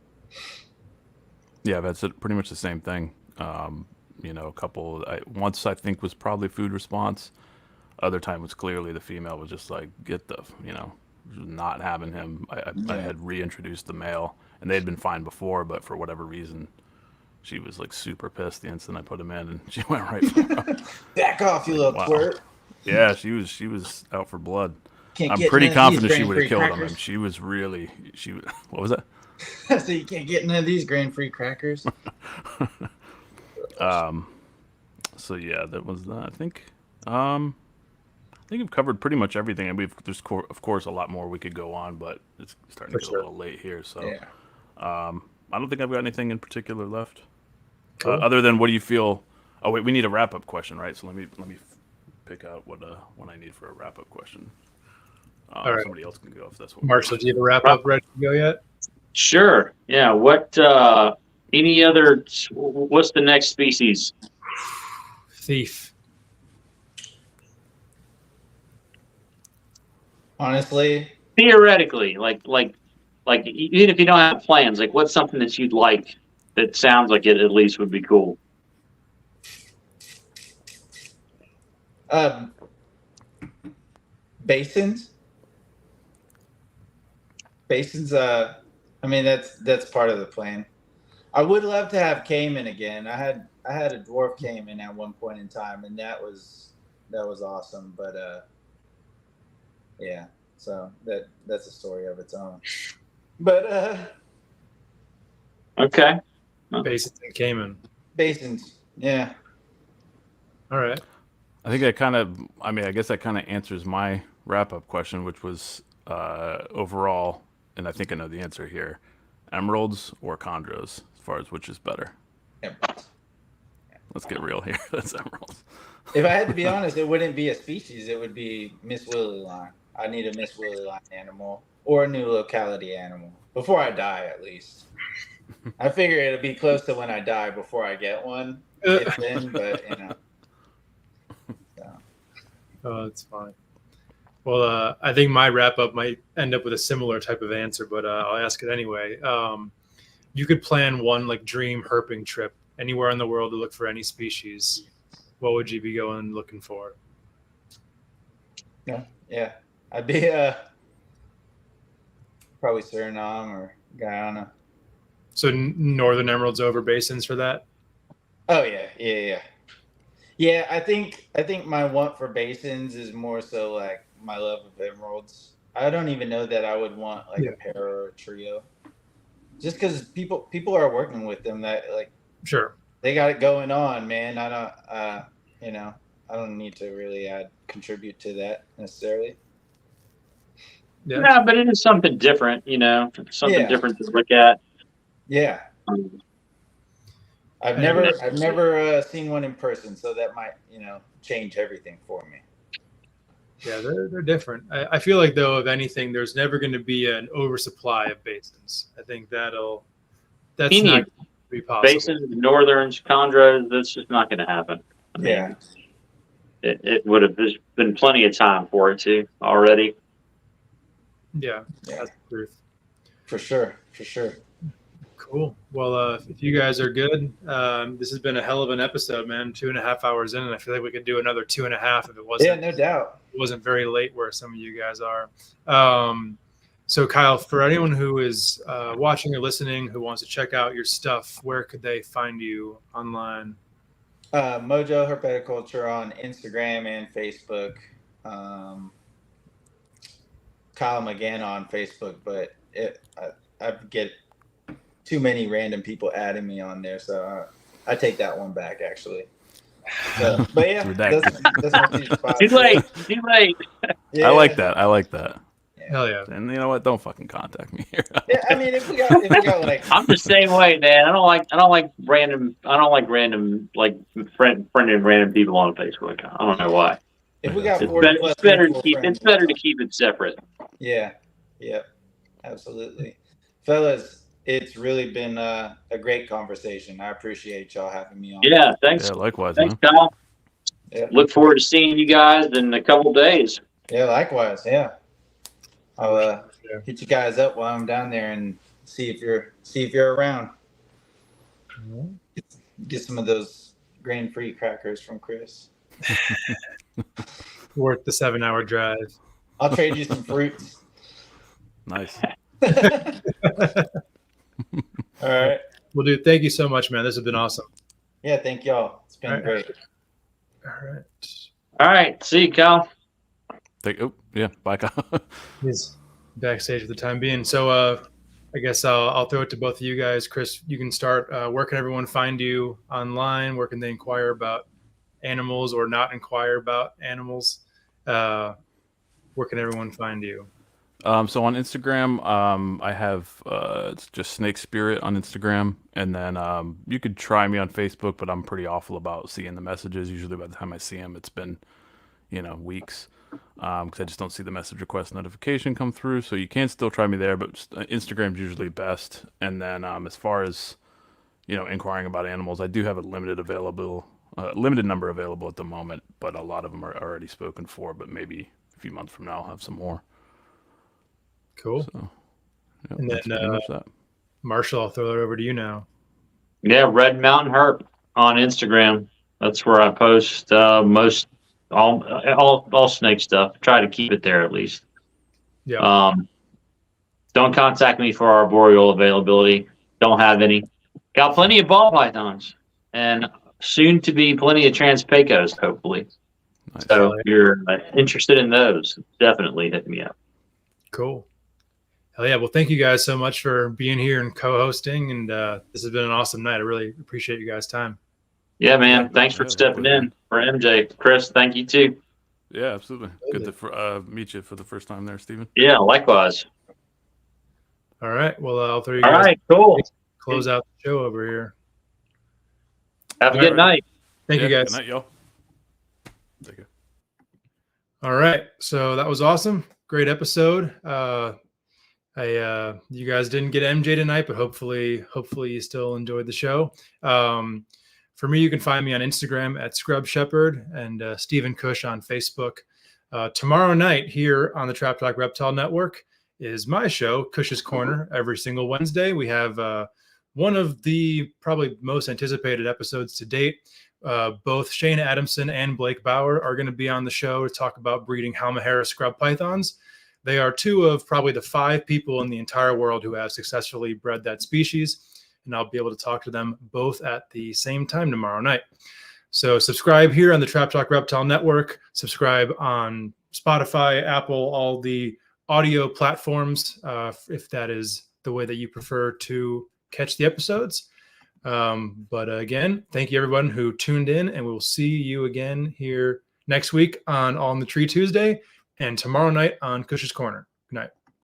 yeah, that's pretty much the same thing. You know, once I think was probably food response. Other time was clearly the female was just like, not having him. I had reintroduced the male, and they had been fine before, but for whatever reason, she was like super pissed the instant I put him in, and she went right for him. Back off, you little twerp. Yeah, she was out for blood. I'm pretty confident she would have killed him. And she was what was that? So you can't get none of these grain-free crackers. So yeah, that was that. I think we've covered pretty much everything, and there's of course a lot more we could go on, but it's starting to get a little late here. So yeah. I don't think I've got anything in particular left. Cool. Other than what do you feel? Oh wait, we need a wrap up question, right? So let me pick out what I need for a wrap up question. All right. Somebody else can go if that's what. Marshall, do you have a wrap up ready to go yet? Sure. Yeah. What? Any other? What's the next species? Thief. Honestly, Theoretically, like even if you don't have plans, like what's something that you'd like that sounds like it at least would be cool? basins. I mean, that's part of the plan. I would love to have Cayman again. I had a dwarf Cayman at one point in time, and that was awesome. But yeah, so that's a story of its own. But Okay. Basins and Cayman. basins, yeah. All right. I guess that kind of answers my wrap up question, which was overall, and I think I know the answer here: emeralds or chondros, as far as which is better. Emeralds. Let's get real here. That's emeralds. If I had to be honest, it wouldn't be a species. It would be Miss Willie line. I need a Miss Willie line animal or a new locality animal before I die, at least. I figure it'll be close to when I die before I get one. If then, but you know. So. Oh, that's fine. Well, I think my wrap up might end up with a similar type of answer, but I'll ask it anyway. You could plan one like dream herping trip anywhere in the world to look for any species. What would you be going looking for? Yeah. I'd be probably Suriname or Guyana. So northern emeralds over basins for that? Oh yeah. Yeah, I think my want for basins is more so like my love of emeralds. I don't even know that I would want like a pair or a trio, just because people are working with them that like Sure. they got it going on, man. I don't I don't need to really contribute to that necessarily. Yeah, but it is something different, something different to look at. Yeah. I've never seen one in person, so that might change everything for me. Yeah, they're different. I feel like, though, if anything, there's never going to be an oversupply of basins. I think that's not going to be possible. Basins, northerns, chondros, that's just not going to happen. I mean, it would have there's been plenty of time for it to already. Yeah, that's the truth. For sure. Cool. Well, if you guys are good, this has been a hell of an episode, man. 2.5 hours in, and I feel like we could do another 2.5 if it wasn't. Yeah, no doubt. It wasn't very late where some of you guys are. So, Kyle, for anyone who is watching or listening who wants to check out your stuff, where could they find you online? Mojo Herpetoculture on Instagram and Facebook. Kyle Magana on Facebook, but I get too many random people adding me on there, so I take that one back actually. So, but yeah, that's my two spots. Too late. Yeah. I like that. Hell yeah! And you know what? Don't fucking contact me here. Yeah, I mean, if we got like, I'm the same way, man. I don't like random like friending random people on Facebook. I don't know why. If we got it's better to keep it separate. Yeah, absolutely, fellas. It's really been a great conversation. I appreciate y'all having me on. Yeah, thanks. Yeah, likewise. Thanks, man. Kyle. Yeah. Look forward to seeing you guys in a couple days. Yeah, likewise. Yeah, I'll hit you guys up while I'm down there and see if you're around. Get some of those grain-free crackers from Chris. Worth the 7-hour drive. I'll trade you some fruits. Nice. All right. Well, dude, thank you so much, man. This has been awesome. Yeah, thank y'all. It's been great. All right. See you, Kyle. Bye, Kyle. He's backstage for the time being. So I guess I'll throw it to both of you guys. Chris, you can start. Where can everyone find you online? Where can they inquire about animals or not inquire about animals? Where can everyone find you? So on Instagram, I have it's just Snake Spirit on Instagram, and then you could try me on Facebook, but I'm pretty awful about seeing the messages. Usually by the time I see them, it's been weeks, because I just don't see the message request notification come through. So you can still try me there, but Instagram's usually best. And then as far as inquiring about animals, I do have a limited number available at the moment, but a lot of them are already spoken for. But maybe a few months from now, I'll have some more. Cool. So, and then Marshall, I'll throw it over to you now. Yeah, Red Mountain Herp on Instagram. That's where I post most all snake stuff. Try to keep it there at least. Yeah. Don't contact me for arboreal availability. Don't have any. Got plenty of ball pythons and soon to be plenty of transpecos, hopefully. Nice. So if you're interested in those, definitely hit me up. Cool. Hell yeah. Well, thank you guys so much for being here and co-hosting. And this has been an awesome night. I really appreciate you guys' time. Yeah, man. Thanks for stepping in for MJ. Chris, thank you too. Yeah, absolutely. Good to meet you for the first time there, Stephen. Yeah, likewise. All right. Well, I'll throw you guys. All right, cool. Close out the show over here. Have a good night. Thank you guys. Good night, y'all. Take care. All right. So that was awesome. Great episode. You guys didn't get MJ tonight, but hopefully you still enjoyed the show. For me, you can find me on Instagram at Scrub Shepherd and Stephen Cush on Facebook. Tomorrow night here on the Trap Talk Reptile Network is my show, Cush's Corner. Every single Wednesday, we have one of the probably most anticipated episodes to date. Both Shane Adamson and Blake Bauer are going to be on the show to talk about breeding Halmahera scrub pythons. They are two of probably the 5 people in the entire world who have successfully bred that species, and I'll be able to talk to them both at the same time tomorrow night. So subscribe here on the Trap Talk Reptile Network. Subscribe on Spotify, Apple, all the audio platforms, if that is the way that you prefer to catch the episodes. But again, thank you everyone who tuned in, and we will see you again here next week on the Tree Tuesday and tomorrow night on Cush's Corner. Good night.